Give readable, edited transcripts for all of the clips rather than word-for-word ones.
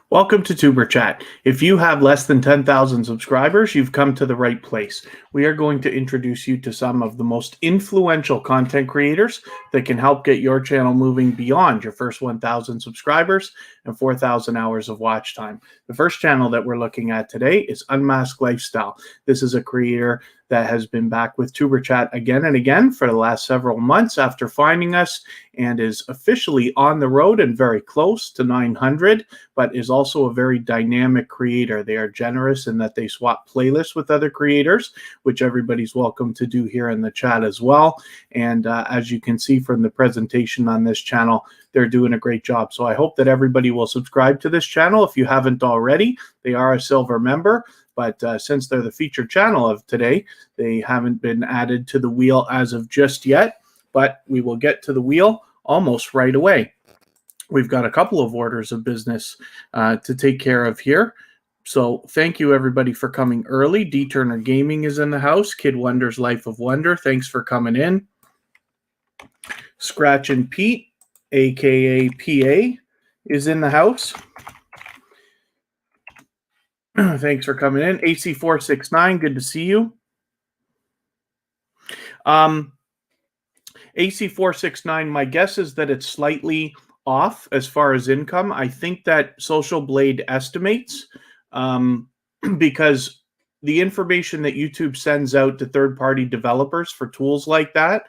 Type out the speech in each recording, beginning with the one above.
Welcome to TuberChat. If you have less than 10,000 subscribers, you've come to the right place. We are going to introduce you to some of the most influential content creators that can help get your channel moving beyond your first 1,000 subscribers and 4,000 hours of watch time. The first channel that we're looking at today is Unmasked Lifestyle. This is a creator that has been back with TuberChat again and again for the last several months after finding us, and is officially on the road and very close to 900, but is also a very dynamic creator. They are generous in that they swap playlists with other creators, which everybody's welcome to do here in the chat as well. And as you can see from the presentation on this channel, they're doing a great job. So I hope that everybody will subscribe to this channel if you haven't already. They are a silver member, but since they're the featured channel of today, they haven't been added to the wheel as of just yet, but we will get to the wheel almost right away. We've got a couple of orders of business to take care of here. So thank you everybody for coming early. D Turner Gaming is in the house. Kid Wonder's Life of Wonder, thanks for coming in. Scratch and Pete, aka PA, is in the house. Thanks for coming in. AC469, good to see you. AC469, my guess is that it's slightly off as far as income. I think that Social Blade estimates because the information that YouTube sends out to third-party developers for tools like that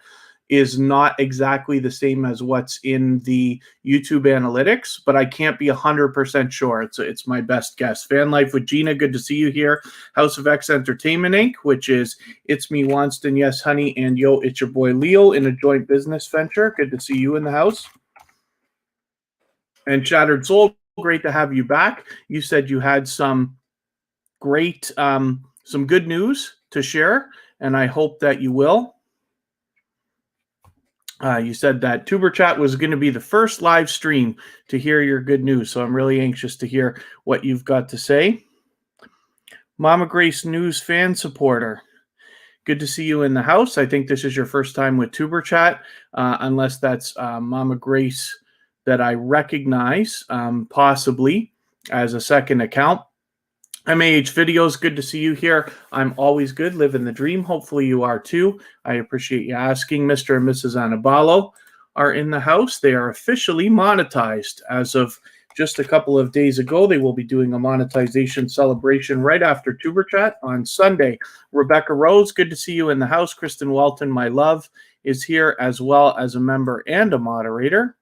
is not exactly the same as what's in the YouTube analytics, but I can't be 100% sure. It's my best guess. Fan Life with Gina, good to see you here. House of X Entertainment Inc., which is It's Me, Wanston, Yes Honey, and Yo, it's your boy Leo in a joint business venture. Good to see you in the house. And Shattered Soul, great to have you back. You said you had some great, some good news to share, and I hope that you will. You said that TuberChat was going to be the first live stream to hear your good news, so I'm really anxious to hear what you've got to say. Mama Grace News fan supporter, good to see you in the house. I think this is your first time with TuberChat, unless that's Mama Grace that I recognize, possibly as a second account. MAH Videos, good to see you here. I'm always good, living the dream. Hopefully you are too. I appreciate you asking. Mr. and Mrs. Anabalo are in the house. They are officially monetized. As of just a couple of days ago, they will be doing a monetization celebration right after TuberChat on Sunday. Rebecca Rose, good to see you in the house. Kristen Walton, my love, is here as well as a member and a moderator.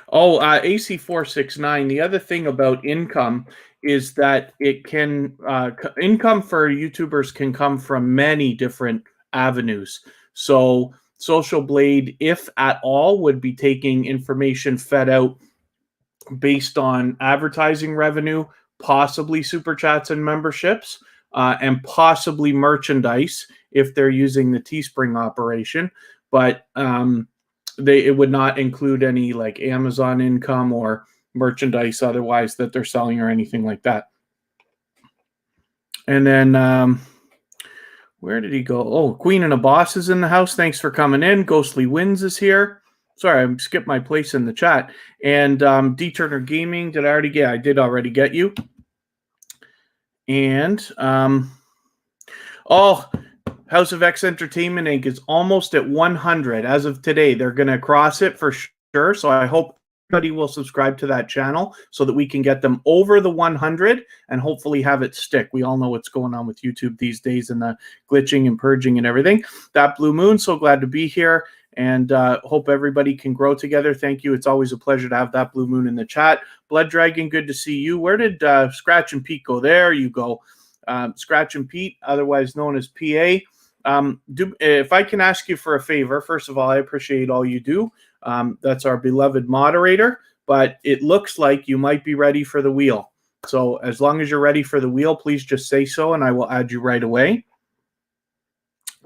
Oh, AC469, the other thing about income is that it can, income for YouTubers can come from many different avenues. So Social Blade, if at all, would be taking information fed out based on advertising revenue, possibly super chats and memberships, and possibly merchandise if they're using the Teespring operation. But it would not include any like Amazon income or merchandise otherwise that they're selling or anything like that. And then where did he go? Oh, Queen and a Boss is in the house. Thanks for coming in. Ghostly Winds is here. Sorry, I skipped my place in the chat. And D Turner Gaming, did I already get? I did already get you. And oh, House of X Entertainment Inc. is almost at 100 as of today. They're going to cross it for sure. So I hope everybody will subscribe to that channel so that we can get them over the 100 and hopefully have it stick. We all know what's going on with YouTube these days and the glitching and purging and everything. That Blue Moon, so glad to be here. And hope everybody can grow together. Thank you. It's always a pleasure to have That Blue Moon in the chat. Blood Dragon, good to see you. Where did Scratch and Pete go? There you go. Scratch and Pete, otherwise known as PA. If I can ask you for a favor, first of all, I appreciate all you do. That's our beloved moderator, but it looks like you might be ready for the wheel. So as long as you're ready for the wheel, please just say so and I will add you right away.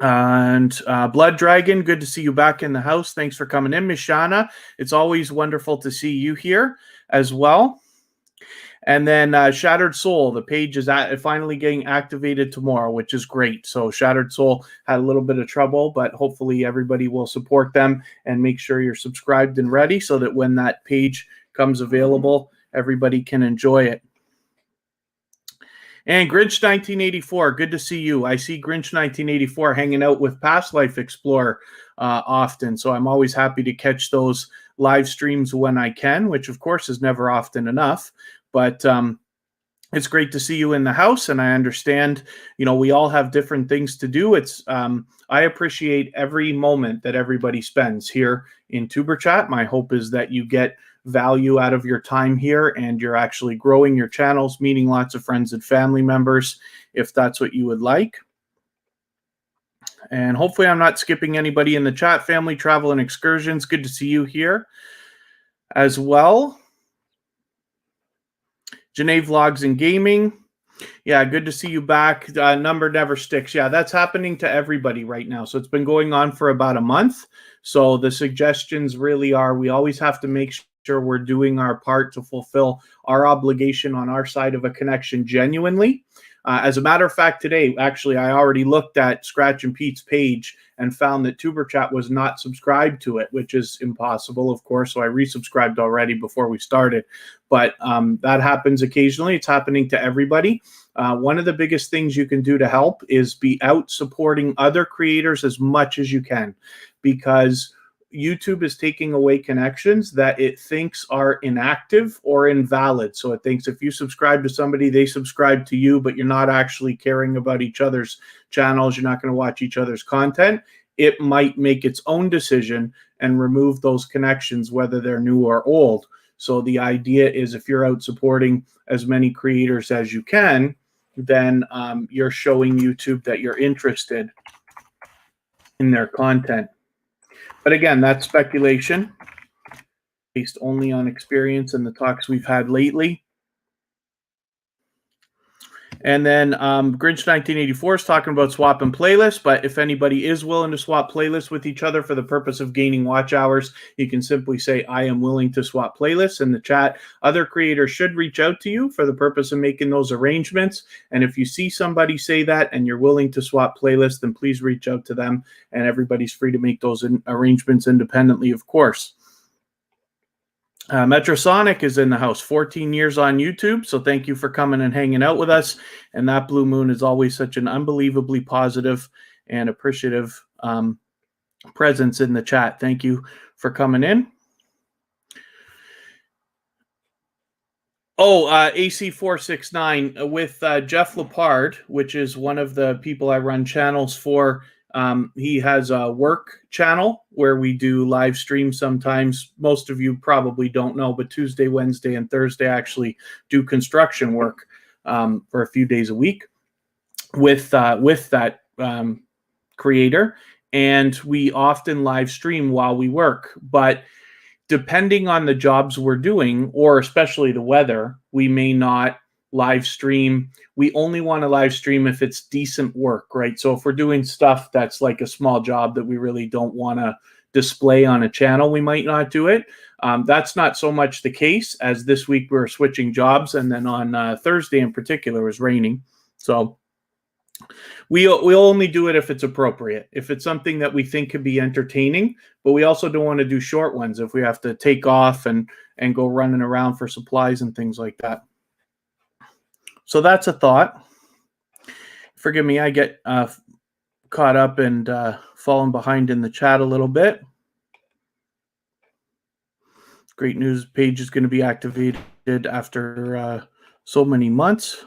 And Blood Dragon, good to see you back in the house. Thanks for coming in. Mishana, it's always wonderful to see you here as well. And then Shattered Soul, the page is finally getting activated tomorrow, which is great. So Shattered Soul had a little bit of trouble, but hopefully everybody will support them and make sure you're subscribed and ready so that when that page comes available, everybody can enjoy it. And Grinch 1984, good to see you. I see Grinch 1984 hanging out with Past Life Explorer often, so I'm always happy to catch those live streams when I can, which of course is never often enough. But it's great to see you in the house, and I understand, we all have different things to do. I appreciate every moment that everybody spends here in TuberChat. My hope is that you get value out of your time here and you're actually growing your channels, meeting lots of friends and family members, if that's what you would like. And hopefully I'm not skipping anybody in the chat. Family, travel, and excursions, good to see you here as well. Janae Vlogs and Gaming. Yeah, good to see you back. Number never sticks. Yeah, that's happening to everybody right now. So it's been going on for about a month. So the suggestions really are, we always have to make sure we're doing our part to fulfill our obligation on our side of a connection genuinely. As a matter of fact, today, actually, I already looked at Scratch and Pete's page and found that TuberChat was not subscribed to it, which is impossible, of course. So I resubscribed already before we started. But that happens occasionally. It's happening to everybody. One of the biggest things you can do to help is be out supporting other creators as much as you can, because YouTube is taking away connections that it thinks are inactive or invalid. So it thinks if you subscribe to somebody, they subscribe to you, but you're not actually caring about each other's channels. You're not going to watch each other's content. It might make its own decision and remove those connections, whether they're new or old. So the idea is, if you're out supporting as many creators as you can, then you're showing YouTube that you're interested in their content. But again, that's speculation based only on experience and the talks we've had lately. And then Grinch 1984 is talking about swapping playlists. But if anybody is willing to swap playlists with each other for the purpose of gaining watch hours, you can simply say, I am willing to swap playlists in the chat. Other creators should reach out to you for the purpose of making those arrangements. And if you see somebody say that and you're willing to swap playlists, then please reach out to them. And everybody's free to make those arrangements independently, of course. Metrosonic is in the house, 14 years on YouTube. So thank you for coming and hanging out with us. And that blue moon is always such an unbelievably positive and appreciative presence in the chat. Thank you for coming in. Oh, AC469 with Jeff Lepard, which is one of the people I run channels for. He has a work channel where we do live streams sometimes. Most of you probably don't know, but Tuesday, Wednesday, and Thursday I actually do construction work for a few days a week with that creator. And we often live stream while we work. But depending on the jobs we're doing, or especially the weather, we may not live stream. We only want to live stream if it's decent work, right? So if we're doing stuff that's like a small job that we really don't want to display on a channel, we might not do it. That's not so much the case, as this week we were switching jobs, and then on Thursday in particular it was raining. So we'll only do it if it's appropriate, if it's something that we think could be entertaining, but we also don't want to do short ones if we have to take off and go running around for supplies and things like that. So that's a thought. Forgive me, I get caught up and fallen behind in the chat a little bit. Great news page is going to be activated after so many months.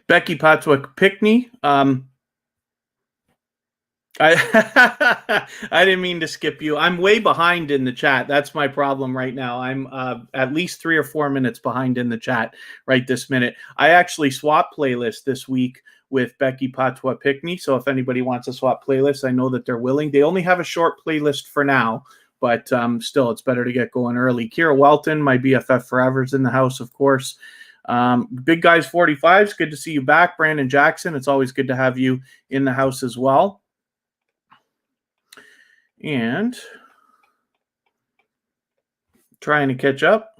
Becky Patswick Pickney. I didn't mean to skip you. I'm way behind in the chat. That's my problem right now. I'm at least 3 or 4 minutes behind in the chat right this minute. I actually swapped playlists this week with Becky Patois Pickney. So if anybody wants to swap playlists, I know that they're willing. They only have a short playlist for now, but still, it's better to get going early. Kira Welton, my BFF forever, is in the house, of course. Big Guys 45s, good to see you back. Brandon Jackson, it's always good to have you in the house as well. And trying to catch up.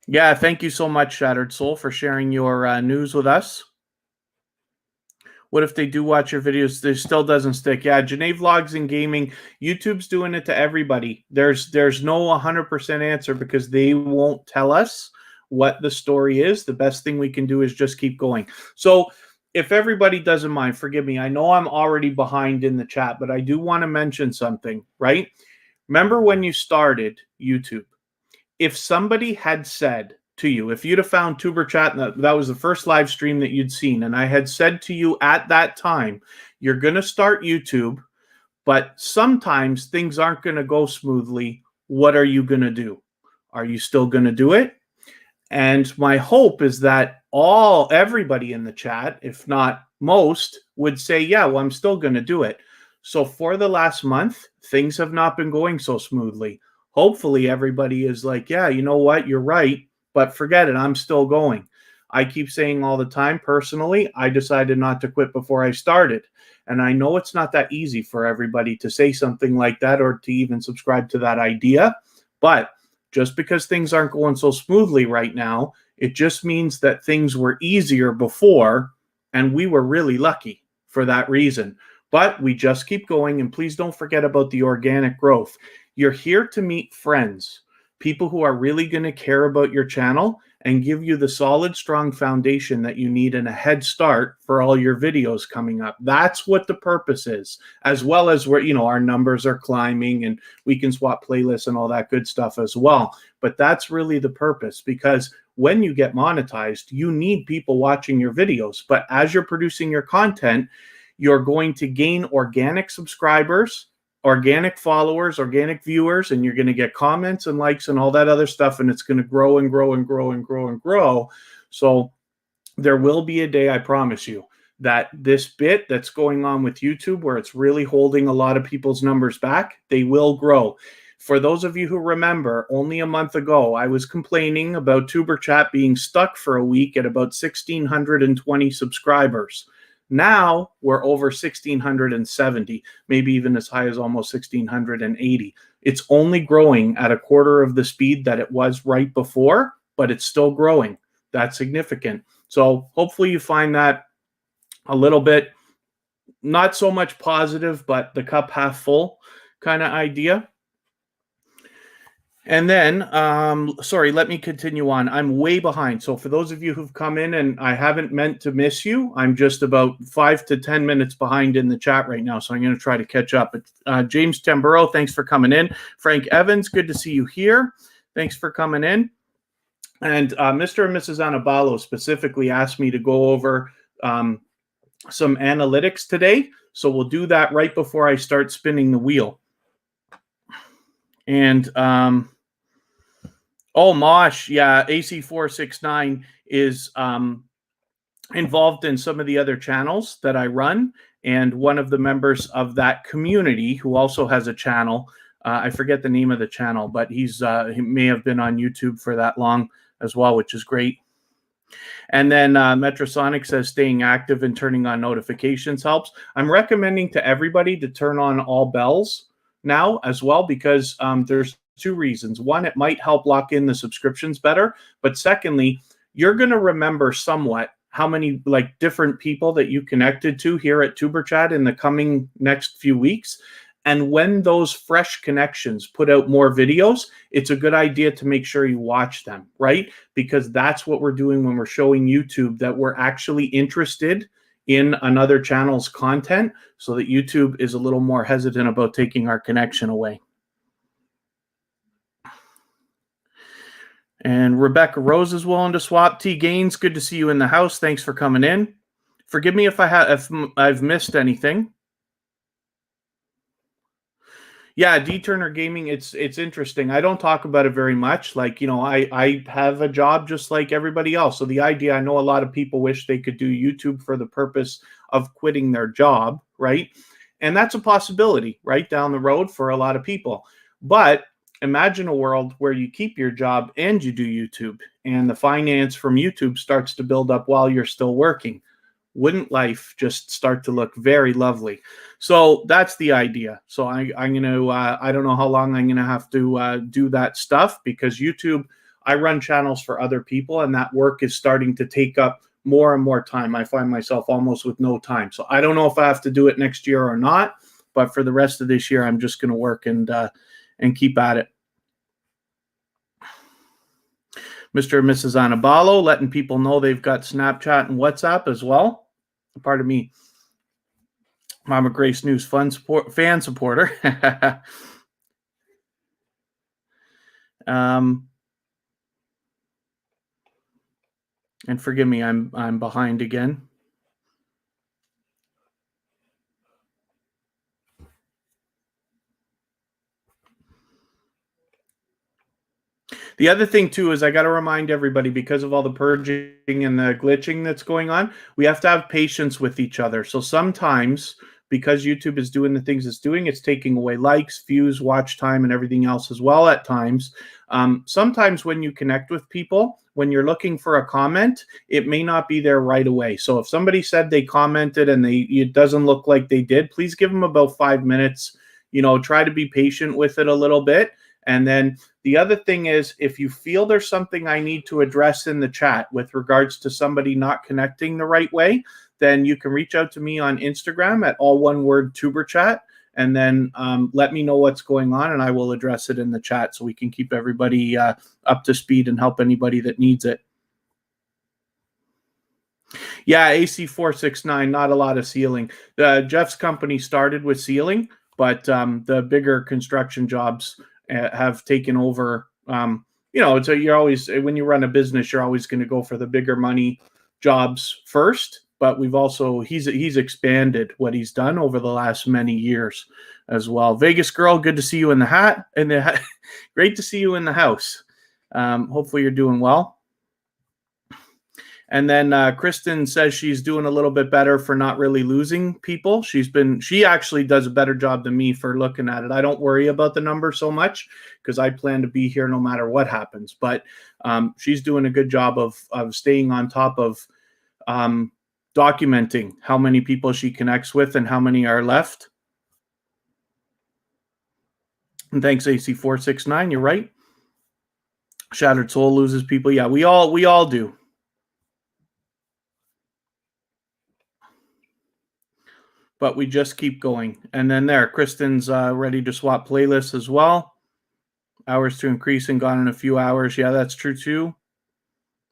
Yeah, thank you so much, Shattered Soul, for sharing your news with us. What if they do watch your videos? This still doesn't stick. Yeah, Janae Vlogs and Gaming, YouTube's doing it to everybody. There's no 100% answer because they won't tell us what the story is. The best thing we can do is just keep going. So if everybody doesn't mind, forgive me. I know I'm already behind in the chat, but I do want to mention something, right? Remember when you started YouTube? If somebody had said to you, if you'd have found tuberchat and that was the first live stream that you'd seen, and I had said to you at that time, you're going to start YouTube, but sometimes things aren't going to go smoothly. What are you going to do? Are you still going to do it? And my hope is that everybody in the chat, if not most, would say, yeah, well, I'm still going to do it. So for the last month, things have not been going so smoothly. Hopefully everybody is like, yeah, you know what? You're right, but forget it. I'm still going. I keep saying all the time, personally, I decided not to quit before I started. And I know it's not that easy for everybody to say something like that or to even subscribe to that idea, but just because things aren't going so smoothly right now, it just means that things were easier before, and we were really lucky for that reason. But we just keep going, and please don't forget about the organic growth. You're here to meet friends, people who are really going to care about your channel and give you the solid, strong foundation that you need and a head start for all your videos coming up. That's what the purpose is, as well as where, our numbers are climbing and we can swap playlists and all that good stuff as well. But that's really the purpose, because when you get monetized, you need people watching your videos. But as you're producing your content, you're going to gain organic subscribers, organic followers, organic viewers, and you're going to get comments and likes and all that other stuff, and it's going to grow and grow and grow and grow and grow. So there will be a day, I promise you, that this bit that's going on with YouTube, where it's really holding a lot of people's numbers back, they will grow. For those of you who remember, only a month ago, I was complaining about tuberchat being stuck for a week at about 1,620 subscribers. Now we're over 1,670, maybe even as high as almost 1,680. It's only growing at a quarter of the speed that it was right before, but it's still growing. That's significant. So hopefully you find that a little bit, not so much positive, but the cup half full kind of idea. And then, sorry, let me continue on. I'm way behind. So for those of you who've come in, and I haven't meant to miss you, I'm just about 5 to 10 minutes behind in the chat right now. So I'm going to try to catch up. James Tamburo, thanks for coming in. Frank Evans, good to see you here. Thanks for coming in. And Mr. and Mrs. Anabalo specifically asked me to go over some analytics today. So we'll do that right before I start spinning the wheel. And Mosh, yeah, AC469 is involved in some of the other channels that I run. And one of the members of that community who also has a channel, I forget the name of the channel, but he may have been on YouTube for that long as well, which is great. And then Metrosonic says staying active and turning on notifications helps. I'm recommending to everybody to turn on all bells now as well, because there's two reasons. One, it might help lock in the subscriptions better. But secondly, you're going to remember somewhat how many different people that you connected to here at tuberchat in the coming next few weeks. And when those fresh connections put out more videos, it's a good idea to make sure you watch them, right? Because that's what we're doing when we're showing YouTube that we're actually interested in another channel's content, so that YouTube is a little more hesitant about taking our connection away. And Rebecca Rose is willing to swap. T Gaines, good to see you in the house. Thanks for coming in. Forgive me if I've missed anything. Yeah, D Turner Gaming, it's interesting. I don't talk about it very much. I have a job just like everybody else. So the idea, I know a lot of people wish they could do YouTube for the purpose of quitting their job, right? And that's a possibility, right, down the road for a lot of people. But imagine a world where you keep your job and you do YouTube, and the finance from YouTube starts to build up while you're still working. Wouldn't life just start to look very lovely? So that's the idea. So I'm going to, I don't know how long I'm going to have to do that stuff, because YouTube, I run channels for other people, and that work is starting to take up more and more time. I find myself almost with no time. So I don't know if I have to do it next year or not, but for the rest of this year, I'm just going to work and keep at it. Mr. and Mrs. Anabalo, letting people know they've got Snapchat and WhatsApp as well. Pardon me. Mama Grace News fan supporter. And forgive me, I'm behind again. The other thing too is I got to remind everybody, because of all the purging and the glitching that's going on, we have to have patience with each other. So sometimes, because YouTube is doing the things it's doing, it's taking away likes, views, watch time, and everything else as well at times. Sometimes when you connect with people, when you're looking for a comment, it may not be there right away. So if somebody said they commented and it doesn't look like they did, please give them about 5 minutes. Try to be patient with it a little bit. And then the other thing is, if you feel there's something I need to address in the chat with regards to somebody not connecting the right way, then you can reach out to me on Instagram at all one word tuberchat, and then let me know what's going on, and I will address it in the chat so we can keep everybody up to speed and help anybody that needs it. Yeah, AC469, not a lot of sealing. Jeff's company started with sealing, but the bigger construction jobs have taken over. So you're always, when you run a business, you're always going to go for the bigger money jobs first. But he's expanded what he's done over the last many years as well. Vegas girl, good to see you in the hat. Great to see you in the house. Hopefully you're doing well. And then Kristen says she's doing a little bit better for not really losing people. She actually does a better job than me for looking at it. I don't worry about the number so much because I plan to be here no matter what happens. But she's doing a good job of staying on top of documenting how many people she connects with and how many are left. And thanks, AC469. You're right. Shattered Soul loses people. Yeah, we all do. But we just keep going. And then Kristen's ready to swap playlists as well. Hours to increase and gone in a few hours. Yeah, that's true too.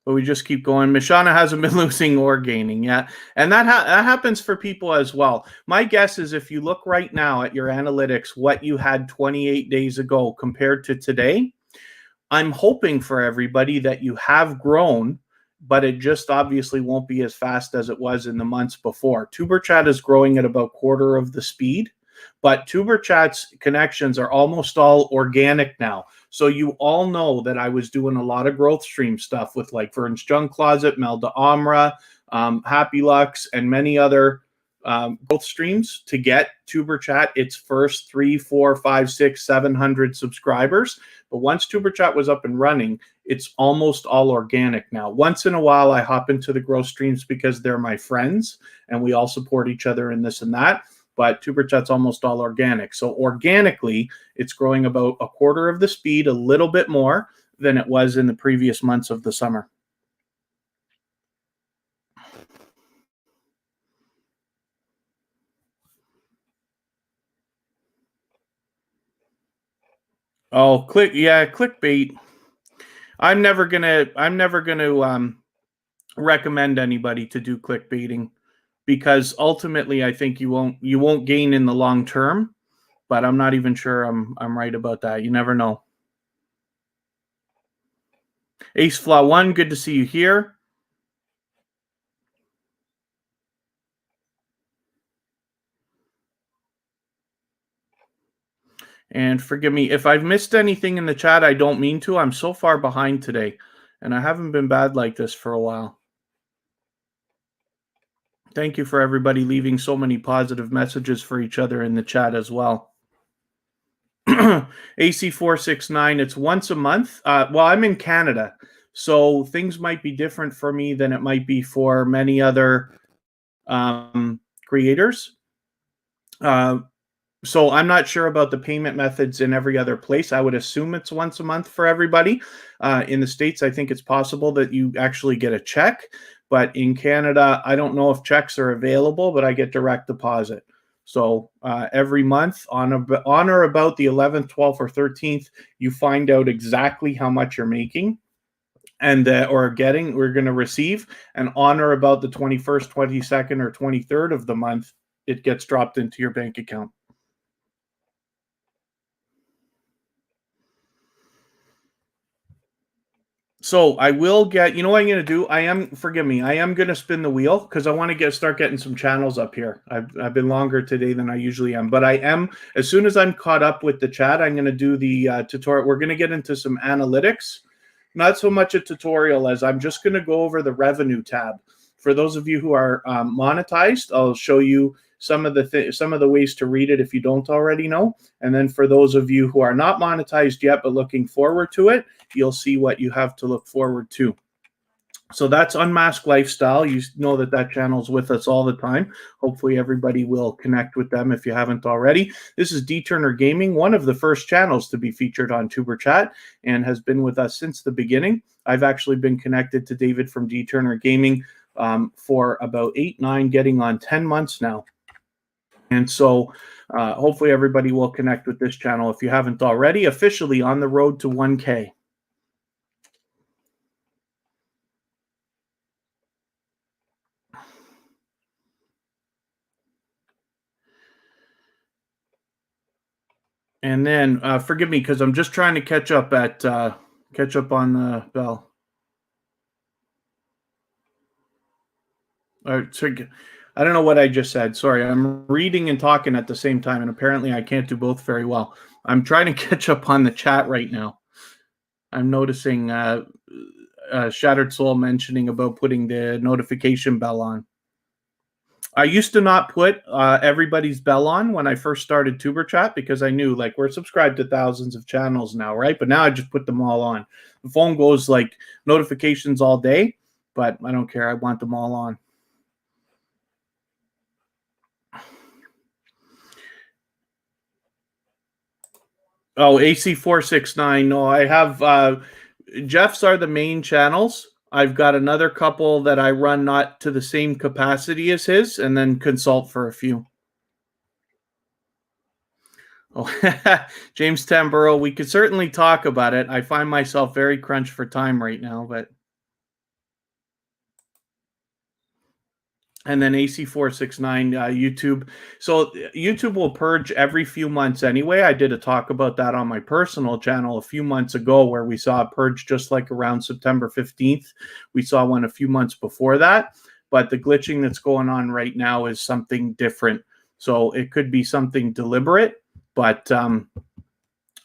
But we just keep going. Mishana hasn't been losing or gaining. Yeah. And that happens for people as well. My guess is if you look right now at your analytics, what you had 28 days ago compared to today, I'm hoping for everybody that you have grown, but it just obviously won't be as fast as it was in the months before. TuberChat is growing at about quarter of the speed, but TuberChat's connections are almost all organic now. So you all know that I was doing a lot of growth stream stuff with like Vern's Junk Closet, Melda Amra, Happy Lux, and many other growth streams to get TuberChat its first 3, 4, 5, 6, 700 subscribers. But once TuberChat was up and running, it's almost all organic now. Once in a while, I hop into the growth streams because they're my friends and we all support each other in this and that. But TuberChat's almost all organic. So organically, it's growing about a quarter of the speed, a little bit more than it was in the previous months of the summer. Oh, clickbait. I'm never gonna recommend anybody to do clickbaiting because ultimately I think you won't gain in the long term. But I'm not even sure I'm right about that. You never know. Ace Flaw 1, good to see you here. And forgive me if I've missed anything in the chat. I don't mean to. I'm so far behind today, and I haven't been bad like this for a while. Thank you for everybody leaving so many positive messages for each other in the chat as well. AC469, it's once a month. Well, I'm in Canada, so things might be different for me than it might be for many other creators. So I'm not sure about the payment methods in every other place. I would assume it's once a month for everybody. In the States, I think it's possible that you actually get a check. But in Canada, I don't know if checks are available, but I get direct deposit. So every month on or about the 11th, 12th, or 13th, you find out exactly how much you're making and we're going to receive. And on or about the 21st, 22nd, or 23rd of the month, it gets dropped into your bank account. So I will get, you know what I'm going to do? Forgive me, I am going to spin the wheel because I want to start getting some channels up here. I've been longer today than I usually am, but I am, as soon as I'm caught up with the chat, I'm going to do the tutorial. We're going to get into some analytics, not so much a tutorial as I'm just going to go over the revenue tab. For those of you who are monetized, I'll show you some of the ways to read it if you don't already know. And then for those of you who are not monetized yet but looking forward to it, you'll see what you have to look forward to. So that's Unmasked Lifestyle. You know that channel's with us all the time. Hopefully everybody will connect with them if you haven't already. This is D Turner Gaming, one of the first channels to be featured on TuberChat and has been with us since the beginning. I've actually been connected to David from D Turner Gaming for about 8, 9, getting on 10 months now. And so hopefully everybody will connect with this channel if you haven't already. Officially on the road to 1K. And then forgive me because I'm just trying to catch up on the bell. I don't know what I just said. Sorry, I'm reading and talking at the same time, and apparently I can't do both very well. I'm trying to catch up on the chat right now. I'm noticing Shattered Soul mentioning about putting the notification bell on. I used to not put everybody's bell on when I first started TuberChat because I knew like we're subscribed to thousands of channels now, right? But now I just put them all on. The phone goes like notifications all day, but I don't care. I want them all on. Oh, AC469. No, I have Jeff's are the main channels. I've got another couple that I run not to the same capacity as his and then consult for a few. Oh, James Tamburo, we could certainly talk about it. I find myself very crunched for time right now, but and then AC469 YouTube. So YouTube will purge every few months anyway. I did a talk about that on my personal channel a few months ago where we saw a purge just like around September 15th. We saw one a few months before that, but the glitching that's going on right now is something different. So it could be something deliberate, but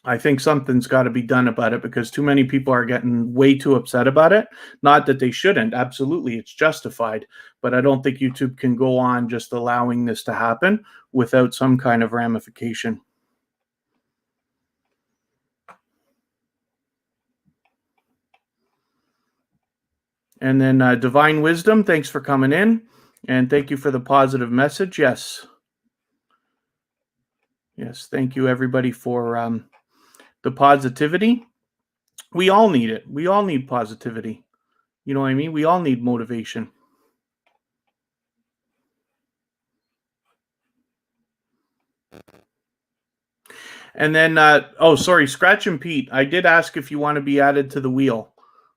I think something's got to be done about it because too many people are getting way too upset about it. Not that they shouldn't. Absolutely, it's justified. But I don't think YouTube can go on just allowing this to happen without some kind of ramification. And then Divine Wisdom, thanks for coming in. And thank you for the positive message. Yes. Yes, thank you, everybody, for the positivity. We all need it. We all need positivity. You know what I mean? We all need motivation. And then, oh, sorry, Scratch and Pete. I did ask if you want to be added to the wheel,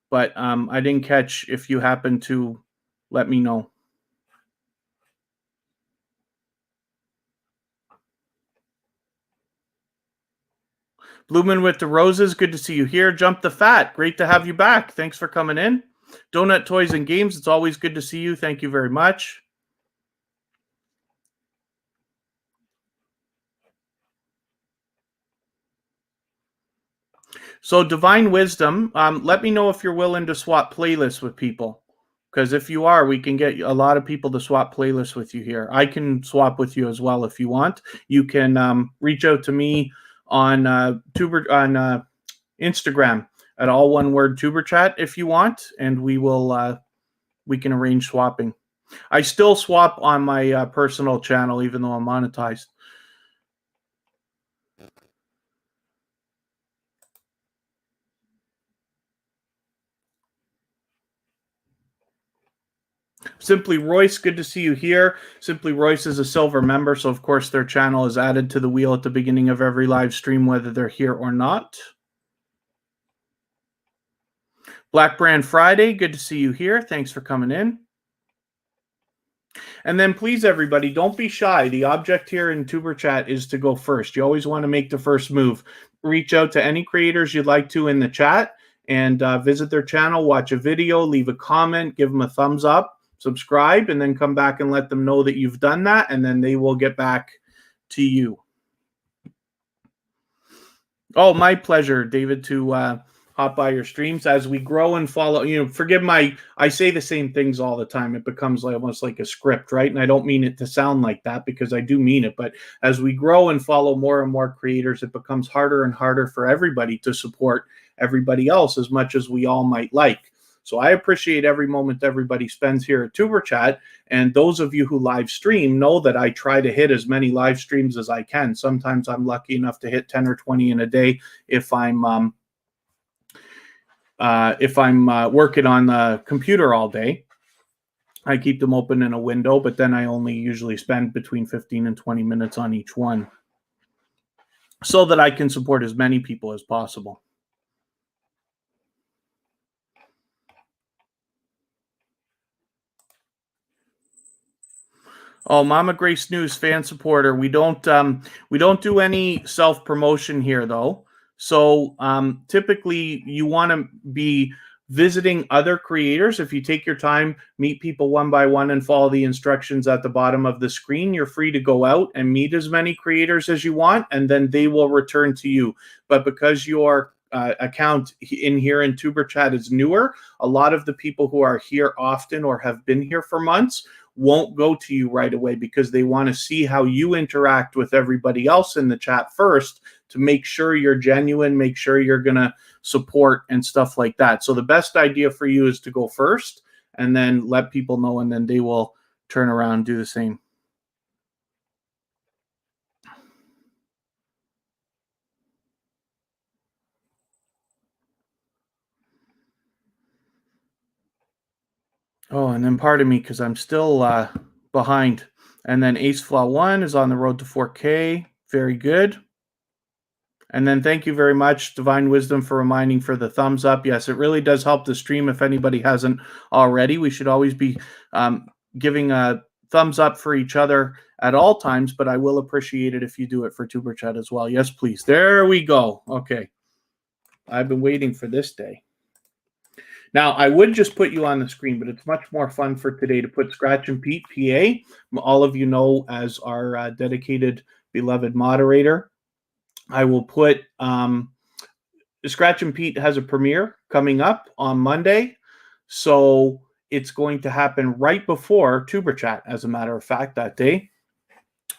but I didn't catch if you happen to let me know. Bloomin' with the Roses, good to see you here. Jump the Fat, great to have you back. Thanks for coming in. Donut Toys and Games, it's always good to see you. Thank you very much. So Divine Wisdom, let me know if you're willing to swap playlists with people. Because if you are, we can get a lot of people to swap playlists with you here. I can swap with you as well if you want. You can reach out to me on Instagram at all one word TuberChat if you want, and we can arrange swapping. I still swap on my personal channel even though I'm monetized. Simply Royce, good to see you here. Simply Royce is a silver member, so of course their channel is added to the wheel at the beginning of every live stream, whether they're here or not. Black Brand Friday, good to see you here. Thanks for coming in. And then please, everybody, don't be shy. The object here in TuberChat is to go first. You always want to make the first move. Reach out to any creators you'd like to in the chat and visit their channel, watch a video, leave a comment, give them a thumbs up, subscribe, and then come back and let them know that you've done that, and then they will get back to you. Oh, my pleasure, David, to hop by your streams as we grow and follow. You know, forgive I say the same things all the time. It becomes like almost like a script, right? And I don't mean it to sound like that, because I do mean it. But as we grow and follow more and more creators, it becomes harder and harder for everybody to support everybody else as much as we all might like. So I appreciate every moment everybody spends here at TuberChat. And those of you who live stream know that I try to hit as many live streams as I can. Sometimes I'm lucky enough to hit 10 or 20 in a day if I'm working on the computer all day. I keep them open in a window, but then I only usually spend between 15 and 20 minutes on each one so that I can support as many people as possible. Oh, Mama Grace News fan supporter. We don't do any self-promotion here, though. So typically you want to be visiting other creators. If you take your time, meet people one by one and follow the instructions at the bottom of the screen, you're free to go out and meet as many creators as you want, and then they will return to you. But because your account in here in TuberChat is newer, a lot of the people who are here often or have been here for months won't go to you right away, because they want to see how you interact with everybody else in the chat first to make sure you're genuine, make sure you're going to support and stuff like that. So the best idea for you is to go first and then let people know, and then they will turn around and do the same. Oh, and then pardon me, because I'm still behind. And then Ace Flaw 1 is on the road to 4K. Very good. And then thank you very much, Divine Wisdom, for reminding for the thumbs up. Yes, it really does help the stream if anybody hasn't already. We should always be giving a thumbs up for each other at all times, but I will appreciate it if you do it for TuberChat as well. Yes, please. There we go. Okay. I've been waiting for this day. Now, I would just put you on the screen, but it's much more fun for today to put Scratch and Pete, PA, all of you know as our dedicated, beloved moderator. I will put Scratch and Pete has a premiere coming up on Monday, so it's going to happen right before TuberChat, as a matter of fact, that day.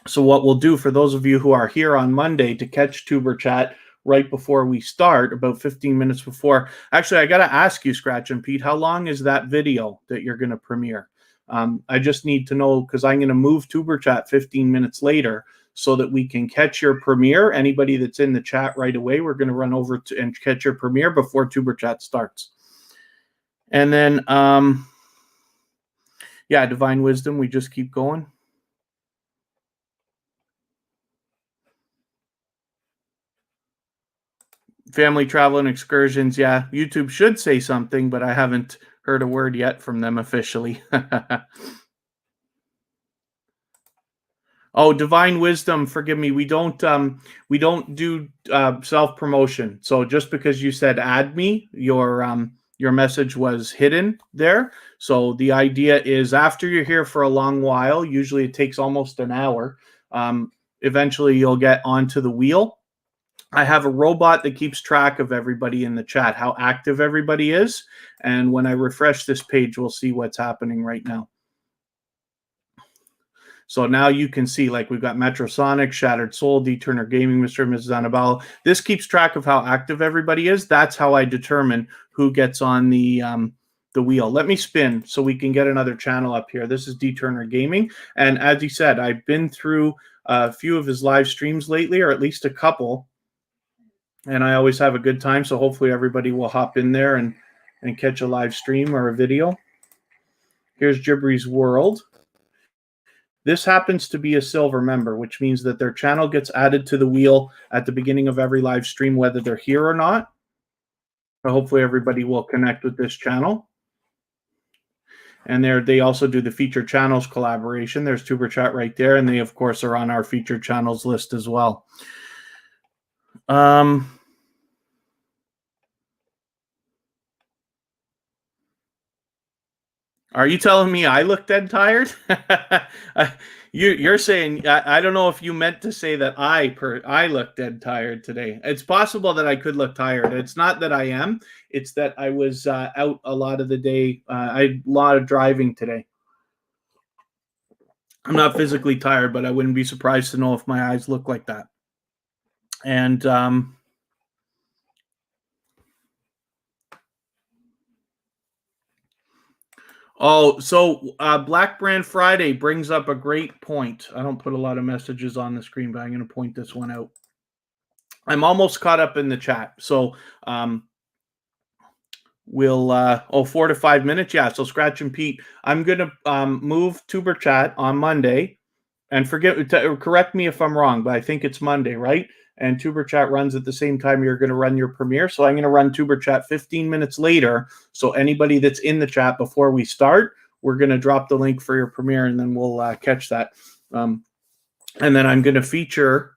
So what we'll do for those of you who are here on Monday to catch TuberChat right before we start, about 15 minutes before. Actually, I got to ask you, Scratch and Pete, how long is that video that you're going to premiere? I just need to know, because I'm going to move TuberChat 15 minutes later so that we can catch your premiere. Anybody that's in the chat right away, we're going to run over to and catch your premiere before TuberChat starts. And then, yeah, Divine Wisdom, we just keep going. Family travel and excursions, yeah, YouTube should say something, but I haven't heard a word yet from them officially. Oh, Divine Wisdom, forgive me. We don't do self-promotion. So just because you said add me, your message was hidden there. So the idea is after you're here for a long while, usually it takes almost an hour, eventually you'll get onto the wheel. I have a robot that keeps track of everybody in the chat, how active everybody is. And when I refresh this page, we'll see what's happening right now. So now you can see, like, we've got Metrosonic, Shattered Soul, D-Turner Gaming, Mr. and Mrs. Annabelle. This keeps track of how active everybody is. That's how I determine who gets on the wheel. Let me spin so we can get another channel up here. This is D-Turner Gaming. And as he said, I've been through a few of his live streams lately, or at least a couple. And I always have a good time. So hopefully everybody will hop in there and catch a live stream or a video. Here's Gibbery's World. This happens to be a silver member, which means that their channel gets added to the wheel at the beginning of every live stream, whether they're here or not. So hopefully everybody will connect with this channel. And they also do the featured channels collaboration. There's tuberchat right there, and they of course are on our featured channels list as well. Are you telling me I look dead tired? You're saying, I don't know if you meant to say that I look dead tired today. It's possible that I could look tired. It's not that I am. It's that I was out a lot of the day. I had a lot of driving today. I'm not physically tired, but I wouldn't be surprised to know if my eyes look like that. And oh, so Black Brand Friday brings up a great point. I don't put a lot of messages on the screen, but I'm going to point this one out. I'm almost caught up in the chat. So we'll 4 to 5 minutes. Yeah, so Scratch and Pete. I'm going to move tuberchat on Monday. And correct me if I'm wrong, but I think it's Monday, right? And tuberchat runs at the same time you're going to run your premiere. So I'm going to run tuberchat 15 minutes later. So anybody that's in the chat before we start, we're going to drop the link for your premiere, and then we'll catch that. And then I'm going to feature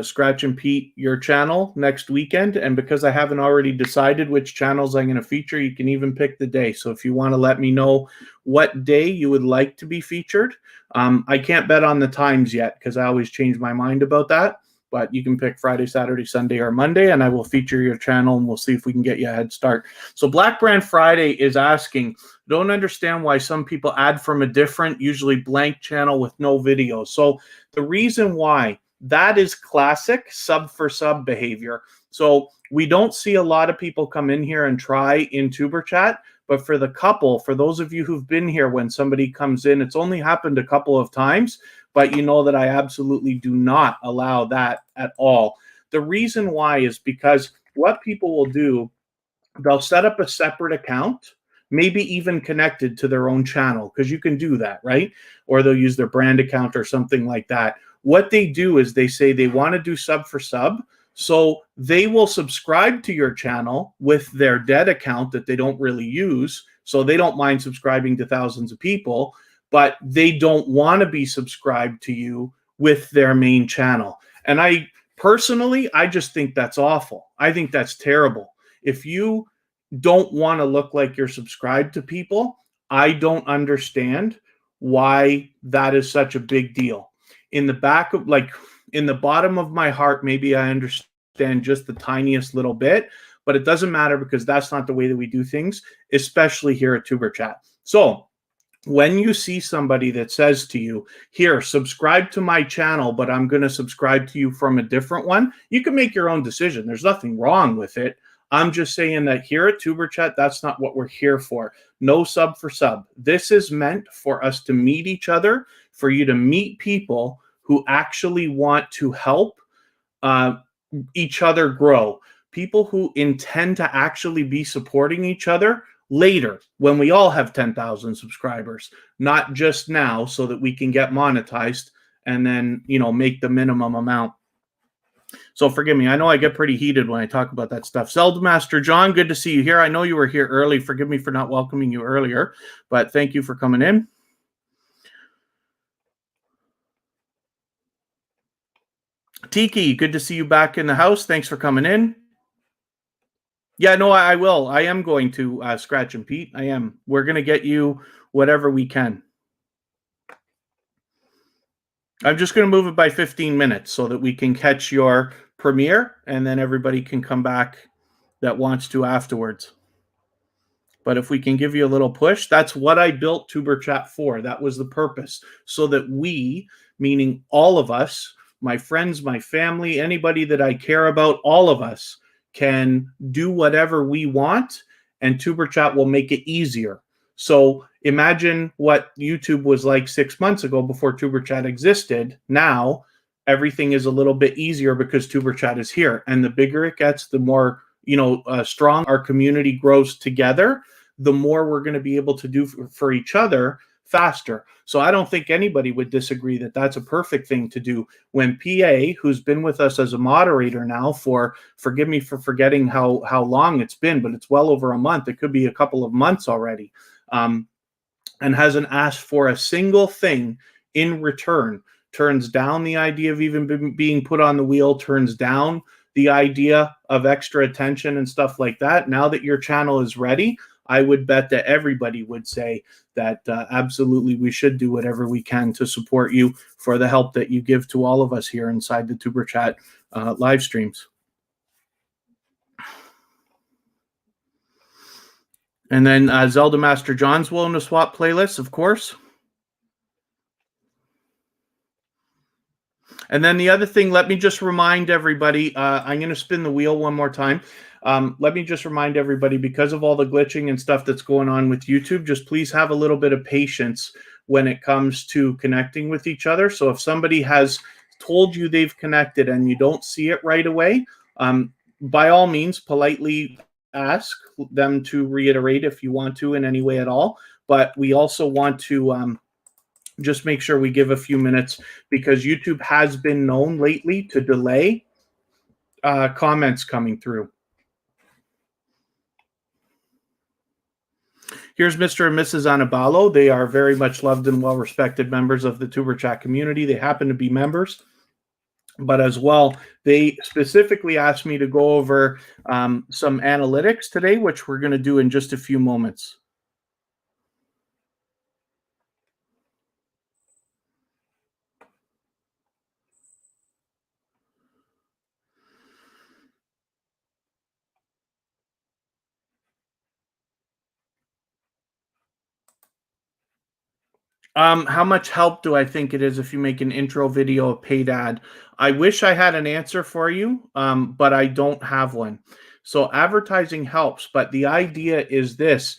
Scratch and Pete, your channel next weekend. And because I haven't already decided which channels I'm going to feature, you can even pick the day. So if you want to let me know what day you would like to be featured, I can't bet on the times yet because I always change my mind about that. But you can pick Friday, Saturday, Sunday, or Monday, and I will feature your channel, and we'll see if we can get you a head start. So Black Brand Friday is asking, don't understand why some people add from a different, usually blank channel with no videos. So the reason why, that is classic sub for sub behavior. So we don't see a lot of people come in here and try in tuberchat, but for those of you who've been here when somebody comes in, it's only happened a couple of times, but you know that I absolutely do not allow that at all. The reason why is because what people will do, they'll set up a separate account, maybe even connected to their own channel, because you can do that, right? Or they'll use their brand account or something like that. What they do is they say they want to do sub for sub. So they will subscribe to your channel with their dead account that they don't really use. So they don't mind subscribing to thousands of people, but they don't want to be subscribed to you with their main channel. And I personally just think that's awful. I think that's terrible. If you don't want to look like you're subscribed to people, I don't understand why that is such a big deal. In the back of, in the bottom of my heart, maybe I understand just the tiniest little bit, but it doesn't matter because that's not the way that we do things, especially here at tuberchat. So when you see somebody that says to you, here, subscribe to my channel, but I'm going to subscribe to you from a different one, you can make your own decision. There's nothing wrong with it. I'm just saying that here at tuberchat, that's not what we're here for. No sub for sub. This is meant for us to meet each other, for you to meet people who actually want to help each other grow. People who intend to actually be supporting each other later when we all have 10,000 subscribers, not just now so that we can get monetized and then, make the minimum amount. So forgive me. I know I get pretty heated when I talk about that stuff. Zeldmaster John, good to see you here. I know you were here early. Forgive me for not welcoming you earlier, but thank you for coming in. Tiki, good to see you back in the house. Thanks for coming in. Yeah, no, I will. I am going to Scratch and Pete. I am. We're going to get you whatever we can. I'm just going to move it by 15 minutes so that we can catch your premiere, and then everybody can come back that wants to afterwards. But if we can give you a little push, that's what I built tuberchat for. That was the purpose, so that we, meaning all of us, my friends, my family, anybody that I care about, all of us can do whatever we want, and tuberchat will make it easier. So imagine what YouTube was like 6 months ago before tuberchat existed. Now everything is a little bit easier because tuberchat is here, and the bigger it gets, the more strong our community grows together. the more we're going to be able to do for each other faster. So I don't think anybody would disagree that that's a perfect thing to do. When PA, who's been with us as a moderator now for, forgive me for forgetting how long it's been, but it's well over a month. It could be a couple of months already, and hasn't asked for a single thing in return, turns down the idea of even being put on the wheel, turns down the idea of extra attention and stuff like that. Now that your channel is ready, I would bet that everybody would say that absolutely we should do whatever we can to support you for the help that you give to all of us here inside the TuberChat live streams. And then Zelda Master John's willing to swap playlists, of course. And then the other thing, let me just remind everybody, I'm going to spin the wheel one more time. Let me just remind everybody, because of all the glitching and stuff that's going on with YouTube, just please have a little bit of patience when it comes to connecting with each other. So if somebody has told you they've connected and you don't see it right away, by all means, politely ask them to reiterate if you want to in any way at all. But we also want to just make sure we give a few minutes, because YouTube has been known lately to delay comments coming through. Here's Mr. and Mrs. Anabalo. They are very much loved and well-respected members of the TuberChat community. They happen to be members. But as well, they specifically asked me to go over some analytics today, which we're going to do in just a few moments. How much help do I think it is if you make an intro video a paid ad? I wish I had an answer for you, but I don't have one. So advertising helps, but the idea is this.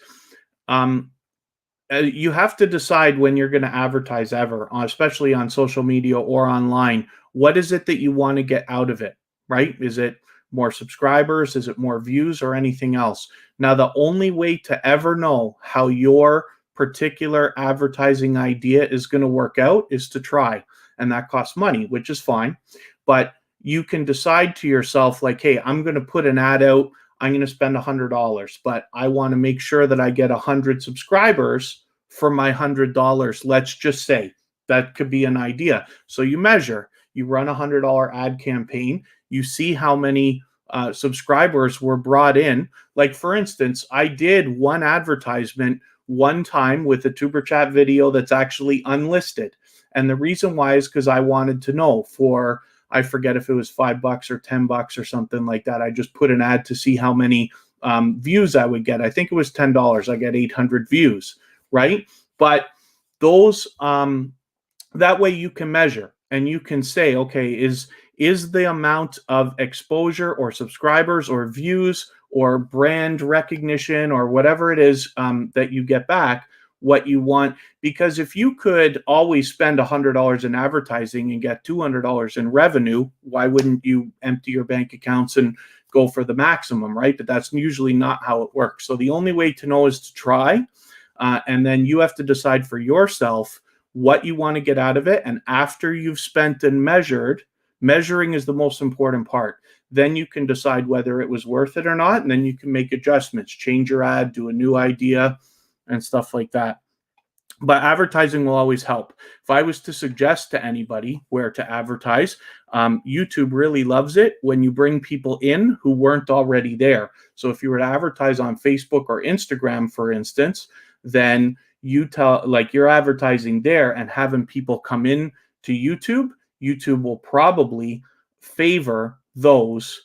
You have to decide when you're going to advertise ever, especially on social media or online. What is it that you want to get out of it, right? Is it more subscribers? Is it more views or anything else? Now, the only way to ever know how your particular advertising idea is going to work out is to try. And that costs money, which is fine. But you can decide to yourself, like, hey, I'm going to put an ad out. I'm going to spend $100, but I want to make sure that I get 100 subscribers for my $100. Let's just say that could be an idea. So you measure, you run a $100 ad campaign, you see how many subscribers were brought in. Like, for instance, I did one advertisement one time with a TuberChat video that's actually unlisted. And the reason why is because I wanted to know for, I forget if it was $5 or $10 or something like that. I just put an ad to see how many views I would get. I think it was $10. I get 800 views, right? But those, that way you can measure and you can say, okay, is the amount of exposure or subscribers or views or brand recognition or whatever it is that you get back what you want? Because if you could always spend $100 in advertising and get $200 in revenue, why wouldn't you empty your bank accounts and go for the maximum, right? But that's usually not how it works. So the only way to know is to try, and then you have to decide for yourself what you want to get out of it. And after you've spent and measured, measuring is the most important part. Then you can decide whether it was worth it or not, and then you can make adjustments, change your ad, do a new idea, and stuff like that. But advertising will always help. If I was to suggest to anybody where to advertise, YouTube really loves it when you bring people in who weren't already there. So if you were to advertise on Facebook or Instagram, for instance, then you tell, like, you're advertising there and having people come in to YouTube, YouTube will probably favor those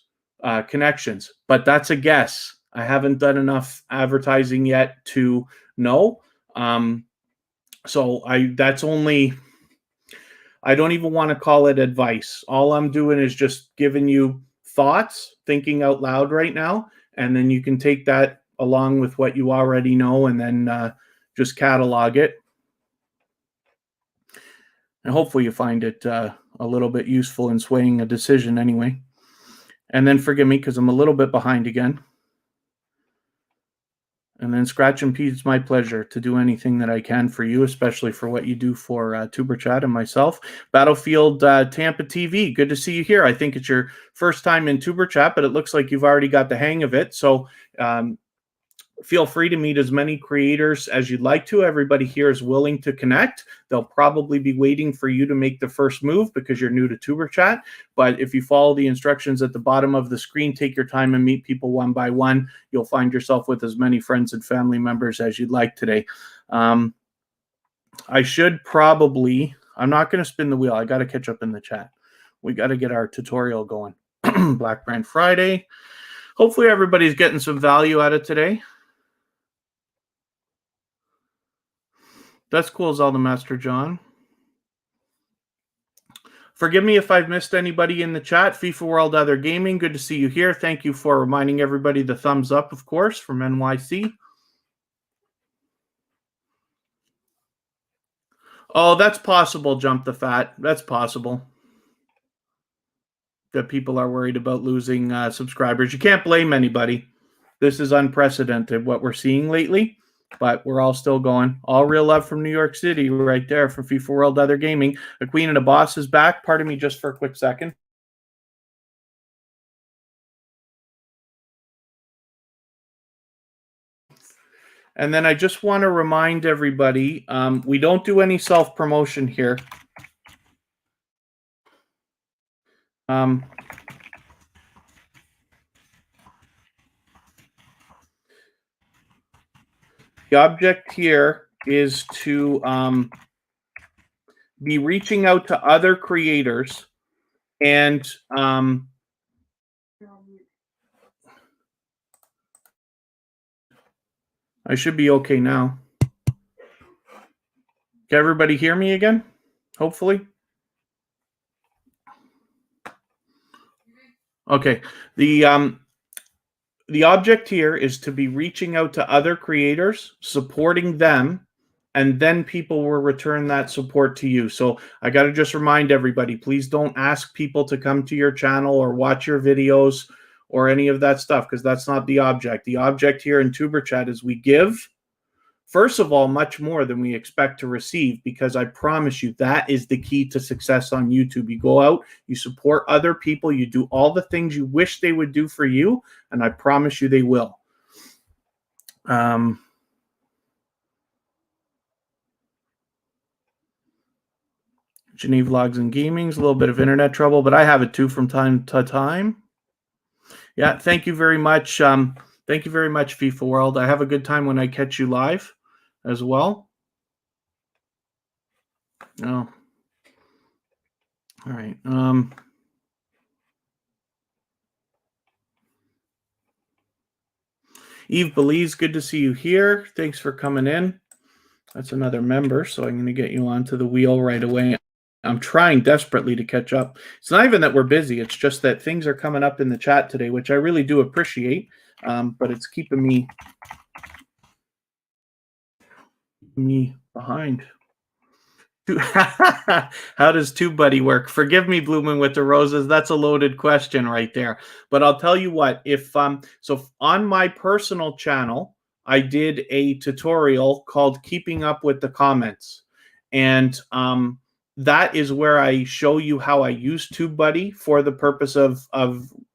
connections. But that's a guess. I haven't done enough advertising yet to know. So that's only, I don't even want to call it advice. All I'm doing is just giving you thoughts, thinking out loud right now, and then you can take that along with what you already know and then just catalog it. And hopefully you find it a little bit useful in swaying a decision anyway. And then forgive me because I'm a little bit behind again. And then Scratch and Pete, it's my pleasure to do anything that I can for you, especially for what you do for TuberChat and myself. Battlefield Tampa TV, good to see you here. I think it's your first time in TuberChat, but it looks like you've already got the hang of it. So feel free to meet as many creators as you'd like to. Everybody here is willing to connect. They'll probably be waiting for you to make the first move because you're new to TuberChat. But if you follow the instructions at the bottom of the screen, take your time and meet people one by one, you'll find yourself with as many friends and family members as you'd like today. I should probably, I'm not going to spin the wheel. I got to catch up in the chat. We got to get our tutorial going. Black Brand Friday. Hopefully everybody's getting some value out of today. That's cool, Zelda Master John. Forgive me if I've missed anybody in the chat. FIFA World Other Gaming, good to see you here. Thank you for reminding everybody the thumbs up, of course, from NYC. Oh, that's possible, Jump the Fat. That's possible that people are worried about losing subscribers. You can't blame anybody. This is unprecedented, what we're seeing lately. But we're all still going. All real love from New York City right there from FIFA World Other Gaming. A Queen and a Boss is back. Pardon me just for a quick second. And then I just want to remind everybody, we don't do any self-promotion here. The object here is to be reaching out to other creators and I should be okay now. Can everybody hear me again? Hopefully. Okay. The object here is to be reaching out to other creators, supporting them, and then people will return that support to you. So I got to just remind everybody, please don't ask people to come to your channel or watch your videos or any of that stuff, because that's not the object. The object here in TuberChat is we give, first of all, much more than we expect to receive, because I promise you that is the key to success on YouTube. You go out, you support other people, you do all the things you wish they would do for you, and I promise you they will. Geneva Vlogs and Gaming's a little bit of internet trouble, but I have it too from time to time. Yeah, thank you very much. Thank you very much, FIFA World. I have a good time when I catch you live as well. Oh, all right. Eve Belize, good to see you here. Thanks for coming in. That's another member, so I'm going to get you onto the wheel right away. I'm trying desperately to catch up. It's not even that we're busy. It's just that things are coming up in the chat today, which I really do appreciate, but it's keeping me behind. How does TubeBuddy work? Forgive me, Blooming with the Roses. That's a loaded question right there. But I'll tell you what, if so on my personal channel, I did a tutorial called Keeping Up with the Comments. And that is where I show you how I use TubeBuddy for the purpose of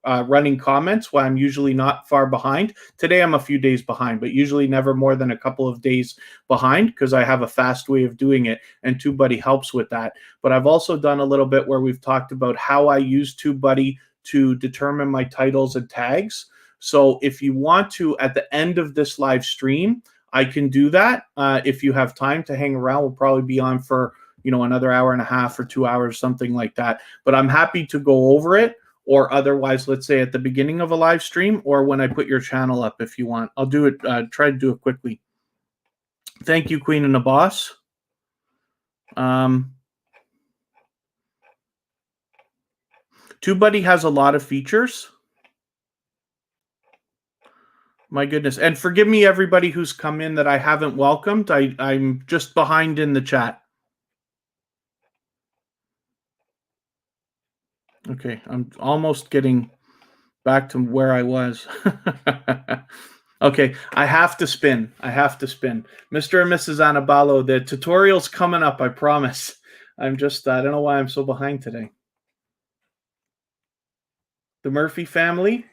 running comments while I'm usually not far behind. Today I'm a few days behind, but usually never more than a couple of days behind because I have a fast way of doing it, and TubeBuddy helps with that. But I've also done a little bit where we've talked about how I use TubeBuddy to determine my titles and tags. So if you want to, at the end of this live stream, I can do that. If you have time to hang around, we'll probably be on for another hour and a half or 2 hours, something like that. But I'm happy to go over it, or otherwise, let's say at the beginning of a live stream or when I put your channel up if you want. I'll do it, try to do it quickly. Thank you, Queen and the Boss. TubeBuddy has a lot of features. My goodness. And forgive me, everybody who's come in that I haven't welcomed. I'm just behind in the chat. Okay, I'm almost getting back to where I was. Okay, I have to spin. I have to spin. Mr. and Mrs. Anabalo, the tutorial's coming up, I promise. I'm just, I don't know why I'm so behind today. The Murphy family.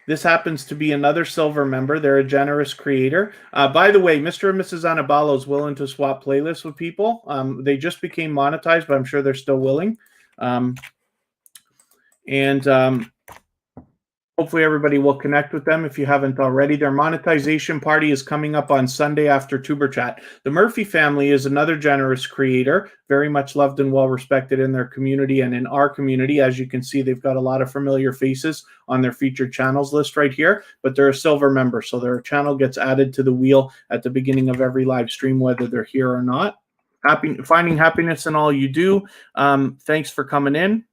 This happens to be another silver member. They're a generous creator. By the way, Mr. and Mrs. Anabalo is willing to swap playlists with people. They just became monetized, but I'm sure they're still willing. And hopefully everybody will connect with them if you haven't already. Their monetization party is coming up on Sunday after tuberchat. The Murphy family is another generous creator, very much loved and well respected in their community and in our community. As you can see, they've got a lot of familiar faces on their featured channels list right here, but they're a silver member, so their channel gets added to the wheel at the beginning of every live stream, whether they're here or not. Finding happiness in all you do. Thanks for coming in.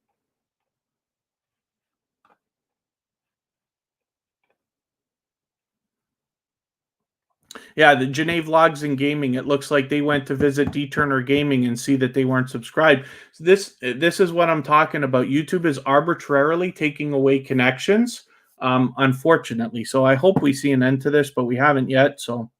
Yeah, the Janae Vlogs and Gaming. It looks like they went to visit D Turner Gaming and see that they weren't subscribed. So this is what I'm talking about. YouTube is arbitrarily taking away connections, unfortunately. So I hope we see an end to this, but we haven't yet. So.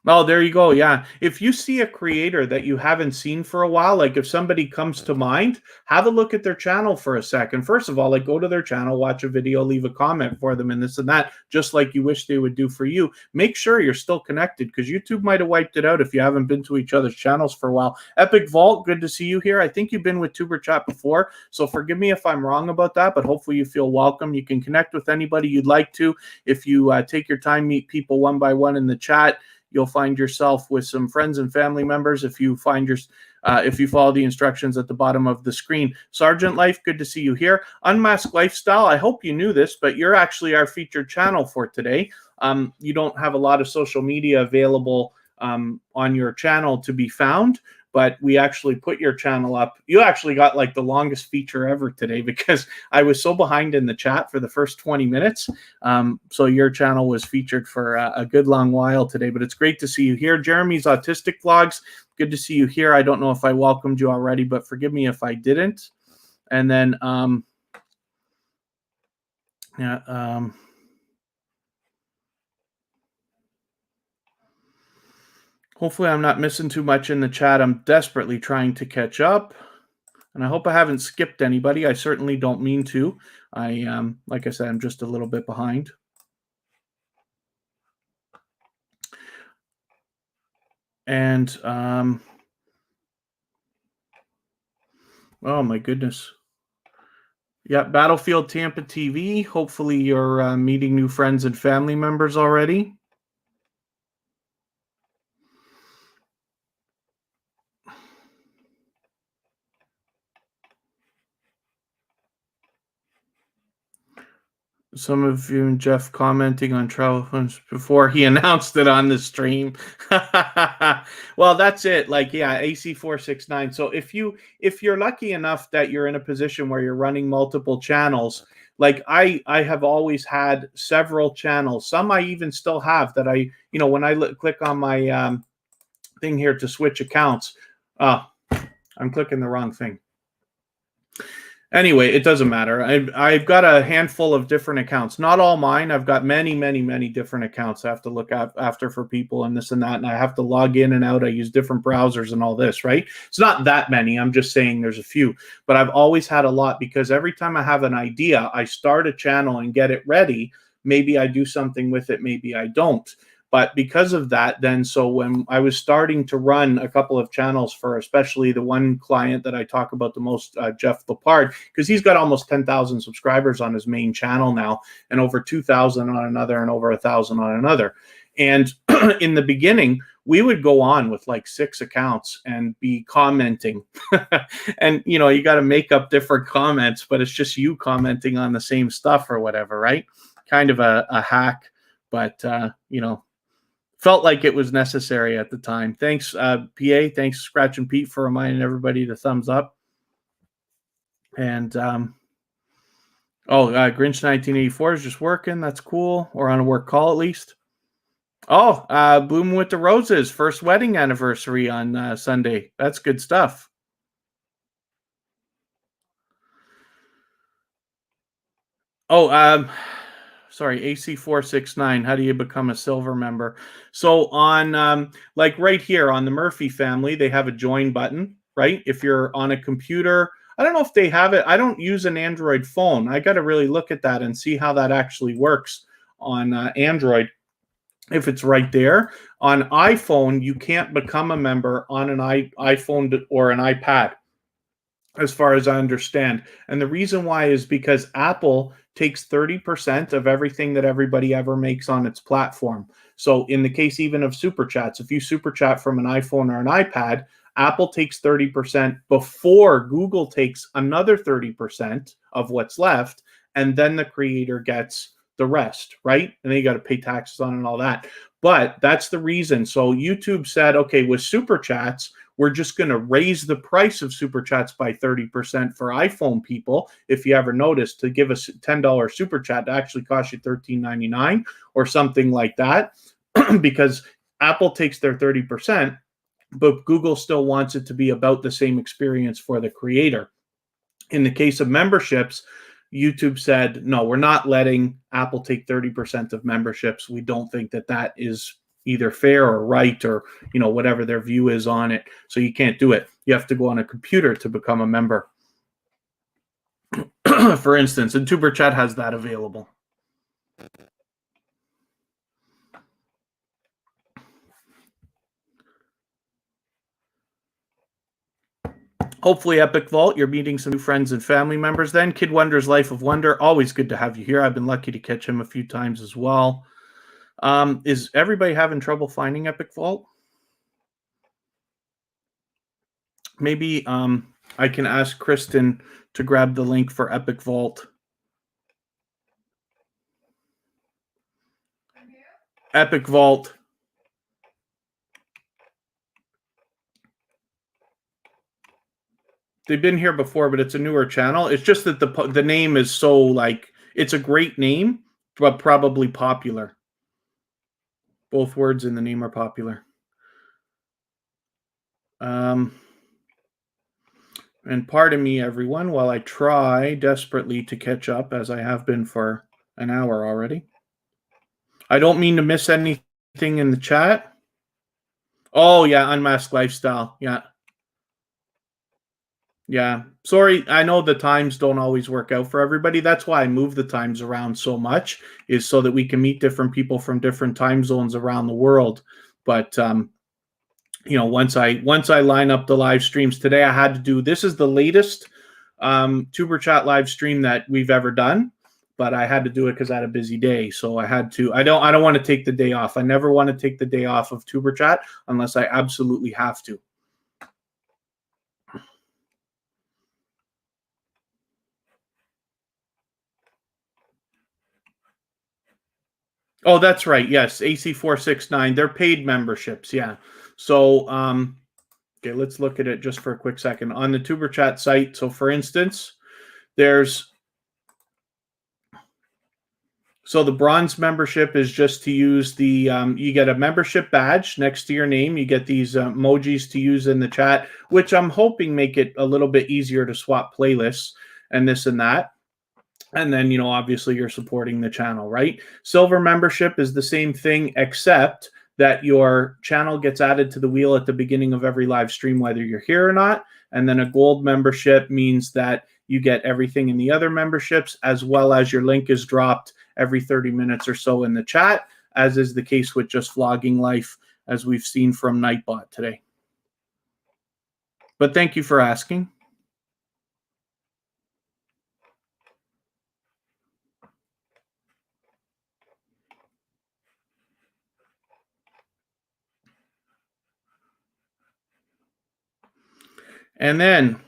Oh, there you go. Yeah. If you see a creator that you haven't seen for a while, like if somebody comes to mind, have a look at their channel for a second. First of all, like go to their channel, watch a video, leave a comment for them and this and that, just like you wish they would do for you. Make sure you're still connected because YouTube might have wiped it out if you haven't been to each other's channels for a while. Epic Vault, good to see you here. I think you've been with tuberchat before, so forgive me if I'm wrong about that, but hopefully you feel welcome. You can connect with anybody you'd like to. If you take your time, meet people one by one in the chat, you'll find yourself with some friends and family members if you follow the instructions at the bottom of the screen. Sergeant Life, good to see you here. Unmasked Lifestyle, I hope you knew this, but you're actually our featured channel for today. You don't have a lot of social media available on your channel to be found, but we actually put your channel up. You actually got like the longest feature ever today because I was so behind in the chat for the first 20 minutes. So your channel was featured for a good long while today, but it's great to see you here. Jeremy's Autistic Vlogs, good to see you here. I don't know if I welcomed you already, but forgive me if I didn't. And then, hopefully I'm not missing too much in the chat. I'm desperately trying to catch up. And I hope I haven't skipped anybody. I certainly don't mean to. Like I said, I'm just a little bit behind. And, oh my goodness. Yeah, Battlefield Tampa TV. Hopefully you're meeting new friends and family members already. Some of you and Jeff commenting on travel funds before he announced it on the stream. Well, that's it. Like, yeah, AC469. So if you're lucky enough that you're in a position where you're running multiple channels, like I have always had several channels. Some I even still have that when I click on my thing here to switch accounts, I'm clicking the wrong thing. Anyway, it doesn't matter. I've got a handful of different accounts. Not all mine. I've got many, many, many different accounts I have to look after for people and this and that. And I have to log in and out. I use different browsers and all this, right? It's not that many. I'm just saying there's a few. But I've always had a lot because every time I have an idea, I start a channel and get it ready. Maybe I do something with it. Maybe I don't. But because of that, then, so when I was starting to run a couple of channels for especially the one client that I talk about the most, Jeff Lepard, because he's got almost 10,000 subscribers on his main channel now and over 2,000 on another and over 1,000 on another. And in the beginning, we would go on with like 6 accounts and be commenting. And, you got to make up different comments, but it's just you commenting on the same stuff or whatever, right? Kind of a hack, but, felt like it was necessary at the time. Thanks, PA. Thanks, Scratch and Pete, for reminding everybody to thumbs up. And, Grinch 1984 is just working. That's cool. Or on a work call, at least. Oh, Bloom with the Roses, first wedding anniversary on Sunday. That's good stuff. Oh, Sorry, AC469. How do you become a silver member? So on like right here on the Murphy family, they have a join button, right? If you're on a computer, I don't know if they have it. I don't use an Android phone. I got to really look at that and see how that actually works on Android. If it's right there on iPhone, you can't become a member on an iPhone or an iPad, as far as I understand. And the reason why is because Apple takes 30% of everything that everybody ever makes on its platform. So in the case even of super chats, if you super chat from an iPhone or an iPad, Apple takes 30% before Google takes another 30% of what's left, and then the creator gets the rest, right? And then you got to pay taxes on it and all that. But that's the reason. So YouTube said, okay, with super chats, we're just going to raise the price of super chats by 30% for iPhone people. If you ever noticed, to give us $10 super chat to actually cost you $13.99 or something like that, because Apple takes their 30%, but Google still wants it to be about the same experience for the creator. In the case of memberships, YouTube said, no, we're not letting Apple take 30% of memberships. We don't think that that is either fair or right, or, you know, whatever their view is on it. So you can't do it. You have to go on a computer to become a member, for instance, and tuberchat has that available. Hopefully, Epic Vault, you're meeting some new friends and family members then. Kid Wonder's Life of Wonder, always good to have you here. I've been lucky to catch him a few times as well. Is everybody having trouble finding Epic Vault? Maybe I can ask Kristen to grab the link for Epic Vault. Epic Vault. They've been here before, but it's a newer channel. It's just that the name is so, like, it's a great name, but probably popular. Both words in the name are popular. And pardon me, everyone, while I try desperately to catch up, as I have been for an hour already. I don't mean to miss anything in the chat. Oh, yeah, Unmasked Lifestyle. Yeah. Yeah. Sorry, I know the times don't always work out for everybody. That's why I move the times around so much, is so that we can meet different people from different time zones around the world. But you know, once I line up the live streams today, I had to do, this is the latest tuberchat live stream that we've ever done, but I had to do it because I had a busy day. So I had to, I don't want to take the day off. I never want to take the day off of tuberchat unless I absolutely have to. Oh, that's right. Yes, AC469. They're paid memberships. Yeah. So, okay, let's look at it just for a quick second on the tuberchat site. So, for instance, there's, so the bronze membership is just to use the, you get a membership badge next to your name. You get these emojis to use in the chat, which I'm hoping make it a little bit easier to swap playlists and this and that. And then, you know, obviously you're supporting the channel, right? Silver membership is the same thing, except that your channel gets added to the wheel at the beginning of every live stream, whether you're here or not. And then a gold membership means that you get everything in the other memberships, as well as your link is dropped every 30 minutes or so in the chat, as is the case with just vlogging life, as we've seen from Nightbot today. But thank you for asking. And then,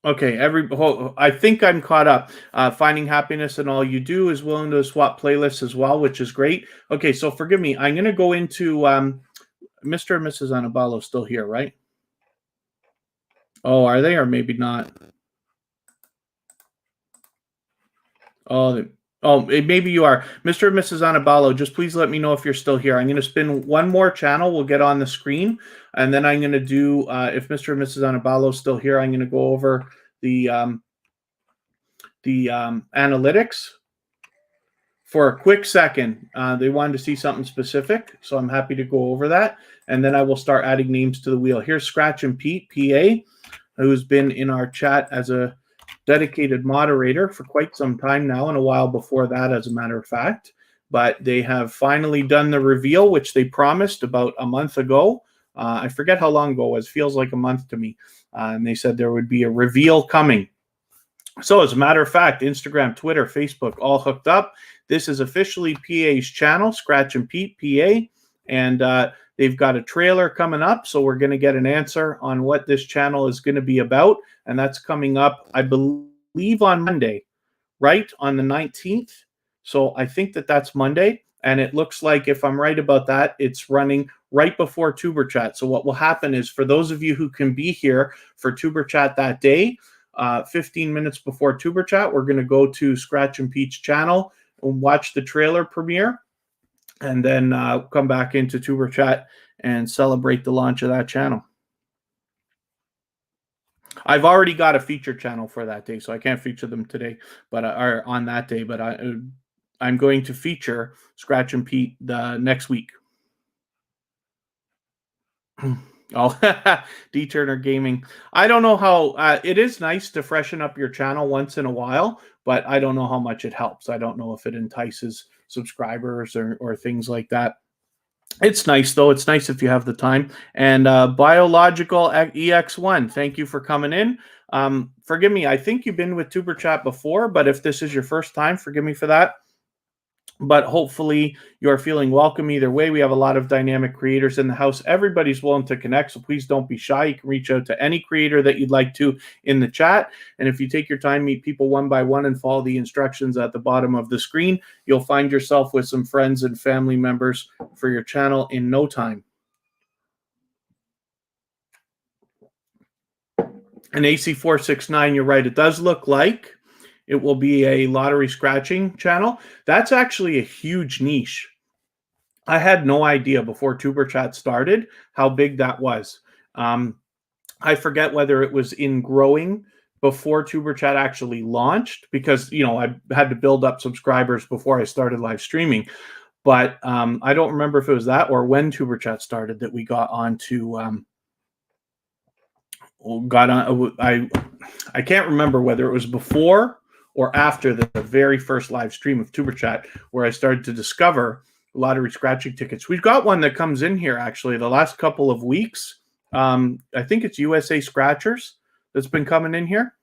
okay, I think I'm caught up. Finding happiness in all you do is willing to swap playlists as well, which is great. Okay, so forgive me. I'm going to go into Mr. and Mrs. Anabalo still here, right? Oh, are they, or maybe not? Oh, maybe you are. Mr. and Mrs. Anabalo, just please let me know if you're still here. I'm going to spin one more channel. We'll get on the screen, and then I'm going to do, if Mr. and Mrs. Anabalo is still here, I'm going to go over the analytics for a quick second, they wanted to see something specific, so I'm happy to go over that, and then I will start adding names to the wheel. Here's Scratch and Pete, PA, who's been in our chat as a dedicated moderator for quite some time now, and a while before that, as a matter of fact. But they have finally done the reveal, which they promised about a month ago. I forget how long ago it was. Feels like a month to me. And they said there would be a reveal coming. So as a matter of fact, Instagram, Twitter, Facebook, all hooked up. This is officially PA's channel, Scratch and Pete, PA. And they've got a trailer coming up. So we're going to get an answer on what this channel is going to be about. And that's coming up, I believe, on Monday, right? On the 19th. So I think that that's Monday. And it looks like, if I'm right about that, it's running right before tuberchat. So what will happen is, for those of you who can be here for tuberchat that day, 15 minutes before tuberchat, we're going to go to Scratch and Pete's channel and watch the trailer premiere, and then come back into tuberchat and celebrate the launch of that channel. I've already got a feature channel for that day, so I can't feature them today, but or on that day. But I'm going to feature Scratch and Pete next week. Oh, D Turner Gaming. I don't know how it is nice to freshen up your channel once in a while, but I don't know how much it helps. I don't know if it entices subscribers or things like that. It's nice, though. It's nice if you have the time. And Biological EX1, thank you for coming in. Forgive me, I think you've been with tuberchat before, but if this is your first time, forgive me for that. But hopefully you're feeling welcome either way. We have a lot of dynamic creators in the house. Everybody's willing to connect, so please don't be shy. You can reach out to any creator that you'd like to in the chat. And if you take your time, meet people one by one, and follow the instructions at the bottom of the screen, you'll find yourself with some friends and family members for your channel in no time. And AC469, you're right. It does look like it will be a lottery scratching channel. That's actually a huge niche. I had no idea before tuberchat started how big that was. I forget whether it was in growing before tuberchat actually launched, because, you know, I had to build up subscribers before I started live streaming. But I don't remember if it was that or when tuberchat started that we got on to I can't remember whether it was before or after the very first live stream of tuberchat, where I started to discover lottery scratching tickets. We've got one that comes in here actually the last couple of weeks. I think it's USA Scratchers that's been coming in here.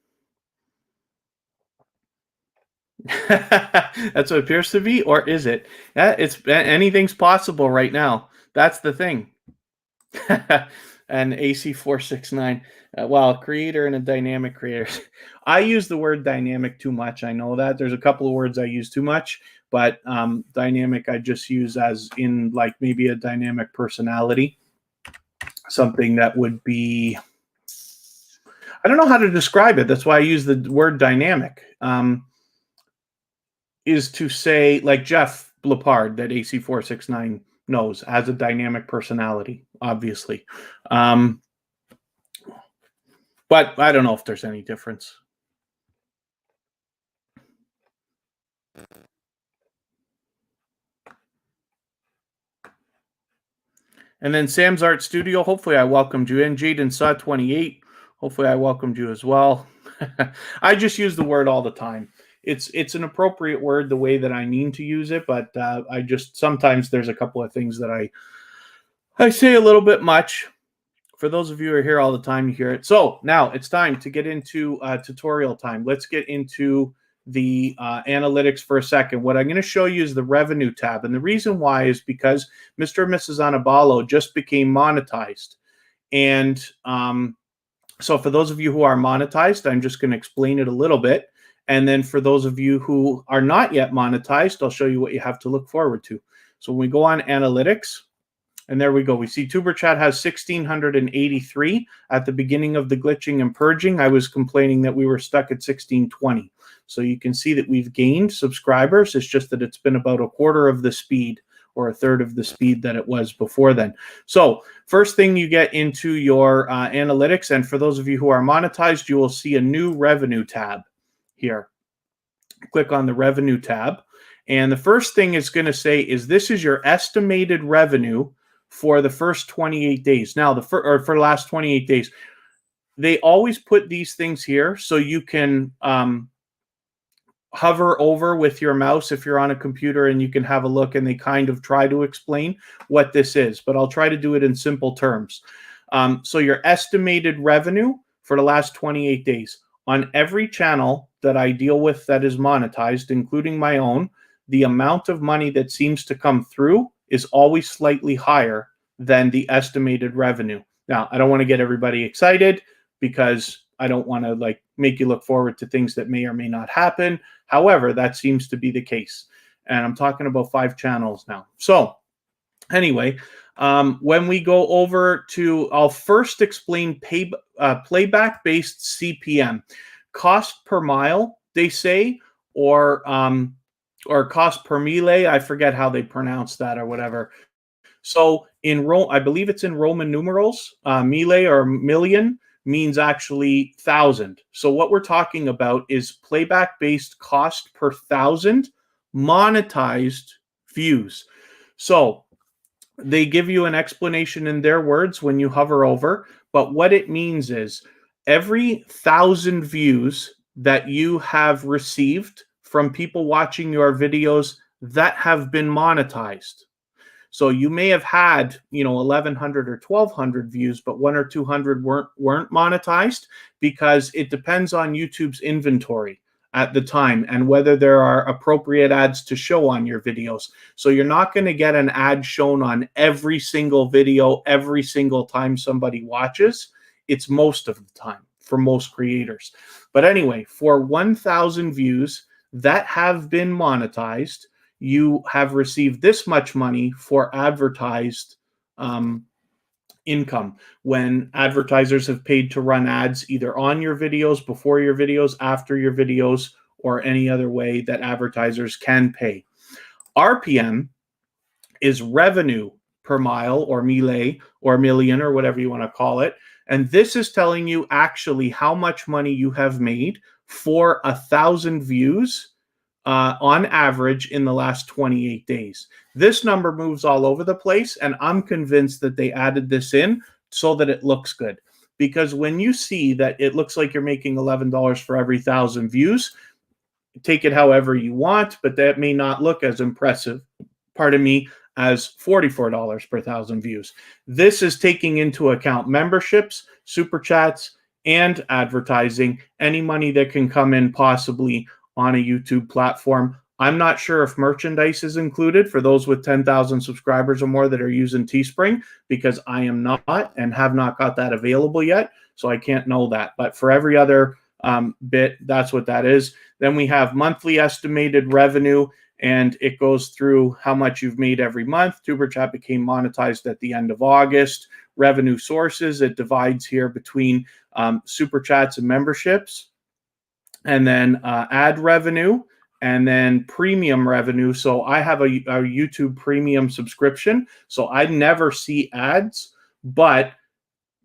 That's what it appears to be, or is it? Yeah, it's anything's possible right now. That's the thing. And AC469, well, creator and a dynamic creator. I use the word dynamic too much. I know that there's a couple of words I use too much, but dynamic I just use as in like maybe a dynamic personality, something that would be, I don't know how to describe it. That's why I use the word dynamic. Is to say, like Jeff Lepard, that AC469 knows, has a dynamic personality, obviously. But I don't know if there's any difference. And then Sam's Art Studio, hopefully I welcomed you in. Jaden Saw 28, hopefully I welcomed you as well. I just use the word all the time. It's an appropriate word the way that I mean to use it, but I just, sometimes there's a couple of things that I say a little bit much. For those of you who are here all the time, you hear it. So now it's time to get into tutorial time. Let's get into the analytics for a second. What I'm going to show you is the revenue tab. And the reason why is because Mr. and Mrs. Anabalo just became monetized. And so for those of you who are monetized, I'm just going to explain it a little bit. And then for those of you who are not yet monetized, I'll show you what you have to look forward to. So when we go on analytics, and there we go. We see tuberchat has 1,683 at the beginning of the glitching and purging. I was complaining that we were stuck at 1,620. So you can see that we've gained subscribers. It's just that it's been about a quarter of the speed or a third of the speed that it was before then. So first thing, you get into your analytics. And for those of you who are monetized, you will see a new revenue tab here. Click on the revenue tab. And the first thing it's going to say is this is your estimated revenue for the first 28 days. Now, for the last 28 days, they always put these things here so you can hover over with your mouse if you're on a computer and you can have a look, and they kind of try to explain what this is, but I'll try to do it in simple terms. So your estimated revenue for the last 28 days on every channel that I deal with that is monetized, including my own, the amount of money that seems to come through is always slightly higher than the estimated revenue. Now, I don't want to get everybody excited because I don't want to like make you look forward to things that may or may not happen. However, that seems to be the case. And I'm talking about 5 channels now. So anyway, when we go over to, I'll first explain playback-based CPM. Cost per mile, they say, or cost per mille. I forget how they pronounce that or whatever. So in I believe it's in Roman numerals, mille or million means actually 1,000. So what we're talking about is playback-based cost per 1,000 monetized views. So they give you an explanation in their words when you hover over, but what it means is every 1,000 views that you have received from people watching your videos that have been monetized. So you may have had, 1,100 or 1,200 views, but 100 or 200 weren't monetized, because it depends on YouTube's inventory at the time and whether there are appropriate ads to show on your videos. So you're not going to get an ad shown on every single video every single time somebody watches. It's most of the time for most creators. But anyway, for 1,000 views that have been monetized, you have received this much money for advertised income, when advertisers have paid to run ads either on your videos, before your videos, after your videos, or any other way that advertisers can pay. RPM is revenue per mile or mille or million or whatever you want to call it. And this is telling you actually how much money you have made for 1,000 views on average in the last 28 days. This number moves all over the place, and I'm convinced that they added this in so that it looks good. Because when you see that it looks like you're making $11 for every 1,000 views, take it however you want, but that may not look as impressive, as $44 per 1,000 views. This is taking into account memberships, super chats, and advertising, any money that can come in possibly on a YouTube platform. I'm not sure if merchandise is included for those with 10,000 subscribers or more that are using Teespring, because I am not and have not got that available yet, so I can't know that. But for every other bit, that's what that is. Then we have monthly estimated revenue, and it goes through how much you've made every month. TuberChat became monetized at the end of August. Revenue sources, it divides here between super chats and memberships, and then ad revenue, and then premium revenue. So I have a YouTube premium subscription, so I never see ads, but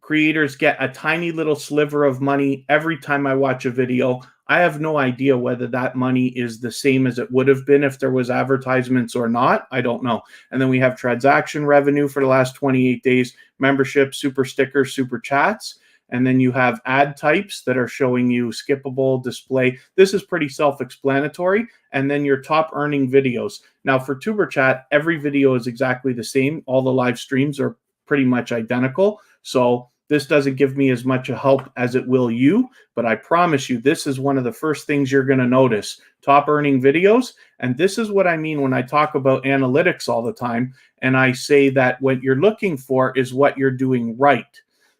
creators get a tiny little sliver of money every time I watch a video. I have no idea whether that money is the same as it would have been if there was advertisements or not. I don't know. And then we have transaction revenue for the last 28 days, membership, super stickers, super chats. And then you have ad types that are showing you skippable, display. This is pretty self-explanatory. And then your top earning videos. Now for TuberChat, every video is exactly the same. All the live streams are pretty much identical. So this doesn't give me as much help as it will you, but I promise you this is one of the first things you're going to notice. Top earning videos. And this is what I mean when I talk about analytics all the time. And I say that what you're looking for is what you're doing right,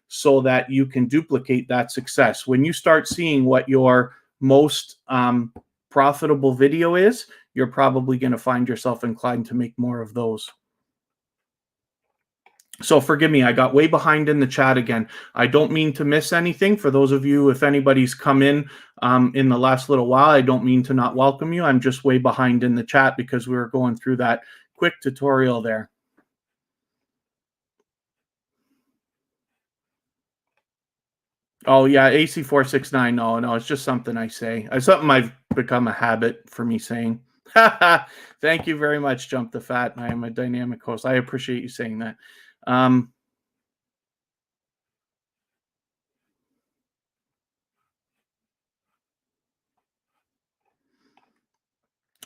so that you can duplicate that success. When you start seeing what your most profitable video is, you're probably going to find yourself inclined to make more of those. So forgive me, I got way behind in the chat again. I don't mean to miss anything. For those of you, if anybody's come in the last little while, I don't mean to not welcome you. I'm just way behind in the chat because we were going through that quick tutorial there. Oh, yeah, AC469. No, it's just something I say. It's something I've become a habit for me saying. Thank you very much, Jump the Fat. I am a dynamic host. I appreciate you saying that. Um,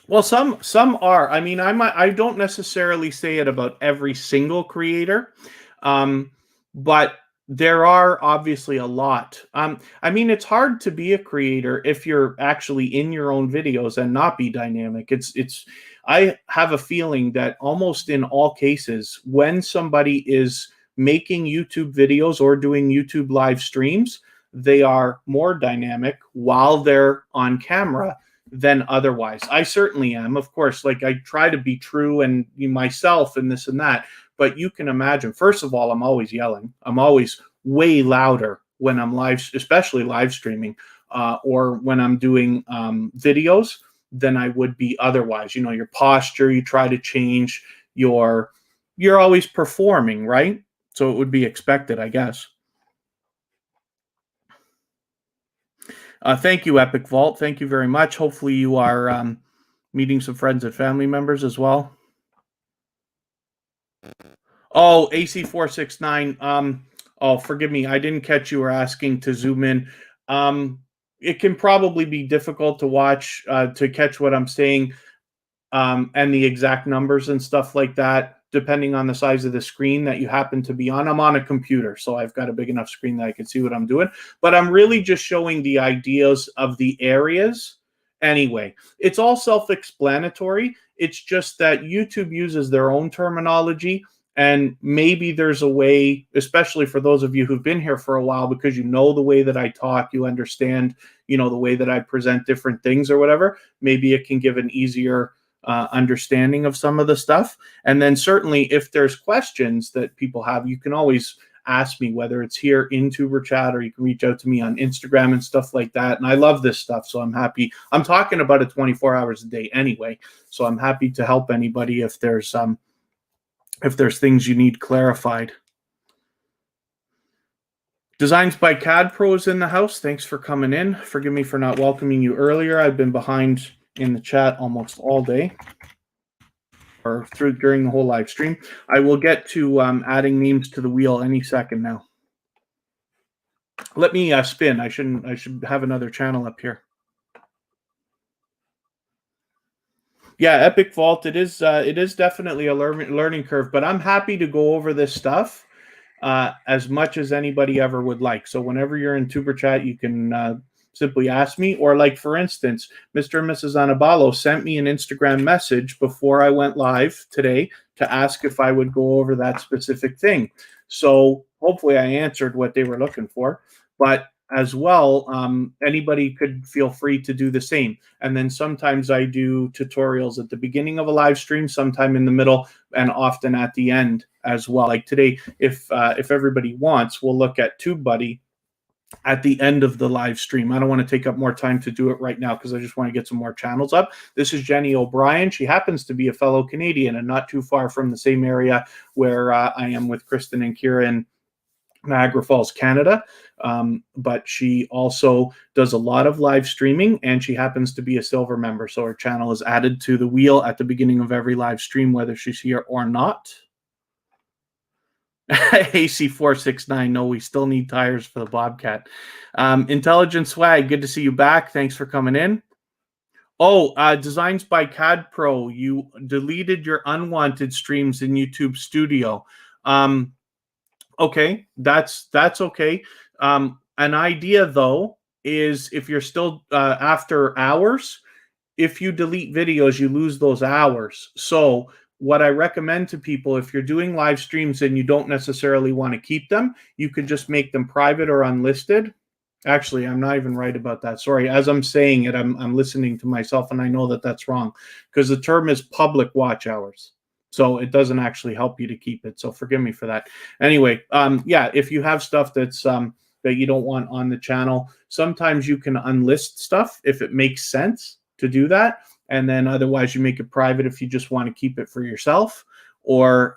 well, some are. I mean, I don't necessarily say it about every single creator, um, but there are obviously a lot. I mean, it's hard to be a creator if you're actually in your own videos and not be dynamic. It's. I have a feeling that almost in all cases, when somebody is making YouTube videos or doing YouTube live streams, they are more dynamic while they're on camera than otherwise. I certainly am. Of course, like I try to be true and myself and this and that, but you can imagine, first of all, I'm always yelling. I'm always way louder when I'm live, especially live streaming, or when I'm doing videos than I would be otherwise. You know, your posture, you try to change your, you're always performing, right? So it would be expected, I guess. Thank you, Epic Vault. Thank you very much. Hopefully, you are meeting some friends and family members as well. Oh, AC469. Oh, forgive me. I didn't catch you were asking to zoom in. It can probably be difficult to watch, to catch what I'm saying, and the exact numbers and stuff like that, depending on the size of the screen that you happen to be on. I'm on a computer, so I've got a big enough screen that I can see what I'm doing. But I'm really just showing the ideas of the areas anyway. It's all self-explanatory. It's just that YouTube uses their own terminology. And maybe there's a way, especially for those of you who've been here for a while, because you know the way that I talk, you understand, you know, the way that I present different things or whatever. Maybe it can give an easier understanding of some of the stuff. And then certainly if there's questions that people have, you can always ask me, whether it's here in tuberchat or you can reach out to me on Instagram and stuff like that. And I love this stuff, so I'm happy. I'm talking about it 24 hours a day anyway, so I'm happy to help anybody if there's things you need clarified. Designs by CAD Pros in the house. Thanks for coming in. Forgive me for not welcoming you earlier. I've been behind in the chat almost all day, or through during the whole live stream. I will get to adding names to the wheel any second now. Let me spin. I should have another channel up here. Yeah, Epic Vault. It is definitely a learning curve, but I'm happy to go over this stuff as much as anybody ever would like. So whenever you're in tuberchat, you can simply ask me. Or like, for instance, Mr. and Mrs. Anabalo sent me an Instagram message before I went live today to ask if I would go over that specific thing. So hopefully I answered what they were looking for. But as well, anybody could feel free to do the same. And then sometimes I do tutorials at the beginning of a live stream, sometime in the middle, and often at the end as well. Like today, if everybody wants, we'll look at TubeBuddy at the end of the live stream. I don't want to take up more time to do it right now because I just want to get some more channels up. This is Jenny O'Brien. She happens to be a fellow Canadian and not too far from the same area where I am with Kristen and Kira in Niagara Falls, Canada. But she also does a lot of live streaming, and she happens to be a silver member. So her channel is added to the wheel at the beginning of every live stream, whether she's here or not. AC469, no, we still need tires for the Bobcat. Intelligent Swag, good to see you back. Thanks for coming in. Oh, Designs by CAD Pro, you deleted your unwanted streams in YouTube Studio. Okay, that's okay. An idea though is if you're still after hours, if you delete videos, you lose those hours. So what I recommend to people, if you're doing live streams and you don't necessarily want to keep them, you could just make them private or unlisted. Actually, I'm not even right about that. Sorry. As I'm saying it, I'm listening to myself, and I know that that's wrong because the term is public watch hours. So it doesn't actually help you to keep it. So forgive me for that. Anyway, yeah, if you have stuff that's that you don't want on the channel, sometimes you can unlist stuff if it makes sense to do that. And then otherwise you make it private if you just want to keep it for yourself. Or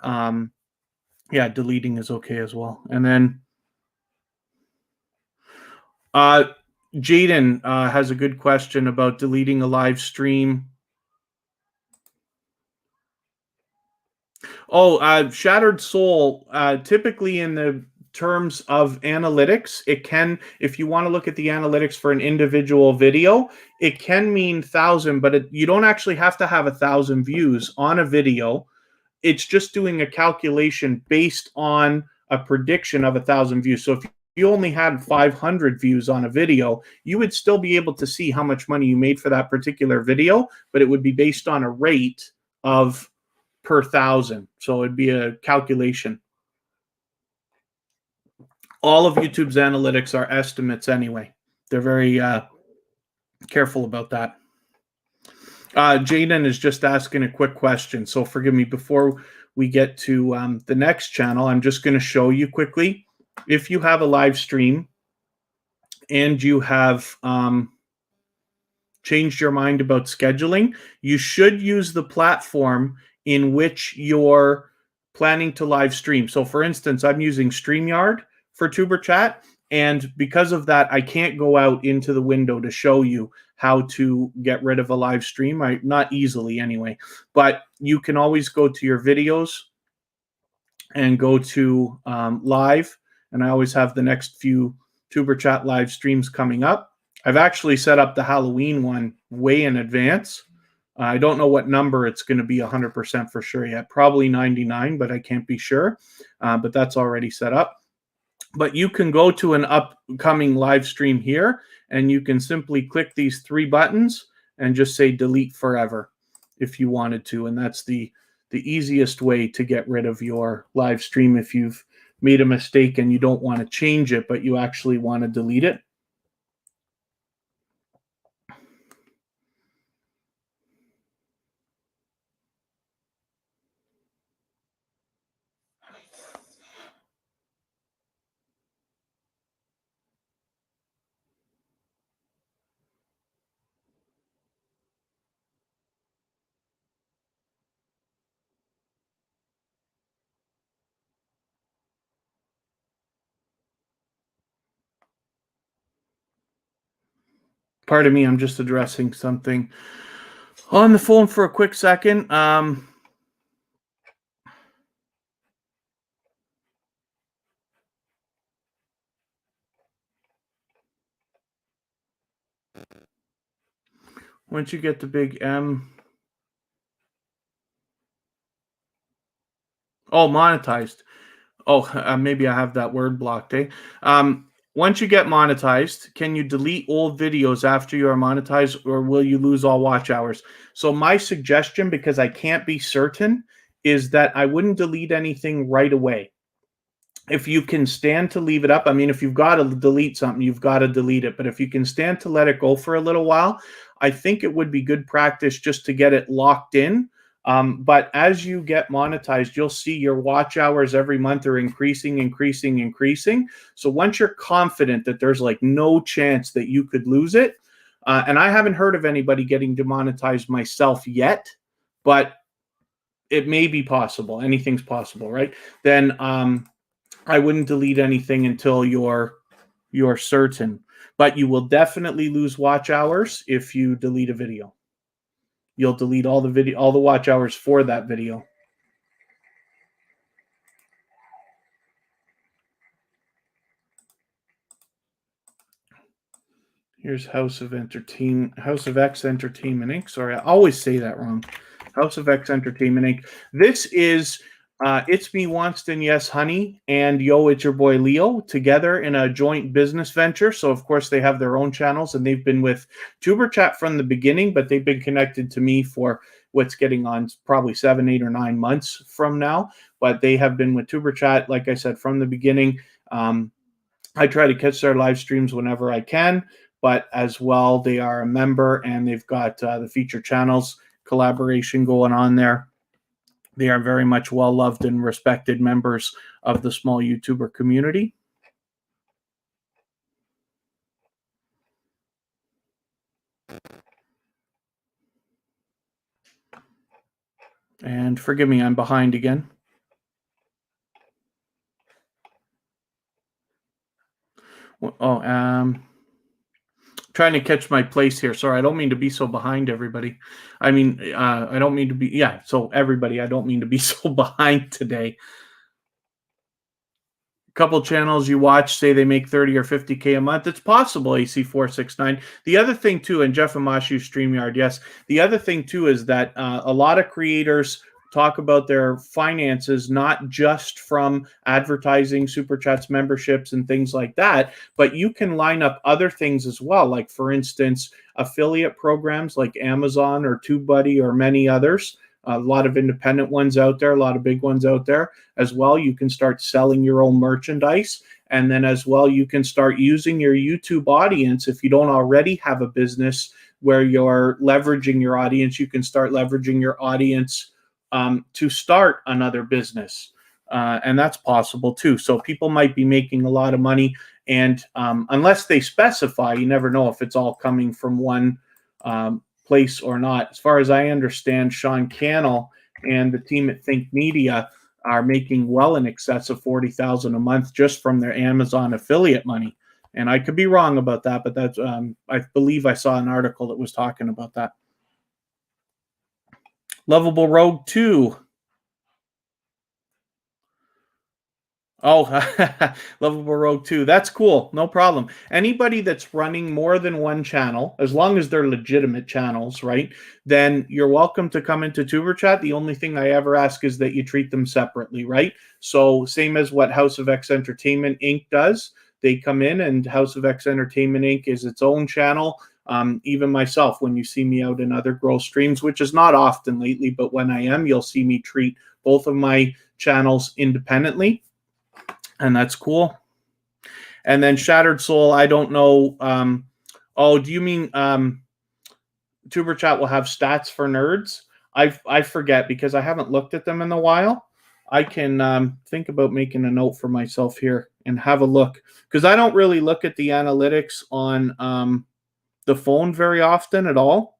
yeah, deleting is okay as well. And then Jaden has a good question about deleting a live stream. Oh, Shattered Soul, typically in the terms of analytics, it can, if you want to look at the analytics for an individual video, it can mean 1,000, but you don't actually have to have 1,000 views on a video. It's just doing a calculation based on a prediction of 1,000 views. So if you only had 500 views on a video, you would still be able to see how much money you made for that particular video, but it would be based on a rate of per 1,000. So it'd be a calculation. All of YouTube's analytics are estimates anyway. They're very careful about that. Jaden is just asking a quick question, so forgive me. Before we get to the next channel, I'm just going to show you quickly. If you have a live stream and you have changed your mind about scheduling, you should use the platform in which you're planning to live stream. So for instance, I'm using StreamYard for tuberchat, and because of that, I can't go out into the window to show you how to get rid of a live stream. Not easily anyway, but you can always go to your videos and go to live, and I always have the next few tuberchat live streams coming up. I've actually set up the Halloween one way in advance. I don't know what number it's going to be 100% for sure yet. Probably 99, but I can't be sure. But that's already set up. But you can go to an upcoming live stream here, and you can simply click these 3 buttons and just say delete forever if you wanted to. And that's the easiest way to get rid of your live stream if you've made a mistake and you don't want to change it, but you actually want to delete it. Pardon me, I'm just addressing something on the phone for a quick second. Once you get the big M. Oh, monetized. Oh, maybe I have that word blocked, eh? Once you get monetized, can you delete old videos after you are monetized, or will you lose all watch hours? So my suggestion, because I can't be certain, is that I wouldn't delete anything right away. If you can stand to leave it up, I mean, if you've got to delete something, you've got to delete it. But if you can stand to let it go for a little while, I think it would be good practice just to get it locked in. But as you get monetized, you'll see your watch hours every month are increasing. So once you're confident that there's like no chance that you could lose it, and I haven't heard of anybody getting demonetized myself yet, but it may be possible. Anything's possible, right? Then I wouldn't delete anything until you're certain. But you will definitely lose watch hours if you delete a video. You'll delete all the watch hours for that video. Here's House of X Entertainment Inc. Sorry, I always say that wrong. House of X Entertainment Inc. This is It's Me Wonston, Yes Honey, and Yo, It's Your Boy Leo together in a joint business venture. So of course they have their own channels, and they've been with tuberchat from the beginning, but they've been connected to me for what's getting on probably 7, 8, or 9 months from now. But they have been with tuberchat, like I said, from the beginning. I try to catch their live streams whenever I can, but as well, they are a member, and they've got the feature channels collaboration going on there. They are very much well-loved and respected members of the small YouTuber community. And forgive me, I'm behind again. Oh, Trying to catch my place here. Sorry, I don't mean to be so behind everybody. I mean, I don't mean to be, yeah, so everybody, I don't mean to be so behind today. Couple channels you watch say they make 30 or 50K a month. It's possible, AC469. The other thing too, and Jeff Amashu StreamYard, yes. The other thing too is that a lot of creators talk about their finances not just from advertising, super chats, memberships, and things like that, but you can line up other things as well. Like for instance, affiliate programs like Amazon or TubeBuddy or many others. A lot of independent ones out there, a lot of big ones out there as well. You can start selling your own merchandise. And then as well, you can start using your YouTube audience. If you don't already have a business where you're leveraging your audience, you can start leveraging your audience to start another business. And that's possible too. So people might be making a lot of money. And unless they specify, you never know if it's all coming from one place or not. As far as I understand, Sean Cannell and the team at Think Media are making well in excess of $40,000 a month just from their Amazon affiliate money. And I could be wrong about that, but that's I believe I saw an article that was talking about that. Lovable Rogue 2. Oh, Lovable Rogue 2. That's cool. No problem. Anybody that's running more than one channel, as long as they're legitimate channels, right, then you're welcome to come into tuberchat. The only thing I ever ask is that you treat them separately, right? So same as what House of X Entertainment Inc. does. They come in, and House of X Entertainment Inc. is its own channel. Even myself, when you see me out in other growth streams, which is not often lately, but when I am, you'll see me treat both of my channels independently. And that's cool. And then Shattered Soul, I don't know. Oh, do you mean tuberchat will have stats for nerds? I forget because I haven't looked at them in a while. I can think about making a note for myself here and have a look, because I don't really look at the analytics on the phone very often at all.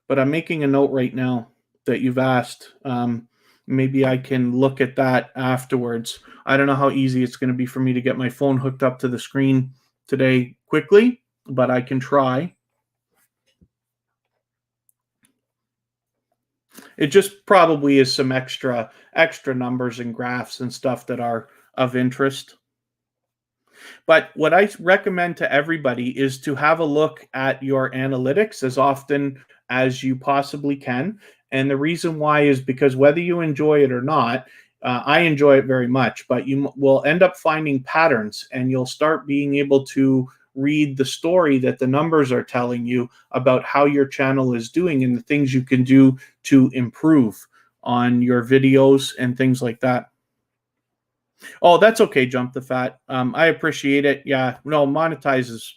But I'm making a note right now that you've asked. Maybe I can look at that afterwards. I don't know how easy it's going to be for me to get my phone hooked up to the screen today quickly, but I can try. It just probably is some extra numbers and graphs and stuff that are of interest. But what I recommend to everybody is to have a look at your analytics as often as you possibly can. And the reason why is because whether you enjoy it or not, I enjoy it very much, but you will end up finding patterns, and you'll start being able to read the story that the numbers are telling you about how your channel is doing and the things you can do to improve on your videos and things like that. Oh, that's okay, Jump the Fat. I appreciate it. Yeah, no, monetizes.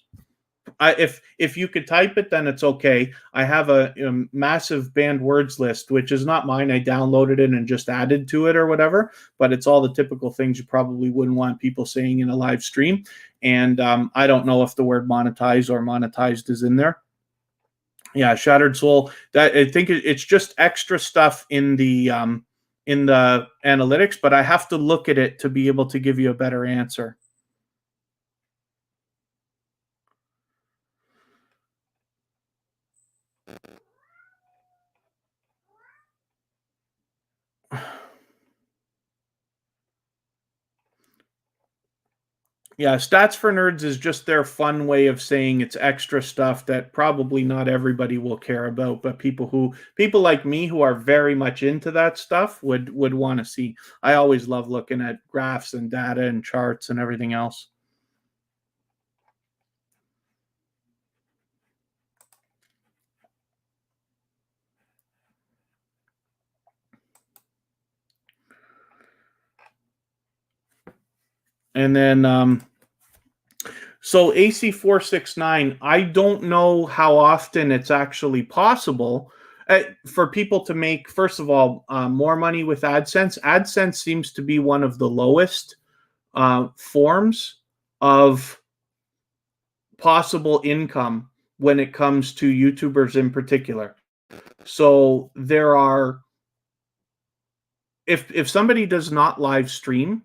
If you could type it, then it's okay. I have a massive banned words list, which is not mine. I downloaded it and just added to it or whatever, but it's all the typical things you probably wouldn't want people saying in a live stream. And I don't know if the word monetize or monetized is in there. Yeah, Shattered Soul. That I think it's just extra stuff in the analytics, but I have to look at it to be able to give you a better answer. Yeah, Stats for Nerds is just their fun way of saying it's extra stuff that probably not everybody will care about, but people like me who are very much into that stuff would want to see. I always love looking at graphs and data and charts and everything else. And then so AC469, I don't know how often it's actually possible for people to make, first of all, more money with AdSense. AdSense seems to be one of the lowest forms of possible income when it comes to YouTubers in particular. So there are, if somebody does not live stream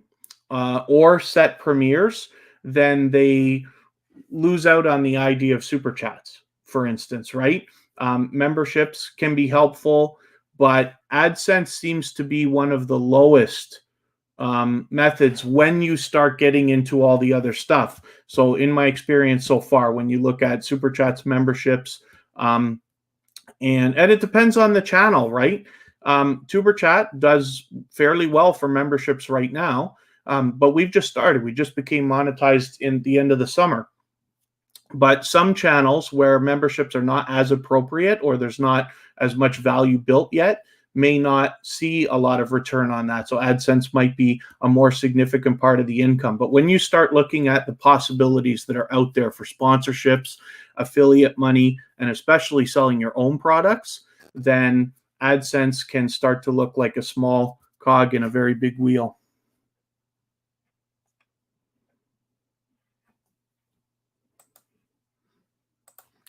or set premieres, then they lose out on the idea of super chats, for instance, right? Memberships can be helpful, but AdSense seems to be one of the lowest methods when you start getting into all the other stuff. So in my experience so far, when you look at super chats, memberships, and it depends on the channel, right? TuberChat does fairly well for memberships right now, but we've just started. We just became monetized in the end of the summer. But some channels where memberships are not as appropriate or there's not as much value built yet may not see a lot of return on that. So AdSense might be a more significant part of the income. But when you start looking at the possibilities that are out there for sponsorships, affiliate money, and especially selling your own products, then AdSense can start to look like a small cog in a very big wheel.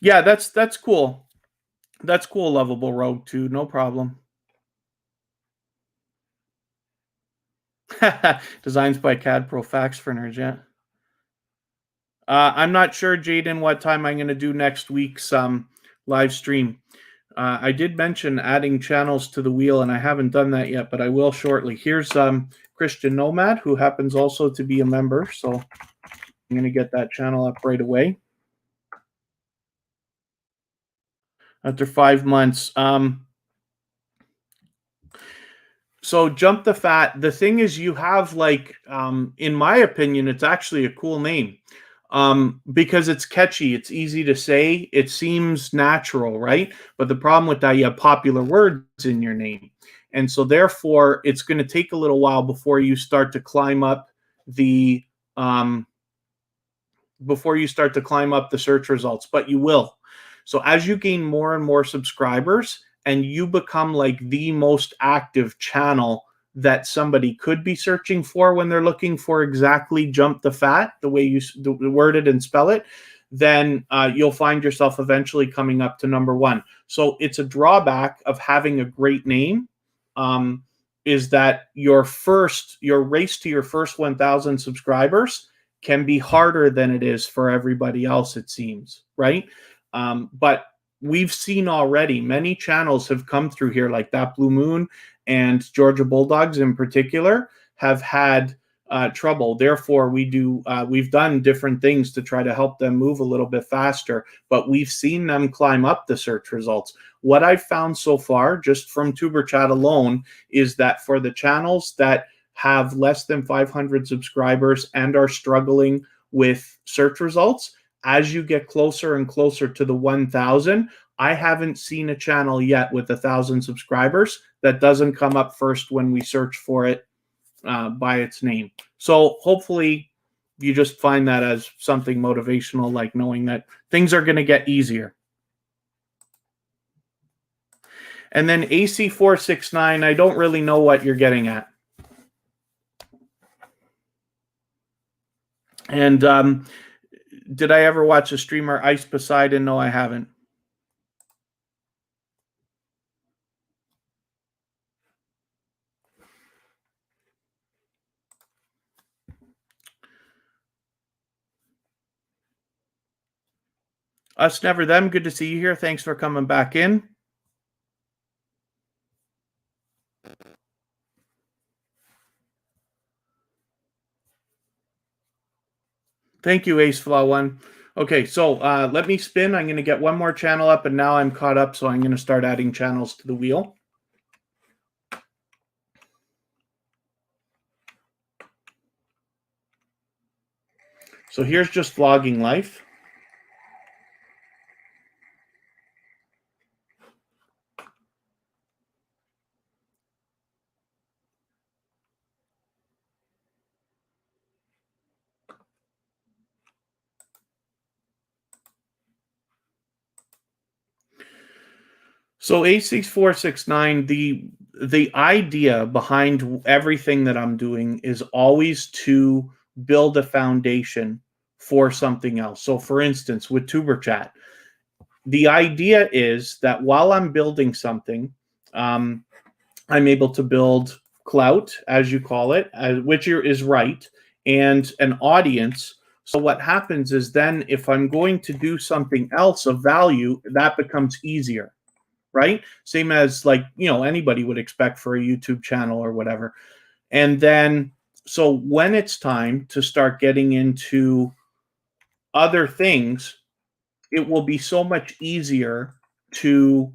Yeah, that's cool. That's cool, Lovable Rogue too. No problem. Designs by CAD Pro Fax for Nerds, yeah. I'm not sure, Jaden, what time I'm going to do next week's live stream. I did mention adding channels to the wheel, and I haven't done that yet, but I will shortly. Here's Christian Nomad, who happens also to be a member, so I'm going to get that channel up right away. After 5 months. So Jump the Fat, the thing is you have like, in my opinion, it's actually a cool name because it's catchy. It's easy to say. It seems natural, right? But the problem with that, you have popular words in your name. And so therefore, it's going to take a little while before you start to climb up the search results, but you will. So as you gain more and more subscribers and you become like the most active channel that somebody could be searching for when they're looking for exactly Jump the Fat, the way you word it and spell it, then you'll find yourself eventually coming up to number one. So it's a drawback of having a great name, is that your race to your first 1,000 subscribers can be harder than it is for everybody else, it seems, right? But we've seen already many channels have come through here, like That Blue Moon and Georgia Bulldogs in particular have had trouble. Therefore, we've done different things to try to help them move a little bit faster, but we've seen them climb up the search results. What I've found so far, just from TuberChat alone, is that for the channels that have less than 500 subscribers and are struggling with search results, as you get closer and closer to the 1,000, I haven't seen a channel yet with 1,000 subscribers that doesn't come up first when we search for it by its name. So hopefully you just find that as something motivational, like knowing that things are going to get easier. And then AC469, I don't really know what you're getting at. And did I ever watch a streamer Ice Poseidon? No, I haven't. Us Never Them, good to see you here. Thanks for coming back in. Thank you, Ace Flaw One. Okay, so let me spin. I'm going to get one more channel up, and now I'm caught up, so I'm going to start adding channels to the wheel. So here's just vlogging life. So A6469, the idea behind everything that I'm doing is always to build a foundation for something else. So for instance, with TuberChat, the idea is that while I'm building something, I'm able to build clout, as you call it, which is right, and an audience, So what happens is then if I'm going to do something else of value, that becomes easier, right? Same as like, anybody would expect for a YouTube channel or whatever. And then, so when it's time to start getting into other things, it will be so much easier to,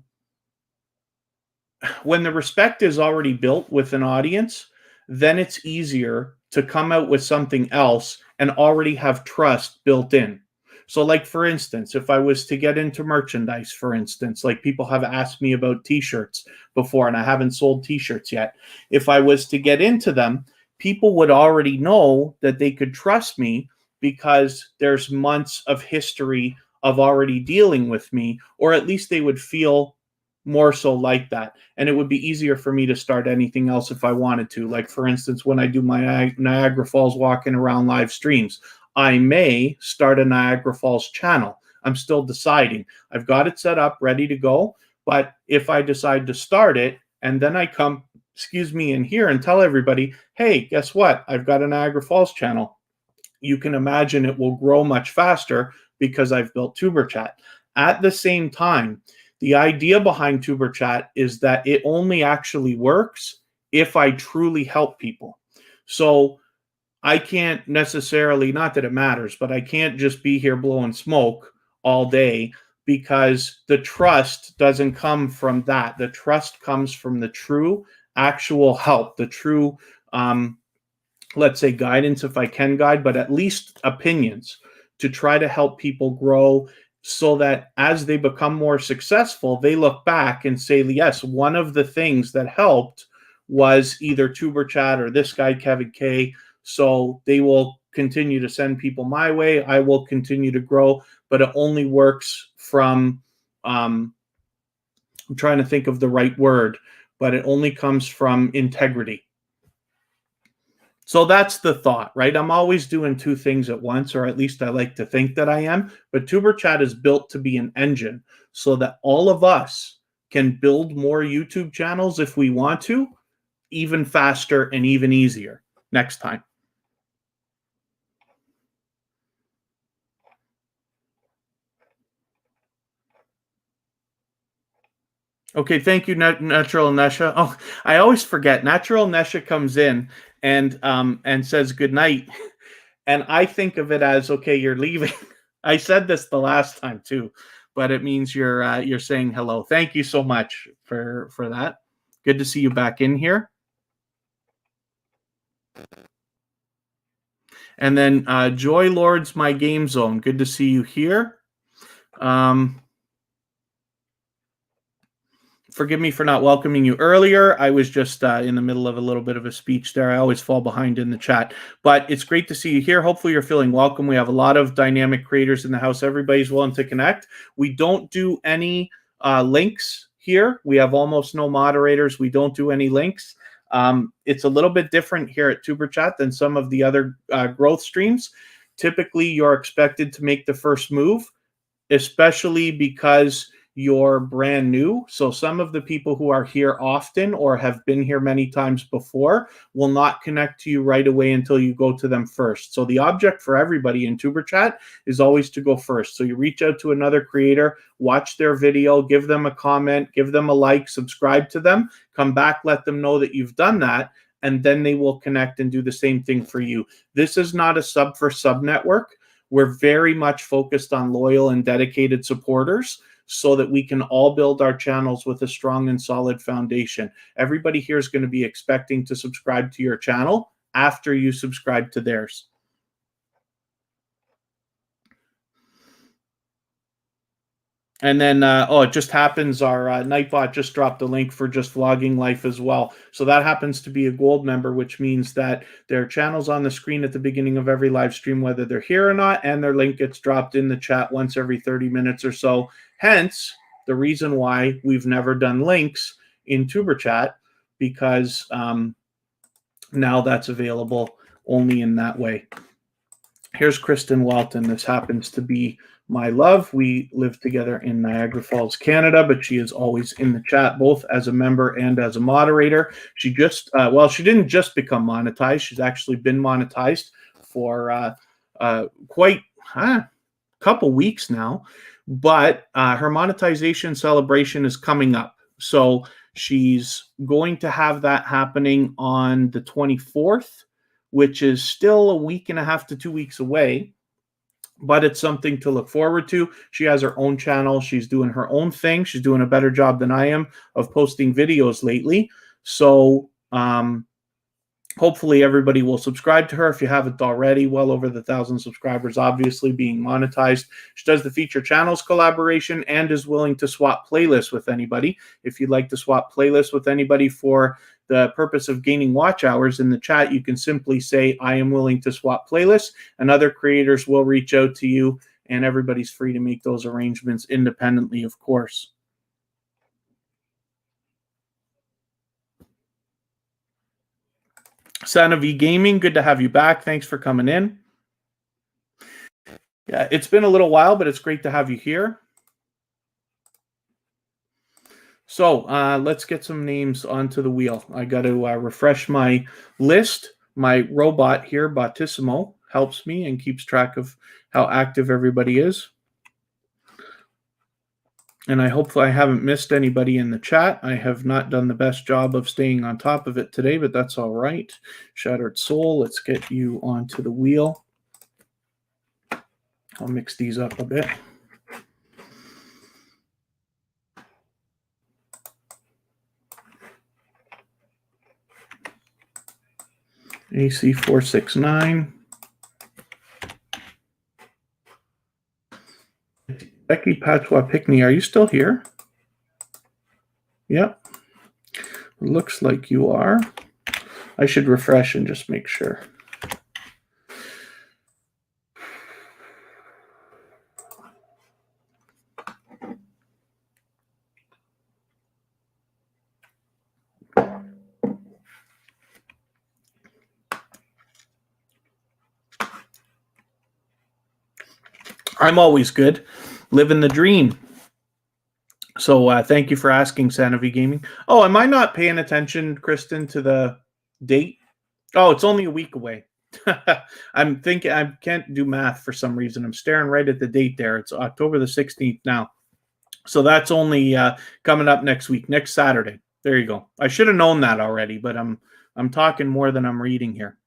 when the respect is already built with an audience, then it's easier to come out with something else and already have trust built in. So like, for instance, if I was to get into merchandise, for instance, like people have asked me about t-shirts before, and I haven't sold t-shirts yet. If I was to get into them, people would already know that they could trust me because there's months of history of already dealing with me, or at least they would feel more so like that. And it would be easier for me to start anything else if I wanted to. Like, for instance, when I do my Niagara Falls walking around live streams, I may start a Niagara Falls channel. I'm still deciding. I've got it set up, ready to go. But if I decide to start it and then I come, in here and tell everybody, hey, guess what? I've got a Niagara Falls channel. You can imagine it will grow much faster because I've built TuberChat. At the same time, the idea behind TuberChat is that it only actually works if I truly help people. So I can't necessarily, not that it matters, but I can't just be here blowing smoke all day, because the trust doesn't come from that. The trust comes from the true actual help, the true, let's say, guidance, if I can guide, but at least opinions to try to help people grow, so that as they become more successful, they look back and say, yes, one of the things that helped was either TuberChat or this guy, Kevin K. So they will continue to send people my way. I will continue to grow, but it only works from, I'm trying to think of the right word, but it only comes from integrity. So that's the thought, right? I'm always doing two things at once, or at least I like to think that I am. But TuberChat is built to be an engine so that all of us can build more YouTube channels if we want to, even faster and even easier next time. Okay, thank you, Natural Nesha. Oh, I always forget. Natural Nesha comes in and says good night, and I think of it as, okay, you're leaving. I said this the last time too, but it means you're saying hello. Thank you so much for that. Good to see you back in here. And then Joy Lords, my game zone. Good to see you here. Forgive me for not welcoming you earlier. I was just in the middle of a little bit of a speech there. I always fall behind in the chat, but it's great to see you here. Hopefully you're feeling welcome. We have a lot of dynamic creators in the house. Everybody's willing to connect. We don't do any links here. We have almost no moderators. We don't do any links. It's a little bit different here at TuberChat than some of the other growth streams. Typically, you're expected to make the first move, especially because you're brand new. So some of the people who are here often or have been here many times before will not connect to you right away until you go to them first. So the object for everybody in TuberChat is always to go first. So you reach out to another creator, watch their video, give them a comment, give them a like, subscribe to them, come back, let them know that you've done that, and then they will connect and do the same thing for you. This is not a sub for sub network. We're very much focused on loyal and dedicated supporters, so that we can all build our channels with a strong and solid foundation. Everybody here is going to be expecting to subscribe to your channel after you subscribe to theirs. And then, it just happens our Nightbot just dropped a link for Just Vlogging Life as well. So that happens to be a gold member, which means that their channel's on the screen at the beginning of every live stream, whether they're here or not, and their link gets dropped in the chat once every 30 minutes or so. Hence, the reason why we've never done links in TuberChat, because now that's available only in that way. Here's Kristen Walton. This happens to be my love. We live together in Niagara Falls, Canada, but she is always in the chat, both as a member and as a moderator. She just, she didn't just become monetized. She's actually been monetized for quite a couple weeks now, but her monetization celebration is coming up. So she's going to have that happening on the 24th, which is still a week and a half to 2 weeks away, but it's something to look forward to. She has her own channel. She's doing her own thing. She's doing a better job than I am of posting videos lately. So hopefully everybody will subscribe to her if you haven't already. Well over the 1,000 subscribers, obviously being monetized. She does the feature channels collaboration and is willing to swap playlists with anybody. If you'd like to swap playlists with anybody for the purpose of gaining watch hours in the chat, you can simply say, I am willing to swap playlists, and other creators will reach out to you, and everybody's free to make those arrangements independently, of course. Santa V Gaming, good to have you back. Thanks for coming in. Yeah, it's been a little while, but it's great to have you here. So let's get some names onto the wheel. I got to refresh my list. My robot here, Battissimo, helps me and keeps track of how active everybody is. And I hope I haven't missed anybody in the chat. I have not done the best job of staying on top of it today, but that's all right. Shattered Soul, let's get you onto the wheel. I'll mix these up a bit. AC469. Becky Patois Pickney, are you still here? Yep. Looks like you are. I should refresh and just make sure. I'm always good. Living the dream. So thank you for asking, Santa V Gaming. Oh, am I not paying attention, Kristen, to the date? Oh, it's only a week away. I'm thinking I can't do math for some reason. I'm staring right at the date there. It's October the 16th now. So that's only coming up next week, next Saturday. There you go. I should have known that already, but I'm talking more than I'm reading here.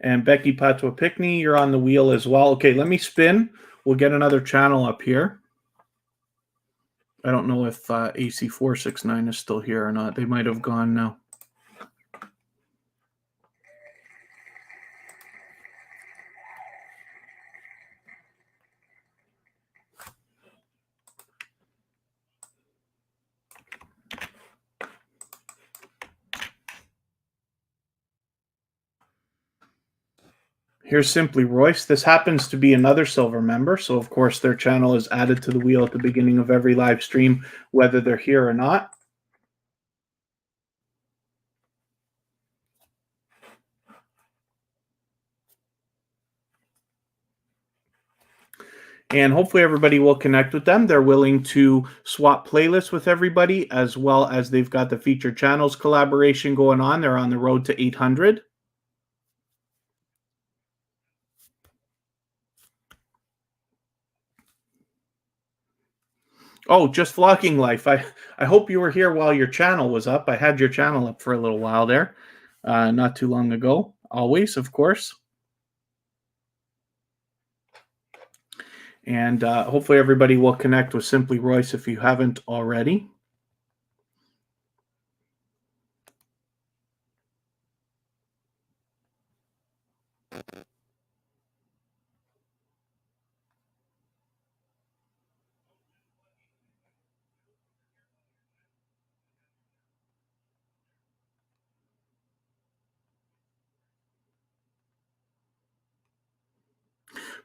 And Becky Patois Pickney, you're on the wheel as well. Okay, let me spin. We'll get another channel up here. I don't know if AC469 is still here or not. They might have gone now. Here's Simply Royce. This happens to be another silver member, so of course their channel is added to the wheel at the beginning of every live stream, whether they're here or not. And hopefully everybody will connect with them. They're willing to swap playlists with everybody, as well as they've got the featured channels collaboration going on. They're on the road to 800. Oh, just vlogging life. I hope you were here while your channel was up. I had your channel up for a little while there, not too long ago. Always, of course. And hopefully everybody will connect with Simply Royce if you haven't already.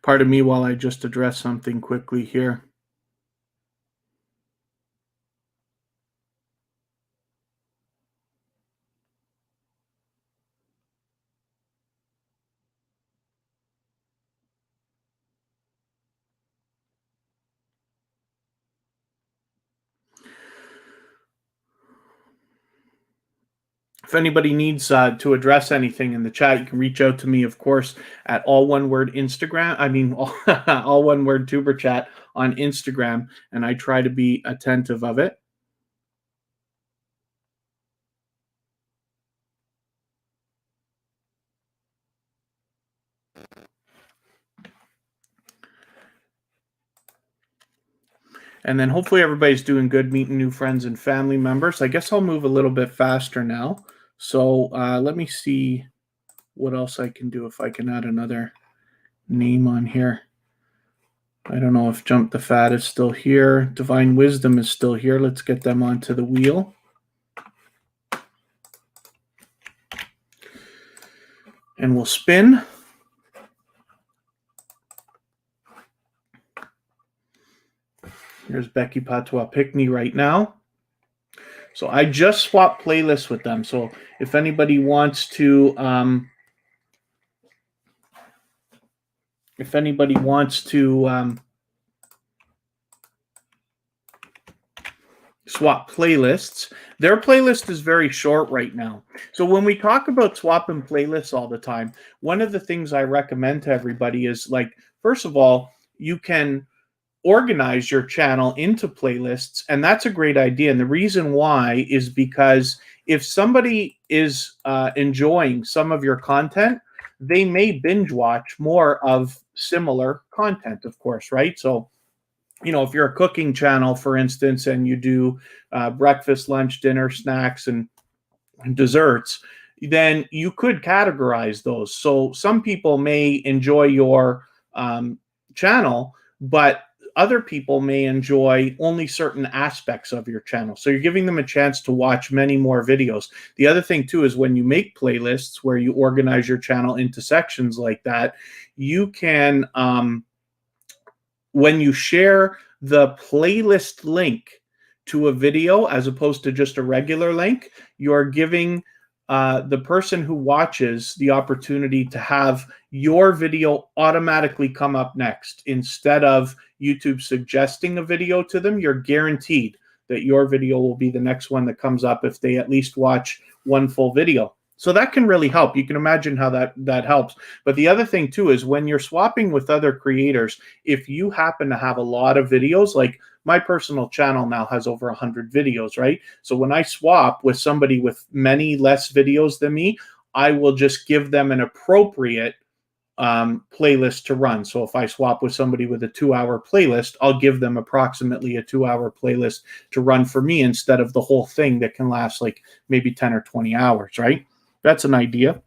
Pardon me while I just address something quickly here. If anybody needs to address anything in the chat, you can reach out to me, of course, at all one word Instagram. I mean, all one word tuberchat on Instagram, and I try to be attentive of it. And then hopefully everybody's doing good, meeting new friends and family members. I guess I'll move a little bit faster now. So let me see what else I can do if I can add another name on here. I don't know if Jump the Fat is still here. Divine Wisdom is still here. Let's get them onto the wheel. And we'll spin. Here's Becky Patois Pickney right now. So I just swapped playlists with them. So if anybody wants to, swap playlists, their playlist is very short right now. So when we talk about swapping playlists all the time, one of the things I recommend to everybody is, like, first of all, you can organize your channel into playlists, and that's a great idea. And the reason why is because if somebody is enjoying some of your content, they may binge watch more of similar content, of course, right? So, you know, if you're a cooking channel, for instance, and you do breakfast, lunch, dinner, snacks, and desserts, then you could categorize those. So some people may enjoy your channel, but other people may enjoy only certain aspects of your channel. So you're giving them a chance to watch many more videos. The other thing too is when you make playlists where you organize your channel into sections like that, you can, when you share the playlist link to a video as opposed to just a regular link, you're giving the person who watches the opportunity to have your video automatically come up next. Instead of YouTube suggesting a video to them, you're guaranteed that your video will be the next one that comes up if they at least watch one full video. So that can really help. You can imagine how that helps. But the other thing too is when you're swapping with other creators, if you happen to have a lot of videos, like my personal channel now has over 100 videos, right? So when I swap with somebody with many less videos than me, I will just give them an appropriate playlist to run. So if I swap with somebody with a 2-hour playlist, I'll give them approximately a 2-hour playlist to run for me instead of the whole thing that can last like maybe 10 or 20 hours, right? That's an idea.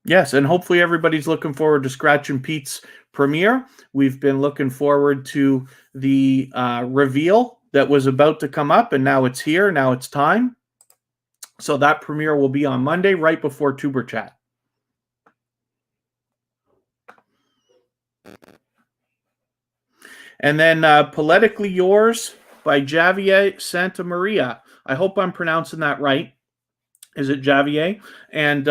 Yes, and hopefully everybody's looking forward to Scratch and Pete's premiere. We've been looking forward to the reveal that was about to come up, and now it's here. Now it's time. So that premiere will be on Monday, right before TuberChat. And then Poetically Yours by Javier Santa Maria. I hope I'm pronouncing that right. Is it Javier? And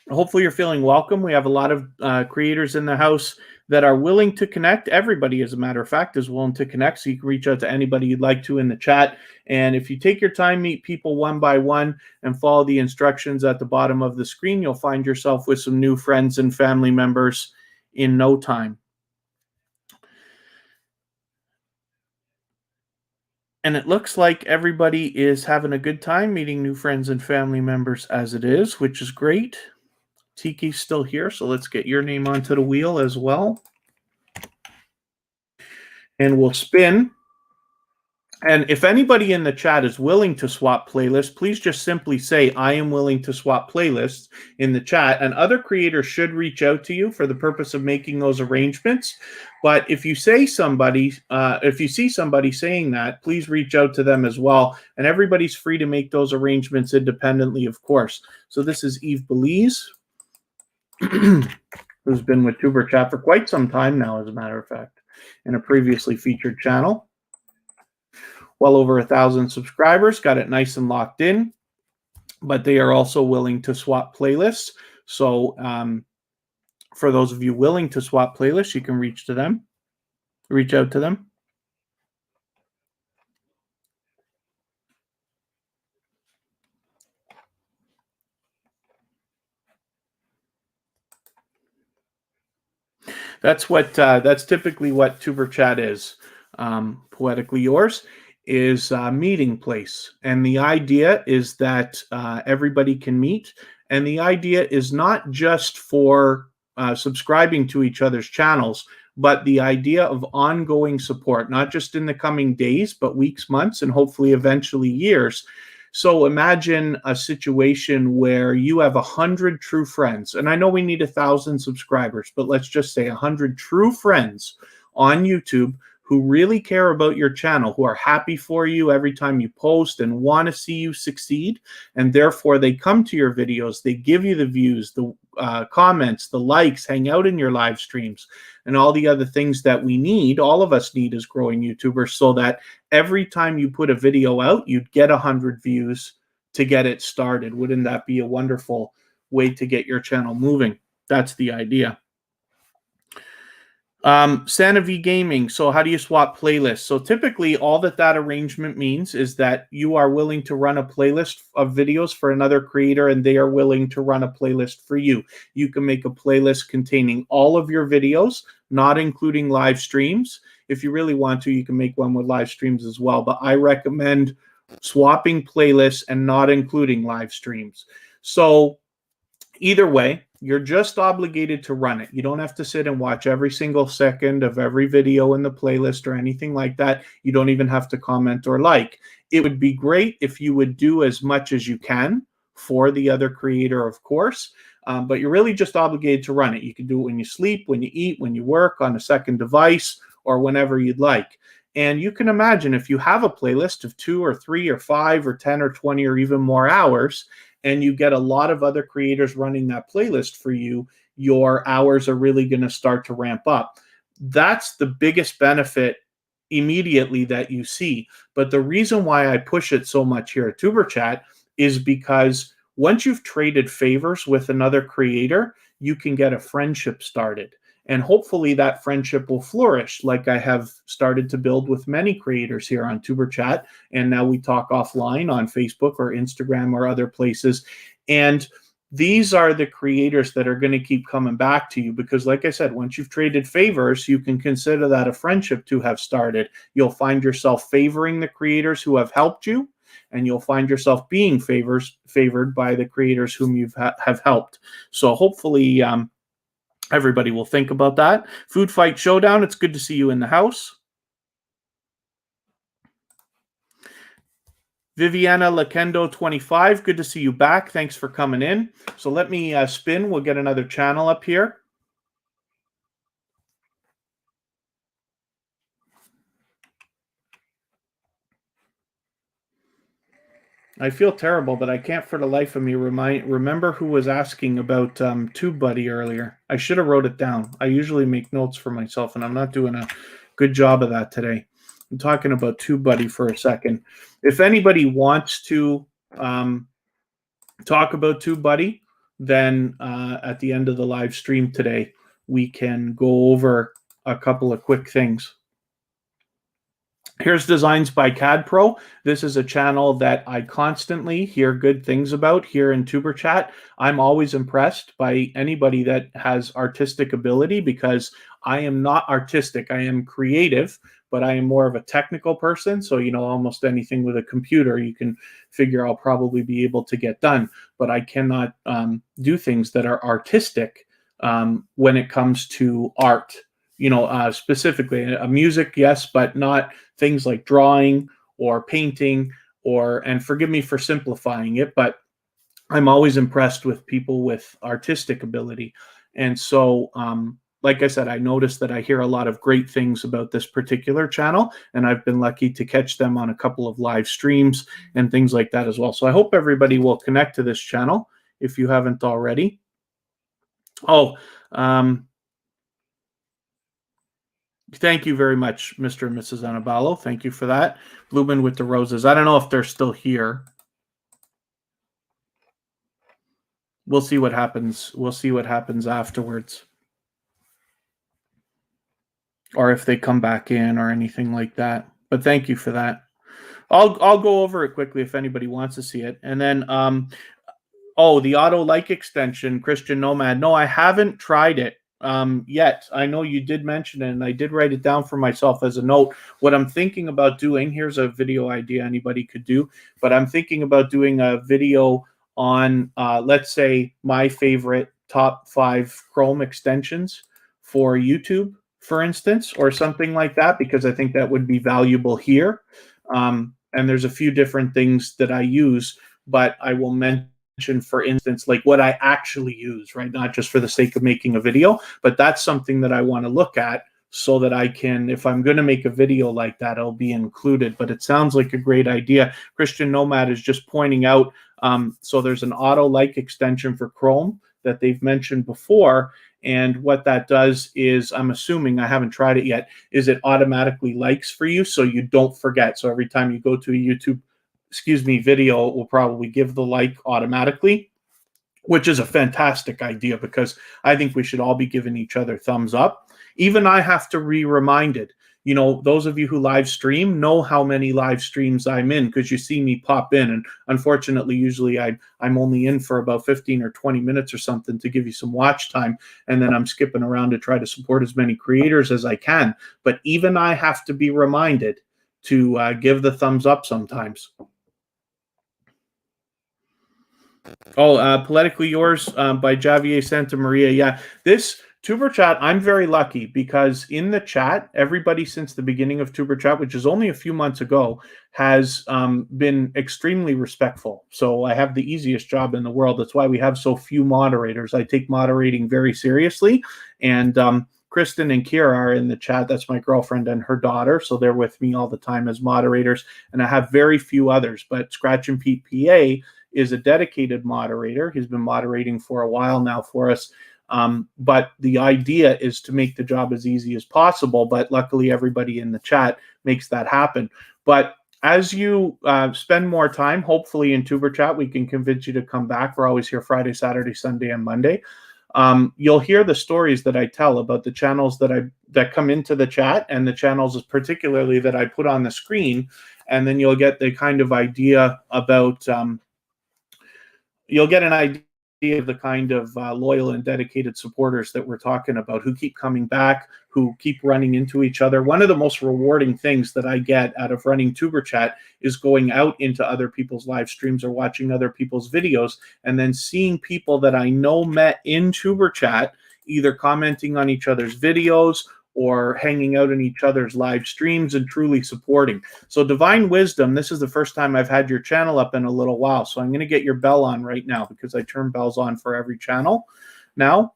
hopefully you're feeling welcome. We have a lot of creators in the house that are willing to connect. Everybody, as a matter of fact, is willing to connect. So you can reach out to anybody you'd like to in the chat. And if you take your time, meet people one by one, and follow the instructions at the bottom of the screen, you'll find yourself with some new friends and family members in no time. And it looks like everybody is having a good time meeting new friends and family members as it is, which is great. Tiki's still here, so let's get your name onto the wheel as well. And we'll spin. And if anybody in the chat is willing to swap playlists, please just simply say, I am willing to swap playlists in the chat. And other creators should reach out to you for the purpose of making those arrangements. But if you say somebody, if you see somebody saying that, please reach out to them as well. And everybody's free to make those arrangements independently, of course. So this is Eve Belize, who's been with tuberchat for quite some time now, as a matter of fact, in a previously featured channel. Well over 1,000 subscribers, got it nice and locked in, but they are also willing to swap playlists. So for those of you willing to swap playlists, you can reach out to them. That's typically what tuberchat is. Poetically Yours is a meeting place, and the idea is that everybody can meet. And the idea is not just for subscribing to each other's channels, but the idea of ongoing support, not just in the coming days, but weeks, months, and hopefully eventually years. So imagine a situation where you have 100 true friends, and I know we need 1,000 subscribers, but let's just say 100 true friends on YouTube who really care about your channel, who are happy for you every time you post and want to see you succeed. And therefore, they come to your videos, they give you the views, the comments, the likes, hang out in your live streams, and all the other things that we need, all of us need as growing YouTubers, so that every time you put a video out, you'd get 100 views to get it started. Wouldn't that be a wonderful way to get your channel moving? That's the idea. Santa V Gaming. So how do you swap playlists? So typically all that arrangement means is that you are willing to run a playlist of videos for another creator, and they are willing to run a playlist for you. You can make a playlist containing all of your videos, not including live streams. If you really want to, you can make one with live streams as well, but I recommend swapping playlists and not including live streams. So either way, you're just obligated to run it. You don't have to sit and watch every single second of every video in the playlist or anything like that. You don't even have to comment or like. It would be great if you would do as much as you can for the other creator, of course, but you're really just obligated to run it. You can do it when you sleep, when you eat, when you work, on a second device, or whenever you'd like. And you can imagine if you have a playlist of 2 or 3 or 5 or 10 or 20 or even more hours, and you get a lot of other creators running that playlist for you, your hours are really going to start to ramp up. That's the biggest benefit immediately that you see. But the reason why I push it so much here at tuberchat is because once you've traded favors with another creator, you can get a friendship started. And hopefully that friendship will flourish, like I have started to build with many creators here on tuberchat. And now we talk offline on Facebook or Instagram or other places. And these are the creators that are going to keep coming back to you because, like I said, once you've traded favors, you can consider that a friendship to have started. You'll find yourself favoring the creators who have helped you, and you'll find yourself being favored by the creators whom you have helped. So hopefully everybody will think about that. Food Fight Showdown, it's good to see you in the house. Viviana Lakendo 25, good to see you back. Thanks for coming in. So let me spin. We'll get another channel up here. I feel terrible, but I can't for the life of me remember who was asking about TubeBuddy earlier. I should have wrote it down. I usually make notes for myself, and I'm not doing a good job of that today. I'm talking about TubeBuddy for a second. If anybody wants to talk about TubeBuddy, then at the end of the live stream today, we can go over a couple of quick things. Here's Designs by CAD Pro. This is a channel that I constantly hear good things about here in tuberchat. I'm always impressed by anybody that has artistic ability because I am not artistic. I am creative, but I am more of a technical person. So, you know, almost anything with a computer, you can figure I'll probably be able to get done. But I cannot do things that are artistic when it comes to art. You know, specifically music, yes, but not things like drawing or painting and forgive me for simplifying it, but I'm always impressed with people with artistic ability. And so, like I said, I noticed that I hear a lot of great things about this particular channel, and I've been lucky to catch them on a couple of live streams and things like that as well. So I hope everybody will connect to this channel if you haven't already. Oh, thank you very much, Mr. and Mrs. Anabalo. Thank you for that. Blumen with the roses. I don't know if they're still here. We'll see what happens. We'll see what happens afterwards. Or if they come back in or anything like that. But thank you for that. I'll go over it quickly if anybody wants to see it. And then oh, the auto like extension, Christian Nomad. No, I haven't tried it. yet. I know you did mention it, and I did write it down for myself as a note. What I'm thinking about doing, here's a video idea anybody could do, but I'm thinking about doing a video on, let's say, my favorite top 5 Chrome extensions for YouTube, for instance, or something like that, because I think that would be valuable here. And there's a few different things that I use, but I will mention, for instance, like what I actually use, right? Not just for the sake of making a video, but that's something that I want to look at so that I can, if I'm going to make a video like that, it'll be included. But it sounds like a great idea. Christian Nomad is just pointing out, so there's an auto-like extension for Chrome that they've mentioned before. And what that does is, I'm assuming, I haven't tried it yet, is it automatically likes for you so you don't forget. So every time you go to a YouTube, video, it will probably give the like automatically, which is a fantastic idea because I think we should all be giving each other thumbs up. Even I have to be reminded. You know, those of you who live stream know how many live streams I'm in because you see me pop in. And unfortunately, usually I'm only in for about 15 or 20 minutes or something to give you some watch time. And then I'm skipping around to try to support as many creators as I can. But even I have to be reminded to give the thumbs up sometimes. Oh, Politically Yours by Javier Santa Maria. Yeah, this TuberChat, I'm very lucky because in the chat, everybody since the beginning of TuberChat, which is only a few months ago, has been extremely respectful. So I have the easiest job in the world. That's why we have so few moderators. I take moderating very seriously. And Kristen and Kira are in the chat. That's my girlfriend and her daughter. So they're with me all the time as moderators. And I have very few others. But Scratch and Pete PA is a dedicated moderator. He's been moderating for a while now for us. But the idea is to make the job as easy as possible. But luckily, everybody in the chat makes that happen. But as you spend more time, hopefully in TuberChat, we can convince you to come back. We're always here Friday, Saturday, Sunday, and Monday. You'll hear the stories that I tell about the channels that come into the chat and the channels particularly that I put on the screen. And then you'll get the kind of idea about you'll get an idea of the kind of loyal and dedicated supporters that we're talking about, who keep coming back, who keep running into each other. One of the most rewarding things that I get out of running TuberChat is going out into other people's live streams or watching other people's videos and then seeing people that I know met in TuberChat either commenting on each other's videos or hanging out in each other's live streams and truly supporting. So Divine Wisdom, this is the first time I've had your channel up in a little while. So I'm going to get your bell on right now because I turn bells on for every channel now.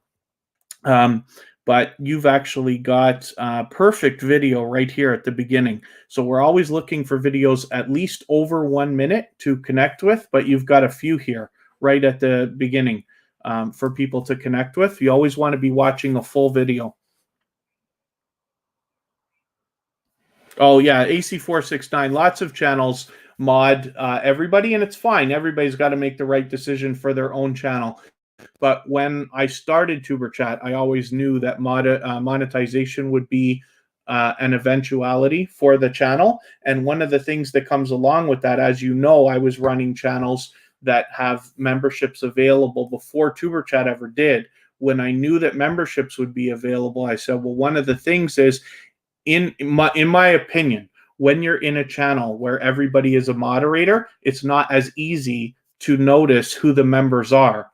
But you've actually got a perfect video right here at the beginning. So we're always looking for videos at least over 1 minute to connect with, but you've got a few here right at the beginning for people to connect with. You always want to be watching a full video. Oh, yeah, AC469, lots of channels mod everybody, and it's fine. Everybody's got to make the right decision for their own channel. But when I started TuberChat, I always knew that monetization would be an eventuality for the channel. And one of the things that comes along with that, as you know, I was running channels that have memberships available before TuberChat ever did. When I knew that memberships would be available, I said, well, one of the things is, in my opinion, when you're in a channel where everybody is a moderator, it's not as easy to notice who the members are.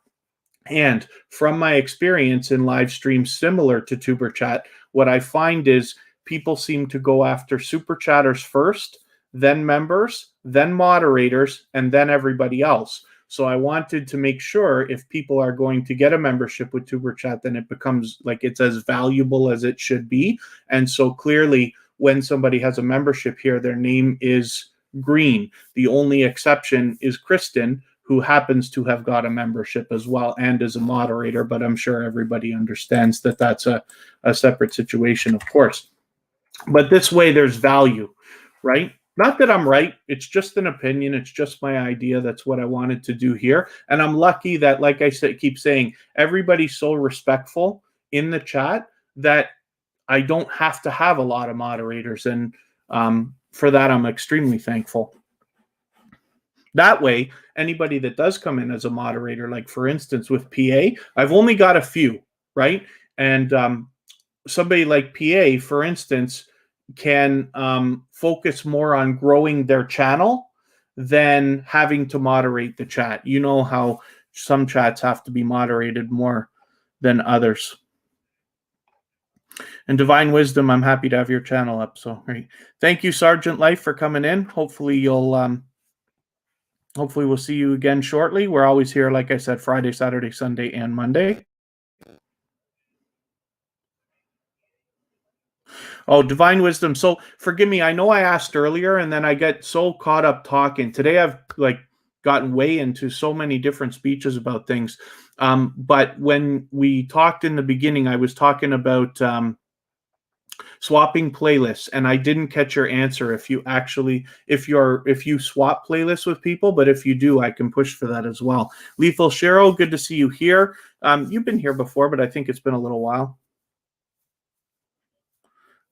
And from my experience in live streams similar to TuberChat, what I find is people seem to go after super chatters first, then members, then moderators, and then everybody else. So I wanted to make sure if people are going to get a membership with TuberChat, then it becomes like it's as valuable as it should be. And so clearly, when somebody has a membership here, their name is green. The only exception is Kristen, who happens to have got a membership as well and is a moderator, but I'm sure everybody understands that that's a separate situation, of course. But this way, there's value, right? Not that I'm right. It's just an opinion. It's just my idea. That's what I wanted to do here. And I'm lucky that, like I said, keep saying, everybody's so respectful in the chat that I don't have to have a lot of moderators. And for that, I'm extremely thankful. That way, anybody that does come in as a moderator, like for instance with PA, I've only got a few, right? And somebody like PA, for instance, can focus more on growing their channel than having to moderate the chat. You know how some chats have to be moderated more than others. And Divine Wisdom, I'm happy to have your channel up. So great. Thank you, Sergeant Life, for coming in. Hopefully we'll see you again shortly. We're always here, like I said, Friday, Saturday, Sunday, and Monday. Oh, Divine Wisdom. So forgive me. I know I asked earlier and then I get so caught up talking. Today I've gotten way into so many different speeches about things. But when we talked in the beginning, I was talking about swapping playlists, and I didn't catch your answer if you swap playlists with people, but if you do, I can push for that as well. Lethal Shero, good to see you here. You've been here before, but I think it's been a little while.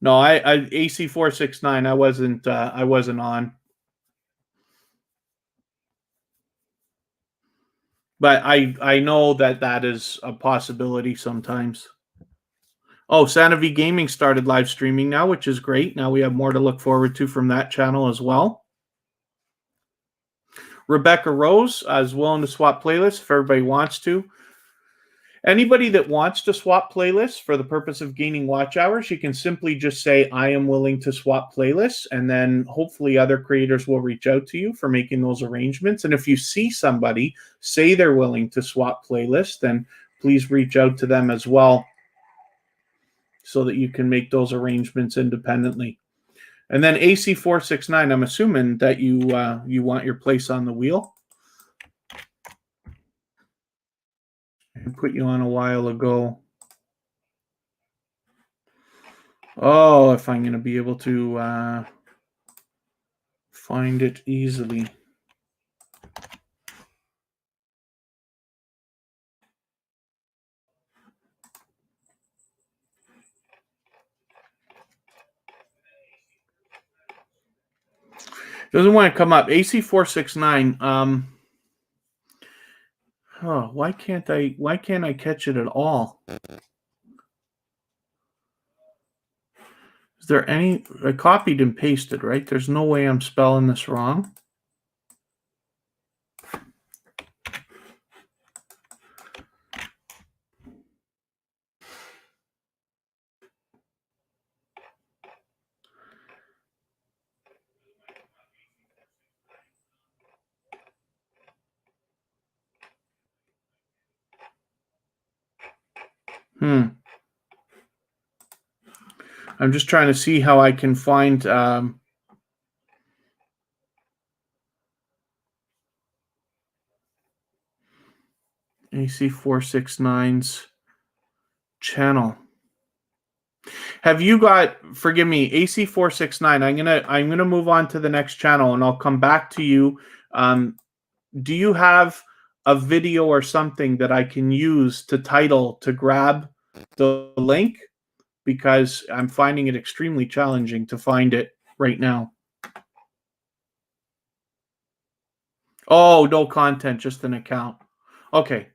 No, I AC469. I wasn't on. But I know that is a possibility sometimes. Oh, Santa V Gaming started live streaming now, which is great. Now we have more to look forward to from that channel as well. Rebecca Rose is willing to swap playlists if everybody wants to. Anybody that wants to swap playlists for the purpose of gaining watch hours, you can simply just say, I am willing to swap playlists, and then hopefully other creators will reach out to you for making those arrangements. And if you see somebody say they're willing to swap playlists, then please reach out to them as well so that you can make those arrangements independently. And then AC469, I'm assuming that you want your place on the wheel. I put you on a while ago. Oh, if I'm going to be able to find it easily. Doesn't want to come up. AC469. Oh, why can't I catch it at all? Is there any? I copied and pasted, right? There's no way I'm spelling this wrong. I'm just trying to see how I can find AC469's channel. Have you got, forgive me, AC469, I'm gonna move on to the next channel and I'll come back to you. Do you have a video or something that I can use to grab the link? Because I'm finding it extremely challenging to find it right now. Oh, no content, just an account. Okay.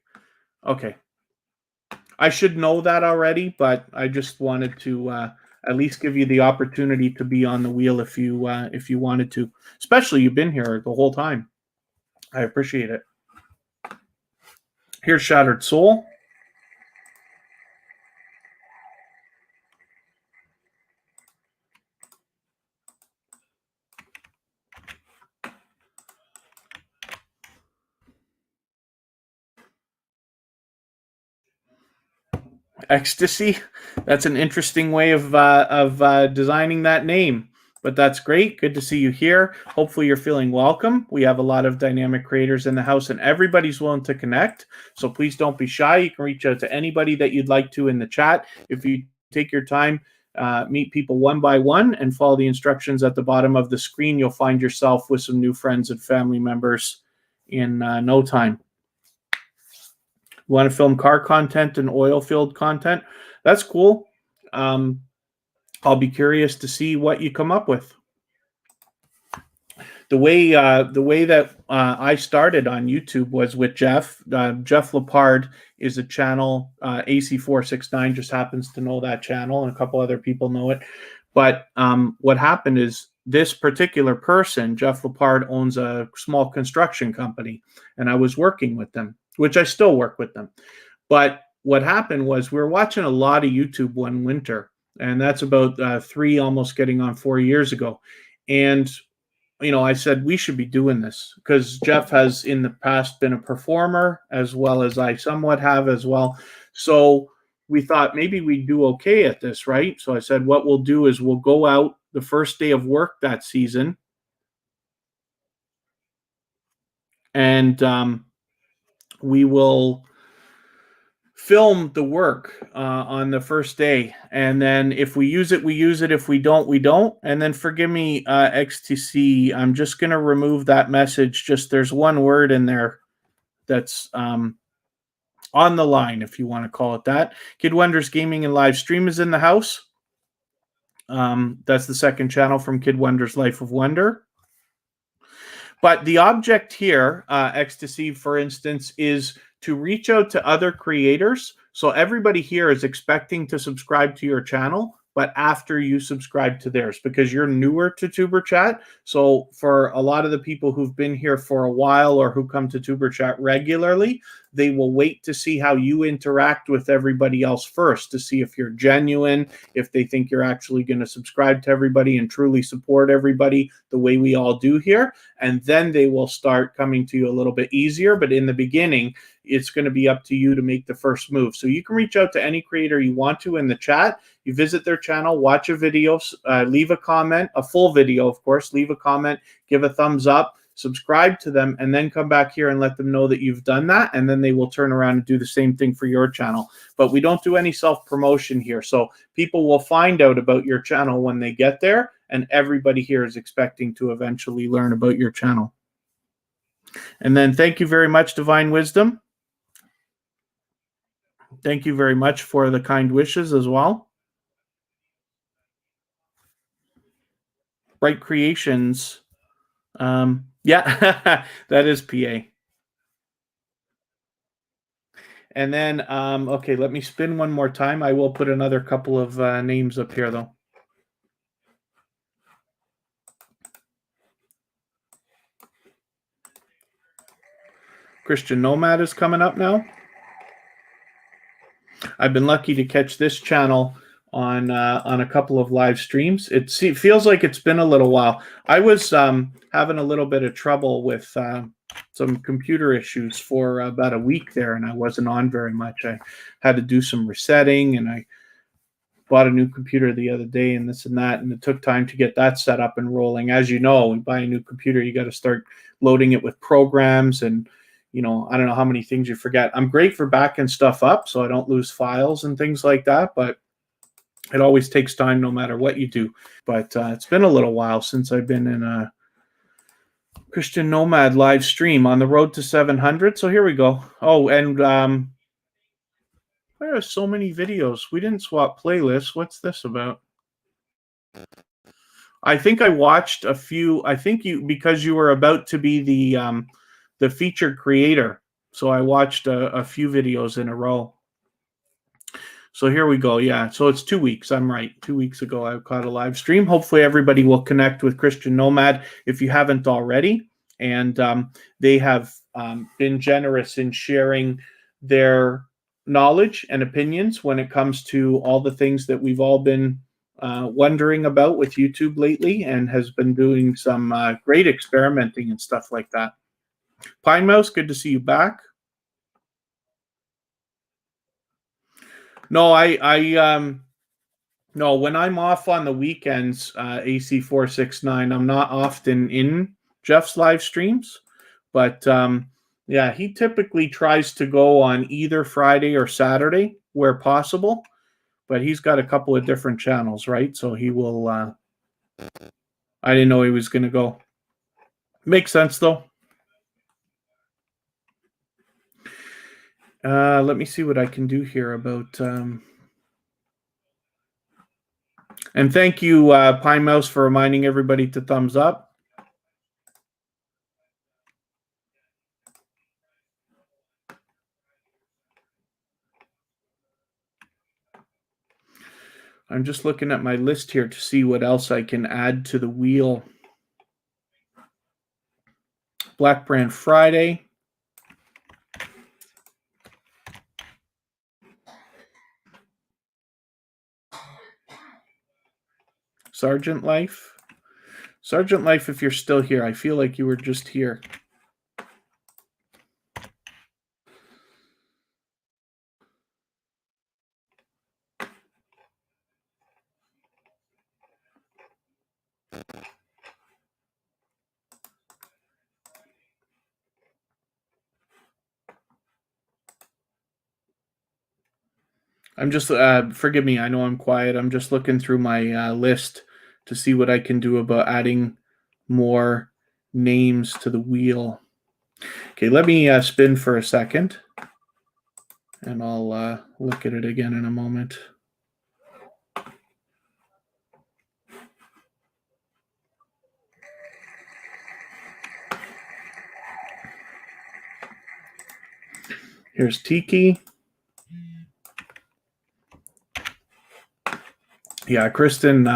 I should know that already, but I just wanted to at least give you the opportunity to be on the wheel if you wanted to. Especially you've been here the whole time. I appreciate it. Here's Shattered Soul. Ecstasy. That's an interesting way of designing that name, but that's great. Good to see you here. Hopefully you're feeling welcome. We have a lot of dynamic creators in the house and everybody's willing to connect. So please don't be shy. You can reach out to anybody that you'd like to in the chat. If you take your time, meet people one by one and follow the instructions at the bottom of the screen, you'll find yourself with some new friends and family members in no time. You want to film car content and oil field content? That's cool. I'll be curious to see what you come up with. the way that I started on YouTube was with Jeff. Jeff Lepard is a channel. AC469 just happens to know that channel, and a couple other people know it. But what happened is this particular person, Jeff Lepard, owns a small construction company, and I was working with them, which I still work with them. But what happened was we were watching a lot of YouTube one winter, and that's about 3, almost getting on 4 years ago. And I said we should be doing this because Jeff has in the past been a performer as well as I somewhat have as well. So we thought maybe we'd do okay at this, right? So I said, what we'll do is we'll go out the first day of work that season, and we will film the work on the first day, and then if we use it, we use it. If we don't, we don't. And then forgive me, XTC, I'm just going to remove that message. Just there's one word in there that's on the line, if you want to call it that. Kid Wonders Gaming and Live Stream is in the house. That's the second channel from Kid Wonders Life of Wonder. But the object here, Ecstasy, for instance, is to reach out to other creators. So everybody here is expecting to subscribe to your channel, but after you subscribe to theirs, because you're newer to tuberchat. So for a lot of the people who've been here for a while or who come to tuberchat regularly, they will wait to see how you interact with everybody else first, to see if you're genuine, if they think you're actually going to subscribe to everybody and truly support everybody the way we all do here. And then they will start coming to you a little bit easier. But in the beginning, it's going to be up to you to make the first move. So you can reach out to any creator you want to in the chat. You visit their channel, watch a video, leave a comment, a full video, of course, leave a comment, give a thumbs up, subscribe to them, and then come back here and let them know that you've done that. And then they will turn around and do the same thing for your channel. But we don't do any self-promotion here. So people will find out about your channel when they get there. And everybody here is expecting to eventually learn about your channel. And then thank you very much, Divine Wisdom. Thank you very much for the kind wishes as well. Bright Creations. Yeah, that is PA. And then, okay, let me spin one more time. I will put another couple of names up here, though. Christian Nomad is coming up now. I've been lucky to catch this channel on a couple of live streams. It feels like it's been a little while. I was having a little bit of trouble with some computer issues for about a week there, and I wasn't on very much. I had to do some resetting, and I bought a new computer the other day and this and that, and it took time to get that set up and rolling. As you know, when you buy a new computer, you got to start loading it with programs, and I don't know how many things you forget. I'm great for backing stuff up so I don't lose files and things like that, but it always takes time no matter what you do. But it's been a little while since I've been in a Christian Nomad live stream on the road to 700. So here we go. Oh, and there are so many videos. We didn't swap playlists. What's this about? I think I watched a few. I think because you were about to be the featured creator. So I watched a few videos in a row. So here we go. Yeah. So it's 2 weeks. I'm right. 2 weeks ago, I caught a live stream. Hopefully everybody will connect with Christian Nomad if you haven't already. And they have been generous in sharing their knowledge and opinions when it comes to all the things that we've all been wondering about with YouTube lately, and has been doing some great experimenting and stuff like that. Pine Mouse, good to see you back. No, no, when I'm off on the weekends, AC469, I'm not often in Jeff's live streams, but yeah, he typically tries to go on either Friday or Saturday where possible, but he's got a couple of different channels, right? So he will, I didn't know he was going to go. Makes sense, though. Let me see what I can do here about... And thank you, Pine Mouse, for reminding everybody to thumbs up. I'm just looking at my list here to see what else I can add to the wheel. Black Brand Friday. Sergeant Life. Sergeant Life, if you're still here, I feel like you were just here. I'm just, forgive me, I know I'm quiet. I'm just looking through my list to see what I can do about adding more names to the wheel. Okay, let me spin for a second, and I'll look at it again in a moment. Here's Tiki. Yeah, Kristen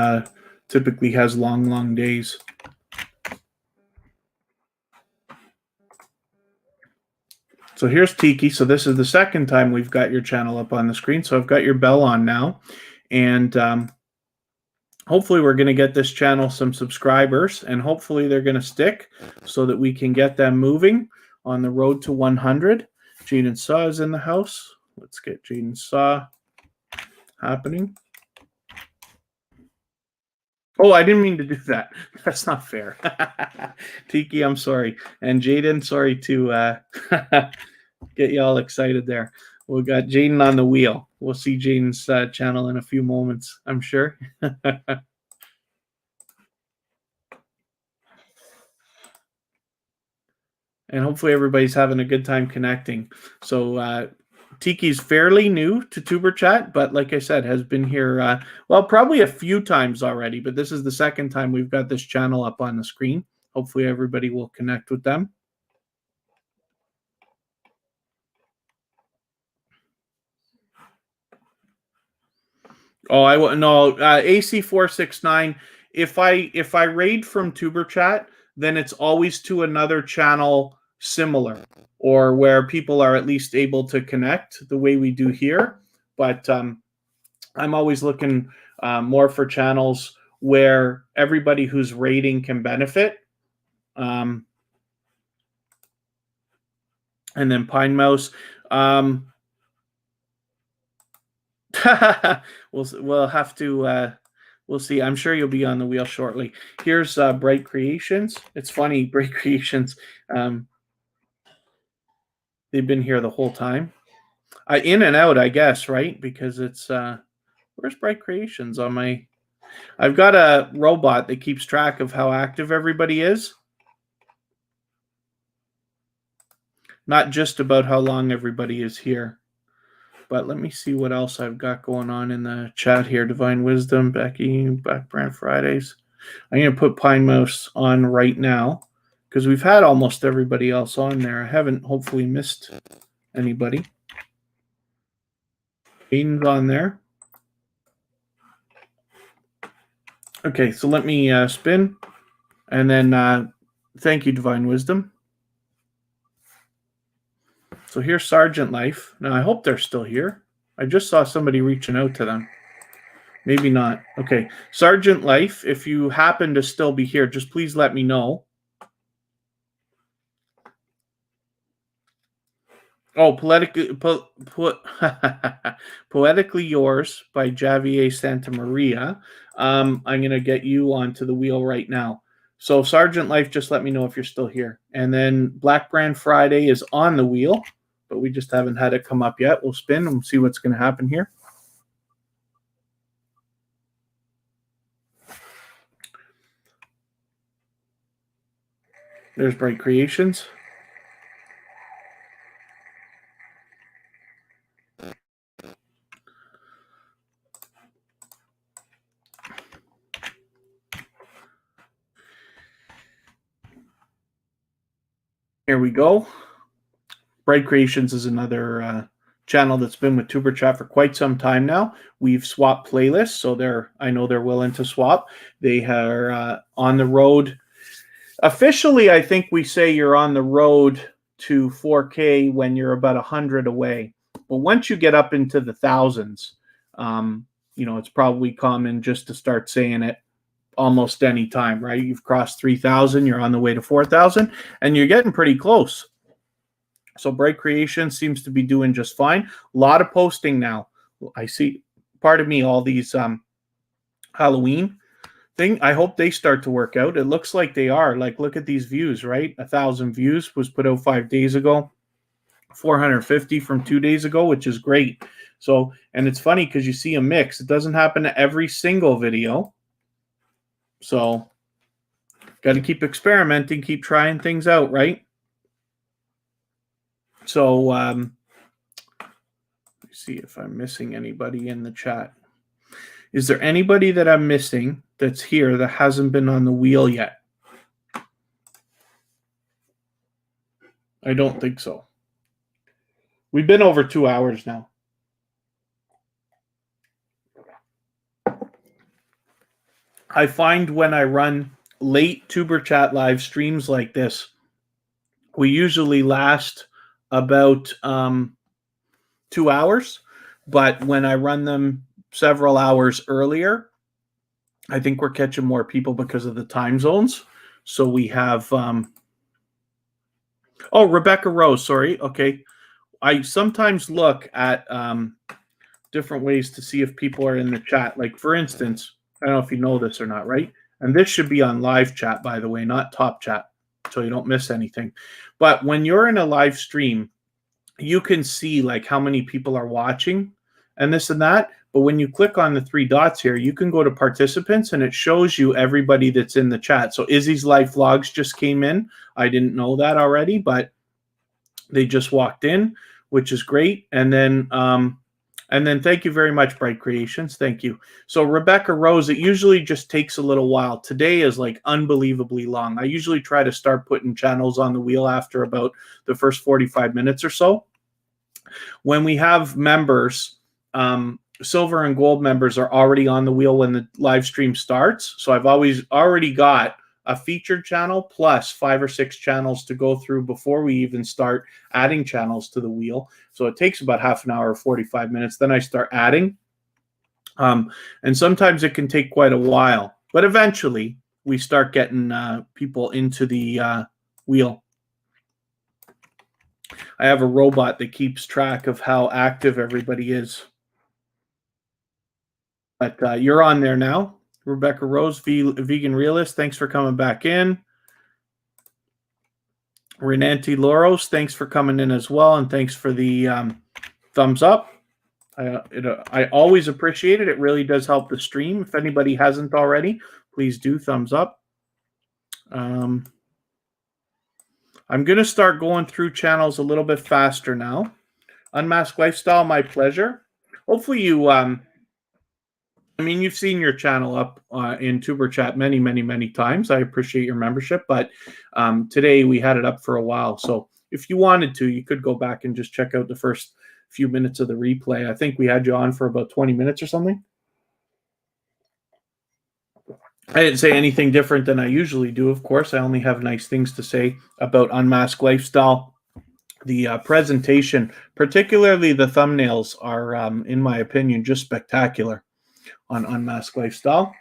typically has long days. So here's Tiki. So this is the second time we've got your channel up on the screen. So I've got your bell on now. And hopefully we're going to get this channel some subscribers. And hopefully they're going to stick so that we can get them moving on the road to 100. Jaden Saw is in the house. Let's get Jaden Saw happening. Oh, I didn't mean to do that. That's not fair. Tiki, I'm sorry. And Jaden, sorry to get you all excited there. We got Jaden on the wheel. We'll see Jaden's channel in a few moments, I'm sure. And hopefully everybody's having a good time connecting. So Tiki's fairly new to tuberchat, but like I said, has been here, well, probably a few times already, but this is the second time we've got this channel up on the screen. Hopefully everybody will connect with them. Oh, I wouldn't know. AC469. If I raid from tuberchat, then it's always to another channel similar, or where people are at least able to connect the way we do here. But I'm always looking more for channels where everybody who's raiding can benefit. And then Pine Mouse. We'll have to we'll see. I'm sure you'll be on the wheel shortly. Here's Bright Creations. It's funny, Bright Creations. They've been here the whole time. In and out, I guess, right? Because it's where's Bright Creations on my? I've got a robot that keeps track of how active everybody is. Not just about how long everybody is here. But let me see what else I've got going on in the chat here. Divine Wisdom, Becky, Black Brand Fridays. I'm going to put Pine Mouse on right now because we've had almost everybody else on there. I haven't hopefully missed anybody. Aiden's on there. Okay, so let me spin. And then thank you, Divine Wisdom. So here's Sergeant Life. Now, I hope they're still here. I just saw somebody reaching out to them. Maybe not. Okay. Sergeant Life, if you happen to still be here, just please let me know. Oh, Poetically Yours by Javier Santa Maria. I'm going to get you onto the wheel right now. So Sergeant Life, just let me know if you're still here. And then Black Brand Friday is on the wheel, but we just haven't had it come up yet. We'll spin and see what's going to happen here. There's Bright Creations. Here we go. Bright Creations is another channel that's been with tuberchat for quite some time now. We've swapped playlists, so I know they're willing to swap. They are on the road. Officially, I think we say you're on the road to 4K when you're about 100 away. But once you get up into the thousands, it's probably common just to start saying it almost any time, right? You've crossed 3,000, you're on the way to 4,000, and you're getting pretty close. So Bright Creation seems to be doing just fine. A lot of posting now. I see, part of me, all these Halloween thing. I hope they start to work out. It looks like they are. Like, look at these views, right? 1,000 views was put out 5 days ago. 450 from 2 days ago, which is great. So, and it's funny because you see a mix. It doesn't happen to every single video. So, got to keep experimenting, keep trying things out, right? So, let me see if I'm missing anybody in the chat. Is there anybody that I'm missing that's here that hasn't been on the wheel yet? I don't think so. We've been over 2 hours now. I find when I run late tuberchat live streams like this, we usually last about 2 hours. But when I run them several hours earlier, I think we're catching more people because of the time zones. So we have, Rebecca Rose, sorry. Okay. I sometimes look at different ways to see if people are in the chat. Like, for instance, I don't know if you know this or not, right? And this should be on live chat, by the way, not top chat, so you don't miss anything. But when you're in a live stream, you can see like how many people are watching and this and that. But when you click on the 3 dots here, you can go to participants and it shows you everybody that's in the chat. So Izzy's live vlogs just came in. I didn't know that already, but they just walked in, which is great. And then thank you very much, Bright Creations. Thank you. So Rebecca Rose, it usually just takes a little while. Today is like unbelievably long. I usually try to start putting channels on the wheel after about the first 45 minutes or so. When we have members, silver and gold members are already on the wheel when the live stream starts. So I've already got a featured channel plus 5 or 6 channels to go through before we even start adding channels to the wheel. So it takes about half an hour, 45 minutes. Then I start adding. And sometimes it can take quite a while. But eventually, we start getting people into the wheel. I have a robot that keeps track of how active everybody is. But you're on there now. Rebecca Rose, Vegan Realist, thanks for coming back in. Renanti Loros, thanks for coming in as well, and thanks for the thumbs up. I always appreciate it. It really does help the stream. If anybody hasn't already, please do thumbs up. I'm going to start going through channels a little bit faster now. Unmasked Lifestyle, my pleasure. Hopefully you... I mean, you've seen your channel up in tuberchat many, many, many times. I appreciate your membership, but today we had it up for a while. So if you wanted to, you could go back and just check out the first few minutes of the replay. I think we had you on for about 20 minutes or something. I didn't say anything different than I usually do, of course. I only have nice things to say about Unmasked Lifestyle. The presentation, particularly the thumbnails, are, in my opinion, just spectacular on Unmasked Lifestyle.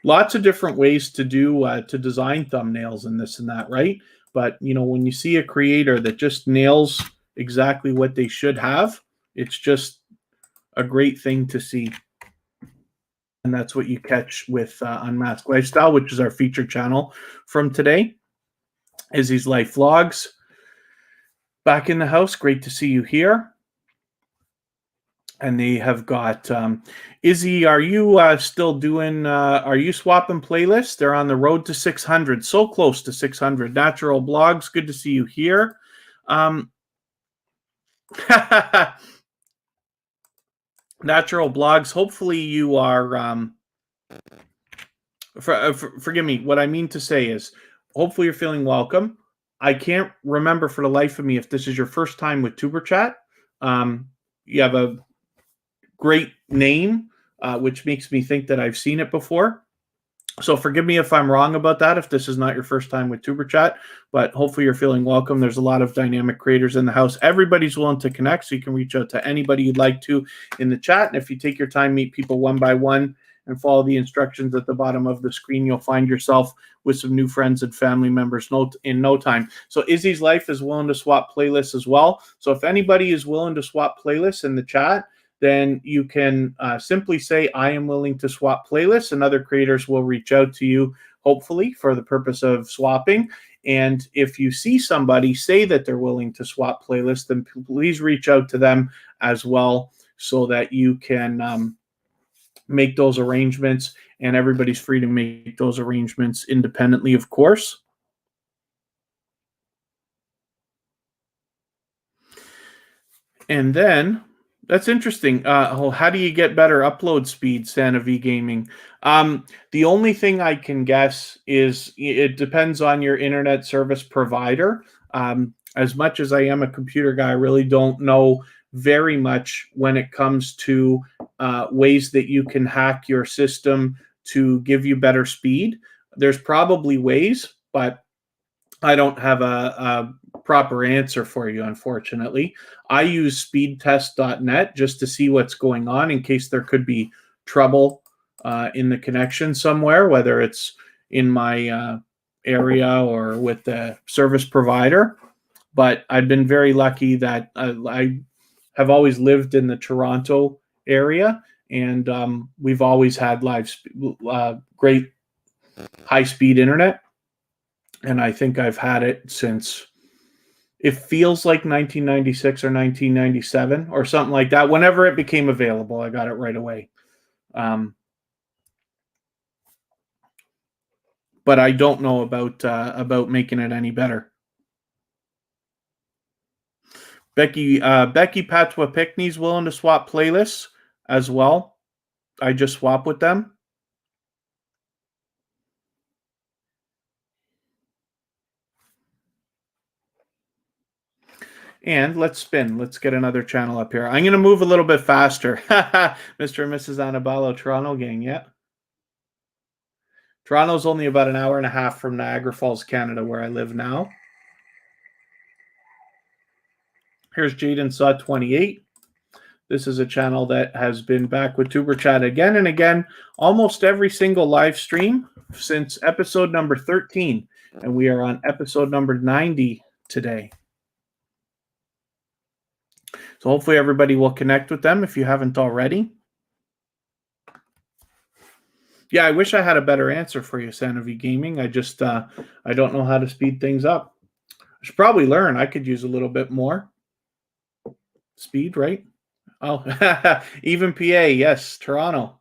Lots of different ways to do to design thumbnails and this and that, right? But you know, when you see a creator that just nails exactly what they should have, it's just a great thing to see. And that's what you catch with Unmasked Lifestyle, which is our featured channel from today. Izzy's Life Vlogs. Back in the house, great to see you here. And they have got Izzy, are you still doing are you swapping playlists? They're on the road to 600, so close to 600. Natural Blogs, good to see you here. Natural Blogs, hopefully you are forgive me, what I mean to say is hopefully you're feeling welcome. I can't remember for the life of me if this is your first time with tuberchat. You have a great name, which makes me think that I've seen it before. So forgive me if I'm wrong about that, if this is not your first time with tuberchat, but hopefully you're feeling welcome. There's a lot of dynamic creators in the house. Everybody's willing to connect, so you can reach out to anybody you'd like to in the chat. And if you take your time, meet people one by one, and follow the instructions at the bottom of the screen, you'll find yourself with some new friends and family members in no time. So Izzy's Life is willing to swap playlists as well. So if anybody is willing to swap playlists in the chat, then you can simply say, I am willing to swap playlists, and other creators will reach out to you, hopefully, for the purpose of swapping. And if you see somebody say that they're willing to swap playlists, then please reach out to them as well, so that you can make those arrangements, and everybody's free to make those arrangements independently, of course. And then that's interesting. How do you get better upload speed, Santa V Gaming? The only thing I can guess is it depends on your internet service provider. As much as I am a computer guy, I really don't know very much when it comes to ways that you can hack your system to give you better speed. There's probably ways, but I don't have a proper answer for you, unfortunately. I use speedtest.net just to see what's going on in case there could be trouble in the connection somewhere, whether it's in my area or with the service provider. But I've been very lucky that I have always lived in the Toronto area, and we've always had great high-speed internet. And I think I've had it since, it feels like 1996 or 1997 or something like that. Whenever it became available, I got it right away. But I don't know about making it any better. Becky Patwa Pickney's willing to swap playlists as well. I just swap with them. And let's spin. Let's get another channel up here. I'm going to move a little bit faster. Mr. and Mrs. Annabalo, Toronto gang, yeah. Toronto's only about an hour and a half from Niagara Falls, Canada, where I live now. Here's Jaden Saw 28. This is a channel that has been back with tuberchat again and again, almost every single live stream since episode number 13. And we are on episode number 90 today. So hopefully everybody will connect with them if you haven't already. Yeah, I wish I had a better answer for you, Santa V Gaming. I just, I don't know how to speed things up. I should probably learn. I could use a little bit more speed, right? Oh, even PA, yes, Toronto.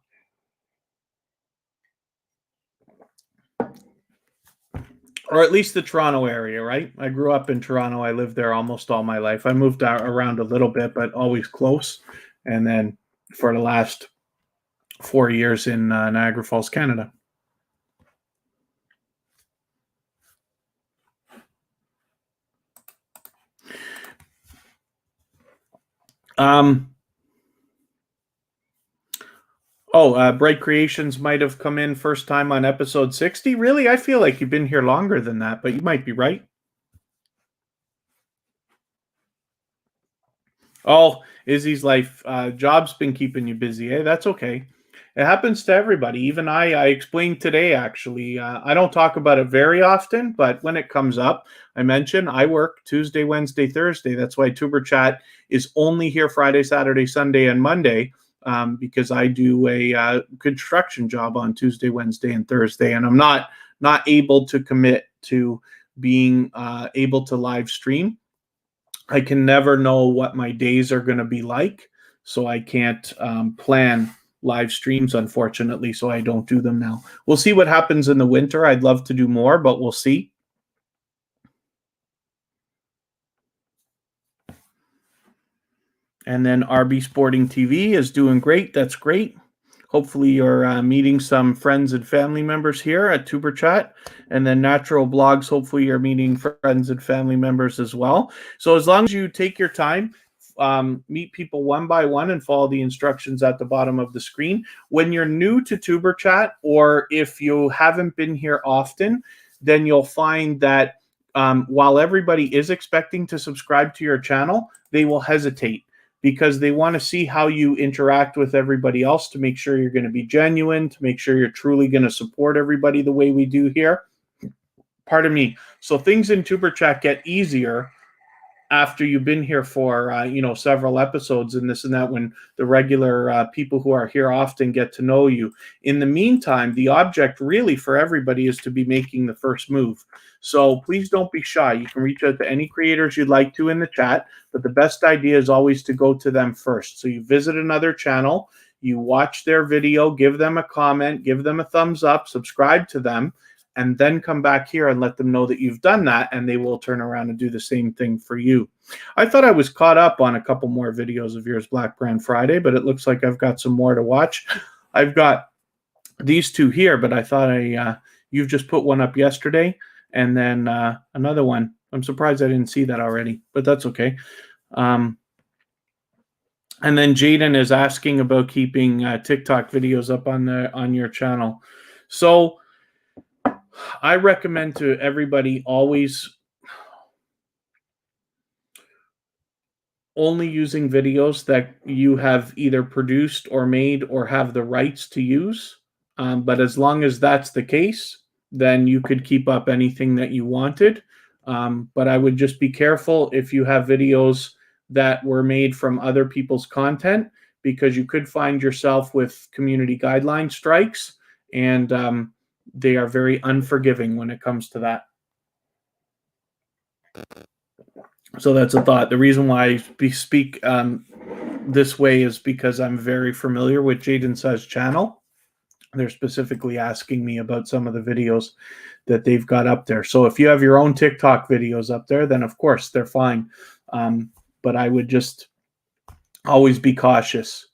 Or at least the Toronto area, right? I grew up in Toronto. I lived there almost all my life. I moved around a little bit, but always close. And then for the last 4 years in Niagara Falls, Canada. Bright Creations might have come in first time on episode 60. Really? I feel like you've been here longer than that, but you might be right. Oh, Izzy's Life. Job's been keeping you busy, eh? That's okay. It happens to everybody. Even I explained today, actually. I don't talk about it very often, but when it comes up, I mention I work Tuesday, Wednesday, Thursday. That's why tuberchat is only here Friday, Saturday, Sunday, and Monday, because I do a construction job on Tuesday, Wednesday, and Thursday, and I'm not able to commit to being able to live stream. I can never know what my days are going to be like, so I can't plan live streams, unfortunately, so I don't do them now. We'll see what happens in the winter. I'd love to do more, but we'll see. And then RB Sporting TV is doing great. That's great. Hopefully you're meeting some friends and family members here at tuberchat. And then natural blogs, hopefully you're meeting friends and family members as well. So as long as you take your time, meet people one by one and follow the instructions at the bottom of the screen. When you're new to tuberchat, or if you haven't been here often, then you'll find that while everybody is expecting to subscribe to your channel, they will hesitate because they want to see how you interact with everybody else to make sure you're going to be genuine, to make sure you're truly going to support everybody the way we do here. Pardon me. So things in tuberchat get easier after you've been here for several episodes and this and that, when the regular people who are here often get to know you. In the meantime, the object really for everybody is to be making the first move. So please don't be shy. You can reach out to any creators you'd like to in the chat, but the best idea is always to go to them first. So you visit another channel, you watch their video, give them a comment, give them a thumbs up, subscribe to them, and then come back here and let them know that you've done that, and they will turn around and do the same thing for you. I thought I was caught up on a couple more videos of yours, Black Brand Friday, but it looks like I've got some more to watch. I've got these two here, but I thought you've just put one up yesterday, and then another one. I'm surprised I didn't see that already, but that's okay. And then Jaden is asking about keeping TikTok videos up on your channel. So I recommend to everybody always only using videos that you have either produced or made or have the rights to use. But as long as that's the case, then you could keep up anything that you wanted. But I would just be careful if you have videos that were made from other people's content, because you could find yourself with community guideline strikes, and they are very unforgiving when it comes to that. So that's a thought. The reason why I speak this way is because I'm very familiar with Jaden Suh's channel. They're specifically asking me about some of the videos that they've got up there. So if you have your own TikTok videos up there, then of course they're fine. But I would just always be cautious.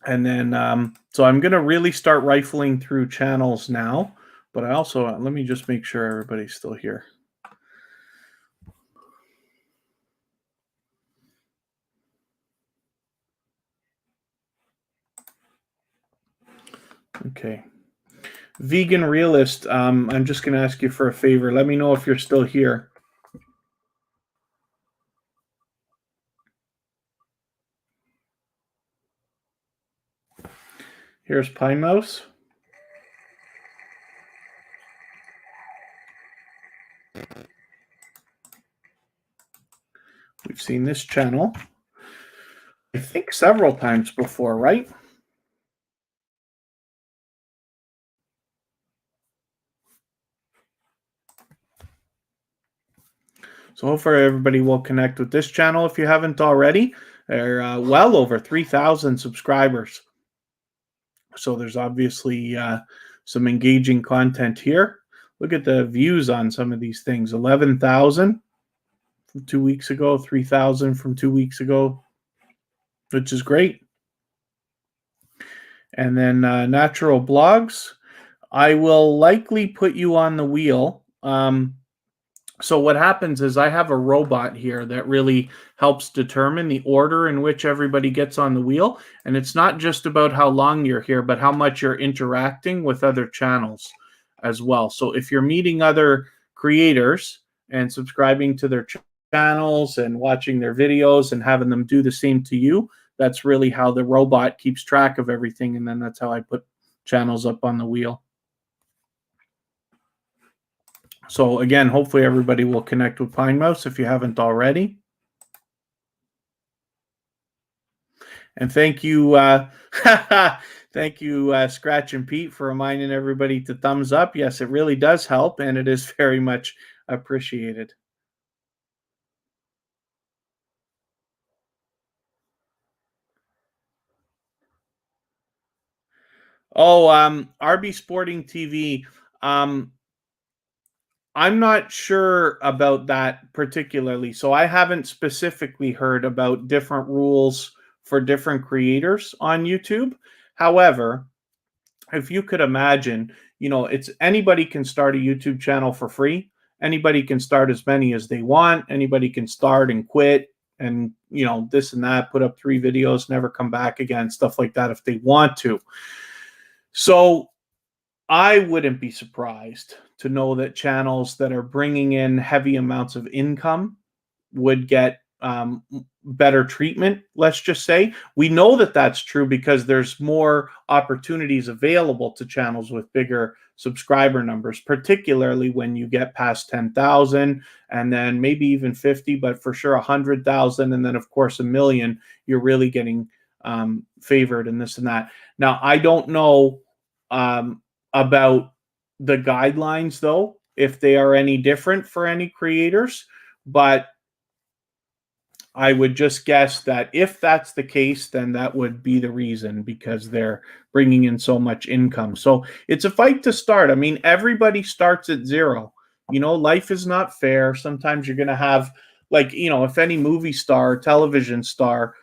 And then, so I'm going to really start rifling through channels now. But I also, let me just make sure everybody's still here. Okay. Vegan Realist, I'm just going to ask you for a favor. Let me know if you're still here. Here's Pine Mouse. We've seen this channel, I think, several times before, right? So hopefully everybody will connect with this channel if you haven't already. They're well over 3,000 subscribers. So there's obviously some engaging content here. Look at the views on some of these things. 11,000 from 2 weeks ago, 3,000 from 2 weeks ago, which is great. And then natural blogs. I will likely put you on the wheel. So what happens is I have a robot here that really helps determine the order in which everybody gets on the wheel. And it's not just about how long you're here, but how much you're interacting with other channels as well. So if you're meeting other creators and subscribing to their channels and watching their videos and having them do the same to you, that's really how the robot keeps track of everything. And then that's how I put channels up on the wheel. So again, hopefully everybody will connect with Pine Mouse if you haven't already. And thank you, thank you, Scratch and Pete, for reminding everybody to thumbs up. Yes, it really does help, and it is very much appreciated. Oh, RB Sporting TV. I'm not sure about that particularly. So I haven't specifically heard about different rules for different creators on YouTube. However, if you could imagine, it's anybody can start a YouTube channel for free. Anybody can start as many as they want. Anybody can start and quit and, this and that, put up 3 videos, never come back again, stuff like that if they want to. So I wouldn't be surprised to know that channels that are bringing in heavy amounts of income would get better treatment. Let's just say we know that that's true because there's more opportunities available to channels with bigger subscriber numbers, particularly when you get past 10,000 and then maybe even 50, but for sure 100,000, and then of course 1,000,000. You're really getting favored and this and that. Now I don't know about the guidelines though, if they are any different for any creators, but I would just guess that if that's the case, then that would be the reason, because they're bringing in so much income. So it's a fight to start. I mean, everybody starts at zero. Life is not fair. Sometimes you're going to have, like, if any movie star, television star,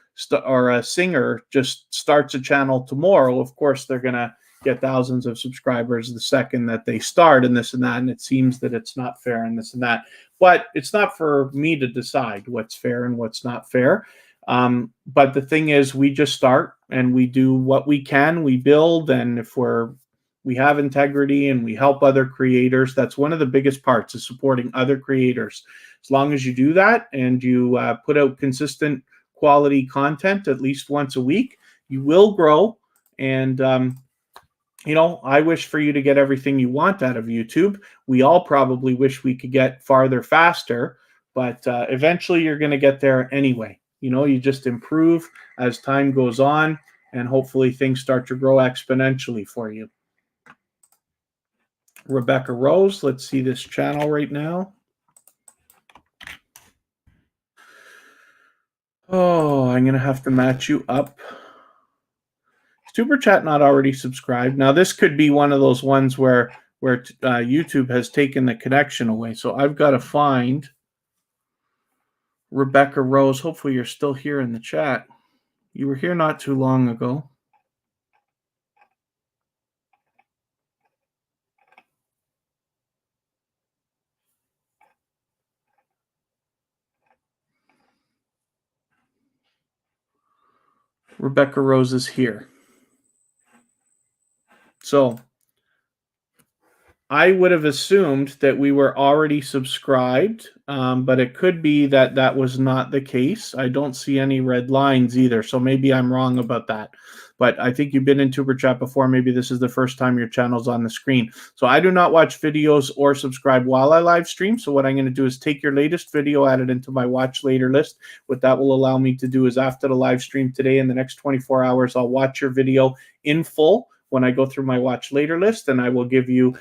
or a singer just starts a channel tomorrow, of course they're going to get thousands of subscribers the second that they start and this and that. And it seems that it's not fair and this and that. But it's not for me to decide what's fair and what's not fair. But the thing is, we just start and we do what we can. We build, and if we have integrity and we help other creators, that's one of the biggest parts, is supporting other creators. As long as you do that and you put out consistent quality content at least once a week, you will grow. And I wish for you to get everything you want out of YouTube. We all probably wish we could get farther faster, but eventually you're going to get there anyway. You just improve as time goes on, and hopefully things start to grow exponentially for you. Rebecca Rose, let's see this channel right now. Oh, I'm going to have to match you up. TuberChat not already subscribed. Now this could be one of those ones where YouTube has taken the connection away. So I've got to find Rebecca Rose. Hopefully you're still here in the chat. You were here not too long ago. Rebecca Rose is here. So I would have assumed that we were already subscribed, but it could be that that was not the case. I don't see any red lines either, so maybe I'm wrong about that. But I think you've been in TuberChat before. Maybe this is the first time your channel's on the screen. So I do not watch videos or subscribe while I live stream. So what I'm going to do is take your latest video, add it into my watch later list. What that will allow me to do is, after the live stream today, in the next 24 hours, I'll watch your video in full when I go through my watch later list, and I will give you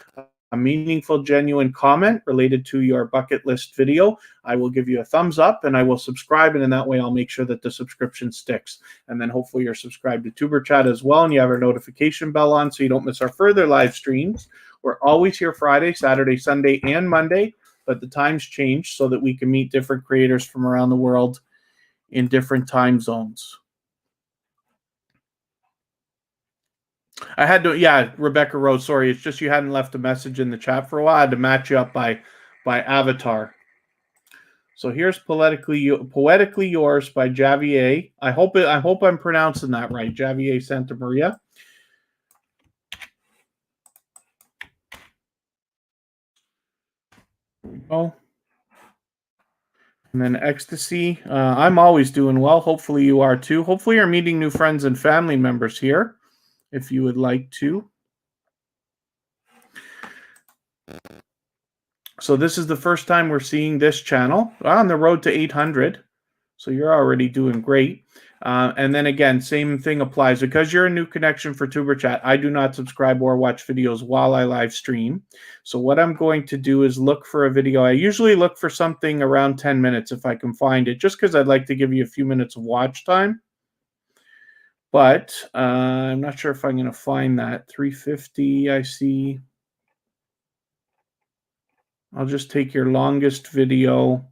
a meaningful, genuine comment related to your bucket list video. I will give you a thumbs up and I will subscribe, and in that way I'll make sure that the subscription sticks. And then hopefully you're subscribed to TuberChat as well, and you have our notification bell on so you don't miss our further live streams. We're always here Friday, Saturday, Sunday, and Monday, but the times change so that we can meet different creators from around the world in different time zones. I had to, yeah, Rebecca Rose, sorry. It's just you hadn't left a message in the chat for a while. I had to match you up by avatar. So here's Poetically Yours by Javier. I hope I'm pronouncing that right. Javier Santa Maria. Oh. And then Ecstasy. I'm always doing well. Hopefully you are too. Hopefully you're meeting new friends and family members here, if you would like to. So this is the first time we're seeing this channel. On the road to 800. So you're already doing great. And then again, same thing applies. Because you're a new connection for TuberChat, I do not subscribe or watch videos while I live stream. So what I'm going to do is look for a video. I usually look for something around 10 minutes if I can find it, just because I'd like to give you a few minutes of watch time. But I'm not sure if I'm going to find that. 350, I see. I'll just take your longest video.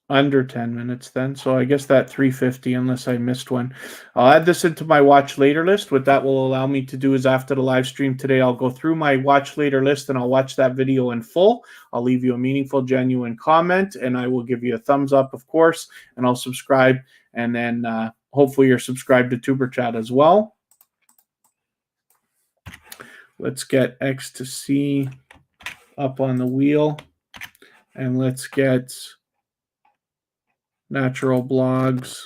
Under 10 minutes then. So I guess that 350, unless I missed one. I'll add this into my watch later list. What that will allow me to do is after the live stream today, I'll go through my watch later list and I'll watch that video in full. I'll leave you a meaningful, genuine comment, and I will give you a thumbs up, of course, and I'll subscribe. And then hopefully you're subscribed to TuberChat as well. Let's get X to C up on the wheel, and let's get Natural Blogs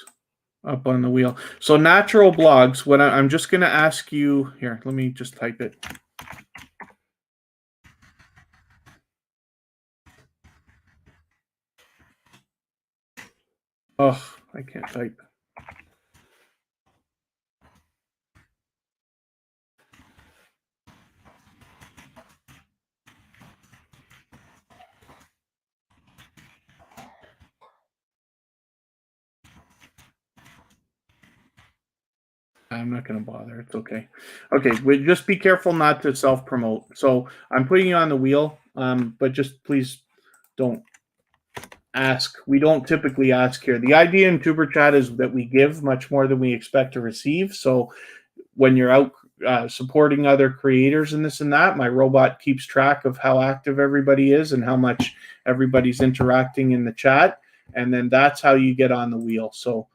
up on the wheel. So Natural Blogs, what I'm just going to ask you here, let me just type it. Oh, I can't type. I'm not going to bother. It's okay. Okay, just be careful not to self-promote. So I'm putting you on the wheel, but just please don't ask. We don't typically ask here. The idea in TuberChat is that we give much more than we expect to receive. So when you're out supporting other creators and this and that, my robot keeps track of how active everybody is and how much everybody's interacting in the chat. And then that's how you get on the wheel. So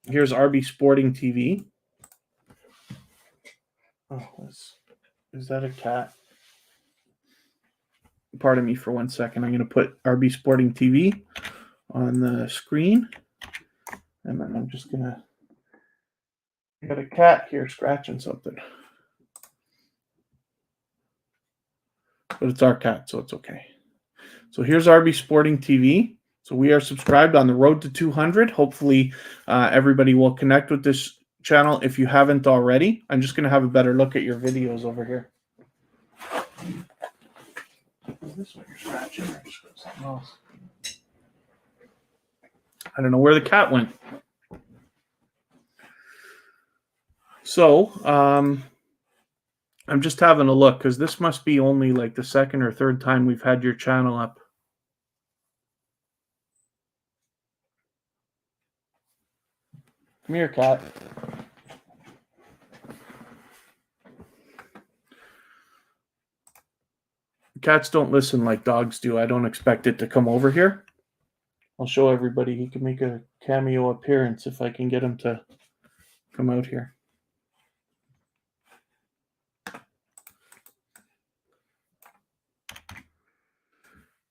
here's RB Sporting TV. Oh, is that a cat? Pardon me for 1 second. I'm going to put RB Sporting TV on the screen. And then I'm just going to... I got a cat here scratching something. But it's our cat, so it's okay. So here's RB Sporting TV. So we are subscribed on the road to 200. Hopefully everybody will connect with this channel if you haven't already. I'm just going to have a better look at your videos over here. Is this what you're scratching or something else? I don't know where the cat went. So I'm just having a look because this must be only like the second or third time we've had your channel up. Come here, cat. Cats don't listen like dogs do. I don't expect it to come over here. I'll show everybody he can make a cameo appearance if I can get him to come out here.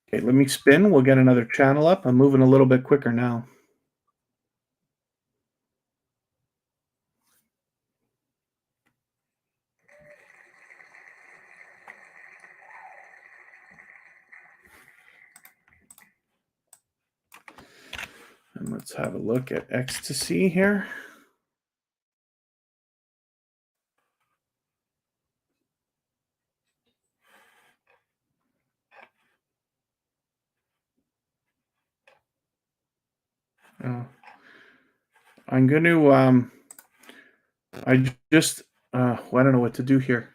Okay, let me spin. We'll get another channel up. I'm moving a little bit quicker now. And let's have a look at Ecstasy here. I'm going to, I don't know what to do here.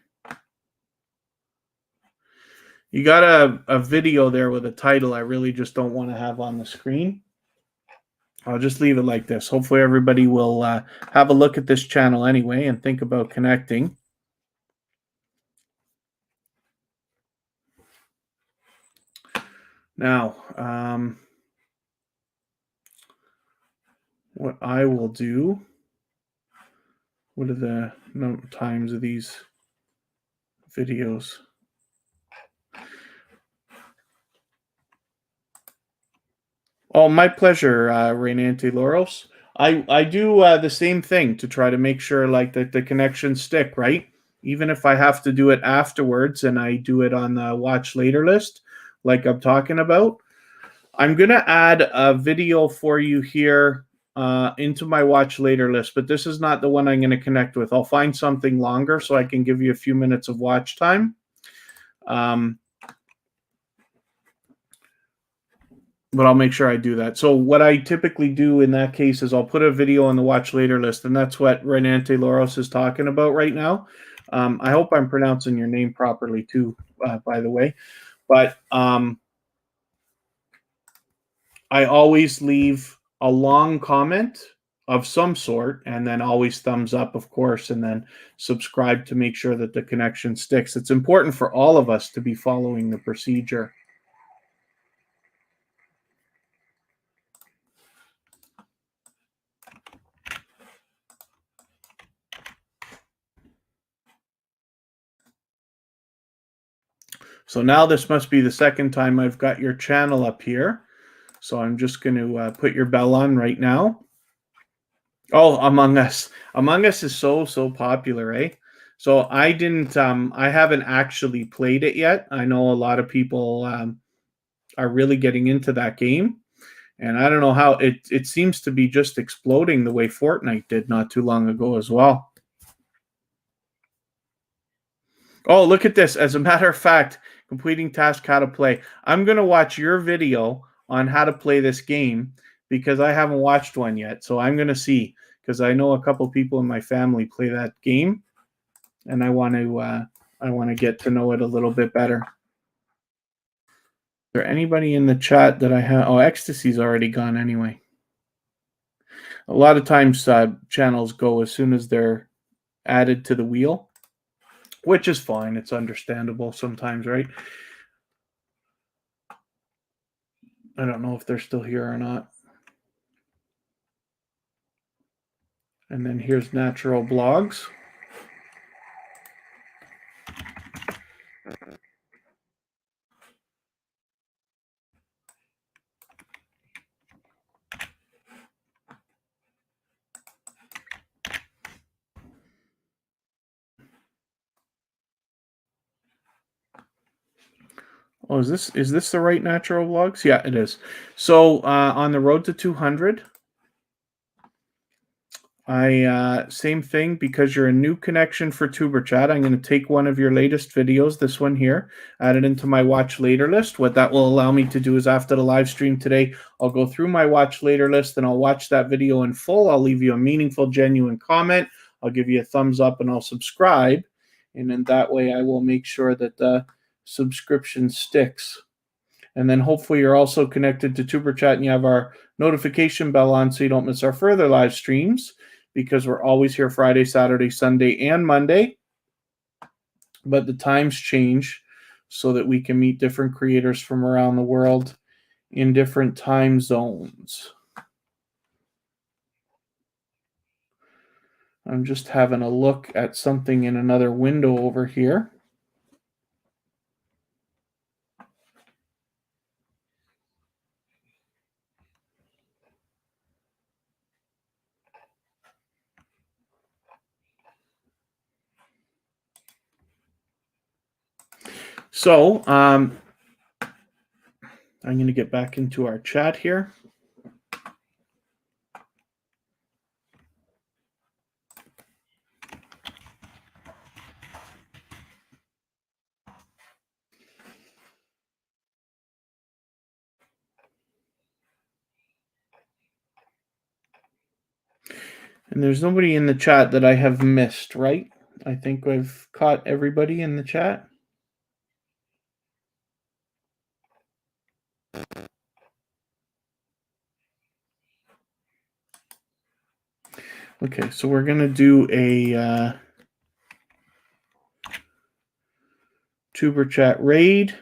You got a video there with a title I really just don't want to have on the screen. I'll just leave it like this. Hopefully everybody will have a look at this channel anyway and think about connecting. Now, what I will do, what are the times of these videos? Oh, my pleasure, Rainante Loros. I do the same thing to try to make sure like that the connections stick, right? Even if I have to do it afterwards and I do it on the watch later list, like I'm talking about. I'm going to add a video for you here into my watch later list, but this is not the one I'm going to connect with. I'll find something longer so I can give you a few minutes of watch time. But I'll make sure I do that. So what I typically do in that case is I'll put a video on the watch later list, and that's what Renante Loros is talking about right now. I hope I'm pronouncing your name properly too, by the way. But I always leave a long comment of some sort, and then always thumbs up, of course, and then subscribe to make sure that the connection sticks. It's important for all of us to be following the procedure. So now this must be the second time I've got your channel up here. So I'm just going to put your bell on right now. Oh, Among Us. Among Us is so popular, eh? So I didn't, I haven't actually played it yet. I know a lot of people are really getting into that game. And I don't know how it seems to be just exploding the way Fortnite did not too long ago as well. Oh, look at this. As a matter of fact, completing task how to play. I'm going to watch your video on how to play this game because I haven't watched one yet. So I'm going to see because I know a couple people in my family play that game and I want to get to know it a little bit better. Is there anybody in the chat that I have? Oh, Ecstasy's already gone anyway. A lot of times channels go as soon as they're added to the wheel, which is fine. It's understandable sometimes, right? I don't know if they're still here or not. And then here's Natural Blogs. Oh, is this the right Natural Vlogs? Yeah, it is. So on the road to 200, same thing, because you're a new connection for tuberchat. I'm going to take one of your latest videos, this one here, add it into my watch later list. What that will allow me to do is after the live stream today, I'll go through my watch later list and I'll watch that video in full. I'll leave you a meaningful, genuine comment. I'll give you a thumbs up and I'll subscribe. And then that way I will make sure that the subscription sticks. And then hopefully you're also connected to tuberchat and you have our notification bell on so you don't miss our further live streams, because we're always here Friday, Saturday, Sunday, and Monday. But the times change so that we can meet different creators from around the world in different time zones. I'm just having a look at something in another window over here. So I'm going to get back into our chat here. And there's nobody in the chat that I have missed, right? I think I've caught everybody in the chat. Okay, so we're going to do a tuberchat raid.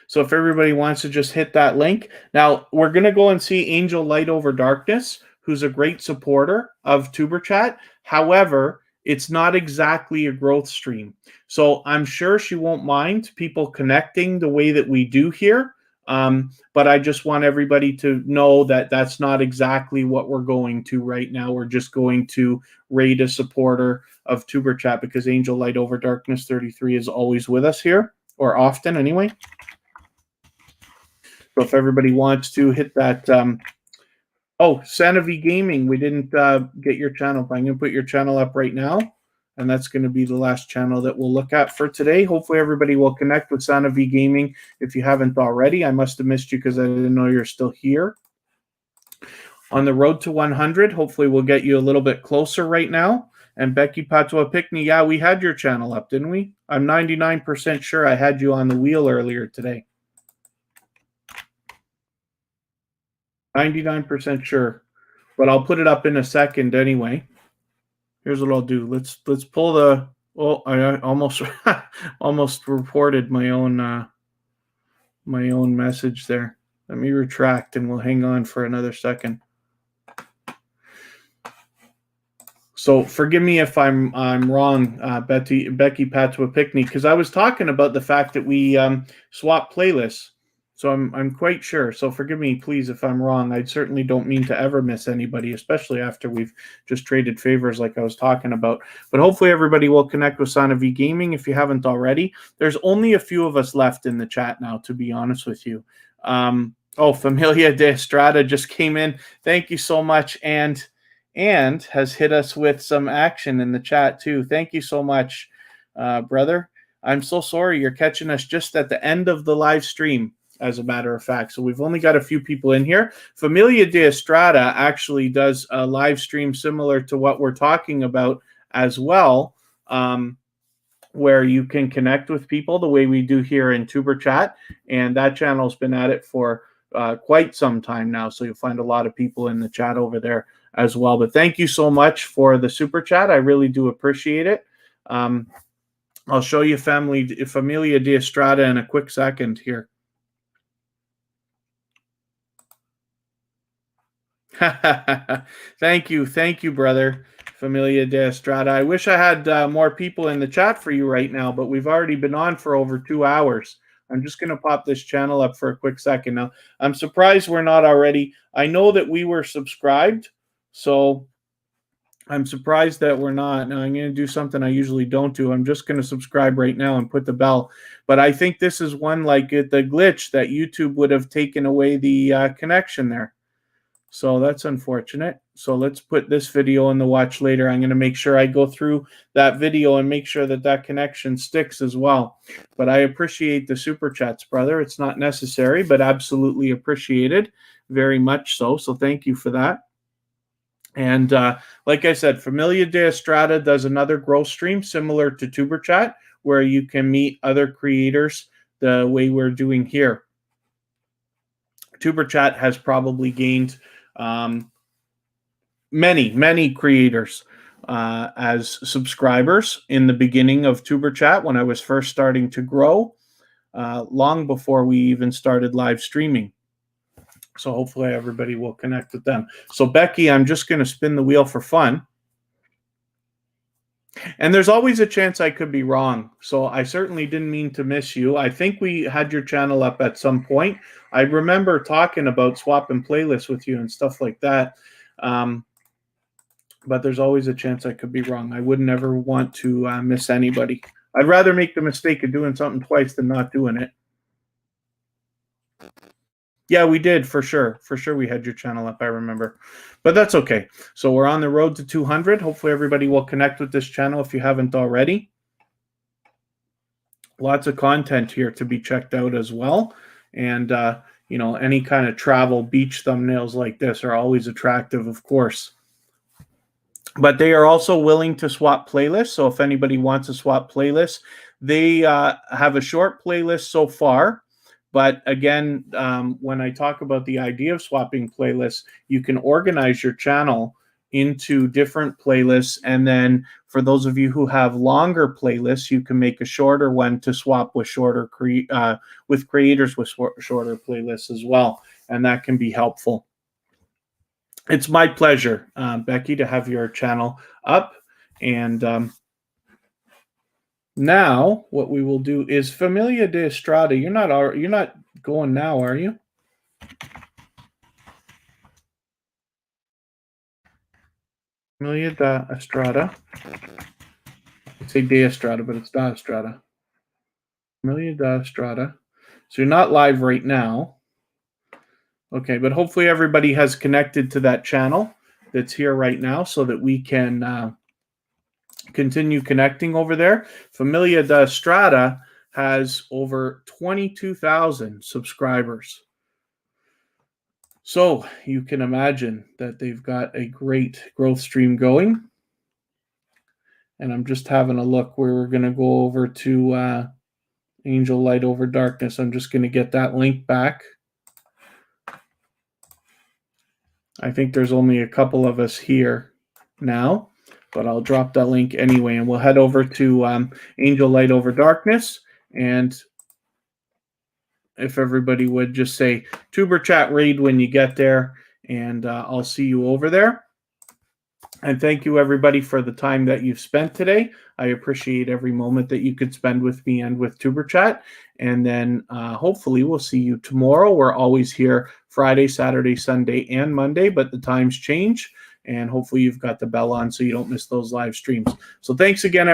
So if everybody wants to just hit that link. Now, we're going to go and see Angel Light Over Darkness, who's a great supporter of tuberchat. However, it's not exactly a growth stream. So I'm sure she won't mind people connecting the way that we do here. But I just want everybody to know that that's not exactly what we're going to right now. We're just going to raid a supporter of tuberchat because Angel Light Over Darkness 33 is always with us here, or often anyway. So if everybody wants to hit that, oh, Santa V Gaming, we didn't get your channel. I'm going to put your channel up right now, and that's going to be the last channel that we'll look at for today. Hopefully everybody will connect with Santa V Gaming if you haven't already. I must have missed you because I didn't know you're still here. On the road to 100, hopefully we'll get you a little bit closer right now. And Becky Patois Pickney, yeah, we had your channel up, didn't we? I'm 99% sure I had you on the wheel earlier today. 99% sure, but I'll put it up in a second anyway. Here's what I'll do. Let's pull the. Oh, I almost almost reported my own message there. Let me retract, and we'll hang on for another second. So forgive me if I'm wrong, Becky Patwa Pickney, because I was talking about the fact that we swap playlists. So I'm quite sure. So forgive me, please, if I'm wrong. I certainly don't mean to ever miss anybody, especially after we've just traded favors like I was talking about. But hopefully everybody will connect with Sana V Gaming if you haven't already. There's only a few of us left in the chat now, to be honest with you. Oh, Familia de Estrada just came in. Thank you so much, and has hit us with some action in the chat too. Thank you so much, brother. I'm so sorry you're catching us just at the end of the live stream, as a matter of fact. So we've only got a few people in here. Familia de Estrada actually does a live stream similar to what we're talking about as well, where you can connect with people the way we do here in TuberChat. And that channel's been at it for quite some time now. So you'll find a lot of people in the chat over there as well. But thank you so much for the super chat. I really do appreciate it. I'll show you Familia de Estrada in a quick second here. Thank you, brother. Familia de Estrada. I wish I had more people in the chat for you right now, but we've already been on for over 2 hours. I'm just going to pop this channel up for a quick second now. I'm surprised we're not already. I know that we were subscribed, so I'm surprised that we're not. Now I'm going to do something I usually don't do. I'm just going to subscribe right now and put the bell. But I think this is one like the glitch that YouTube would have taken away the connection there. So that's unfortunate. So let's put this video in the watch later. I'm going to make sure I go through that video and make sure that that connection sticks as well. But I appreciate the super chats, brother. It's not necessary, but absolutely appreciated. Very much so. So thank you for that. And like I said, Familia de Estrada does another growth stream similar to TuberChat, where you can meet other creators the way we're doing here. TuberChat has probably gained many creators as subscribers in the beginning of TuberChat when I was first starting to grow, long before we even started live streaming. So hopefully everybody will connect with them. So Becky, I'm just going to spin the wheel for fun. And there's always a chance I could be wrong. So I certainly didn't mean to miss you. I think we had your channel up at some point. I remember talking about swapping playlists with you and stuff like that. But there's always a chance I could be wrong. I would never want to miss anybody. I'd rather make the mistake of doing something twice than not doing it. Yeah, we did, for sure. For sure we had your channel up, I remember. But that's okay. So we're on the road to 200. Hopefully everybody will connect with this channel if you haven't already. Lots of content here to be checked out as well. And, you know, any kind of travel beach thumbnails like this are always attractive, of course. But they are also willing to swap playlists. So if anybody wants to swap playlists, they have a short playlist so far. But again, when I talk about the idea of swapping playlists, you can organize your channel into different playlists. And then for those of you who have longer playlists, you can make a shorter one to swap with with creators with shorter playlists as well. And that can be helpful. It's my pleasure, Becky, to have your channel up. And now what we will do is Familia de Estrada. You're not going now, are you? Familia de Estrada. I say de Estrada, but it's da Estrada. Familia de Estrada. So you're not live right now. Okay, but hopefully everybody has connected to that channel that's here right now so that we can continue connecting over there. Familia de Estrada has over 22,000 subscribers. So you can imagine that they've got a great growth stream going. And I'm just having a look where we're going to go over to Angel Light Over Darkness. I'm just going to get that link back. I think there's only a couple of us here now, but I'll drop that link anyway, and we'll head over to Angel Light Over Darkness. And if everybody would just say tuberchat raid when you get there, and I'll see you over there. And thank you, everybody, for the time that you've spent today. I appreciate every moment that you could spend with me and with tuberchat. And then hopefully we'll see you tomorrow. We're always here Friday, Saturday, Sunday, and Monday, but the times change. And hopefully you've got the bell on so you don't miss those live streams. So thanks again, everybody.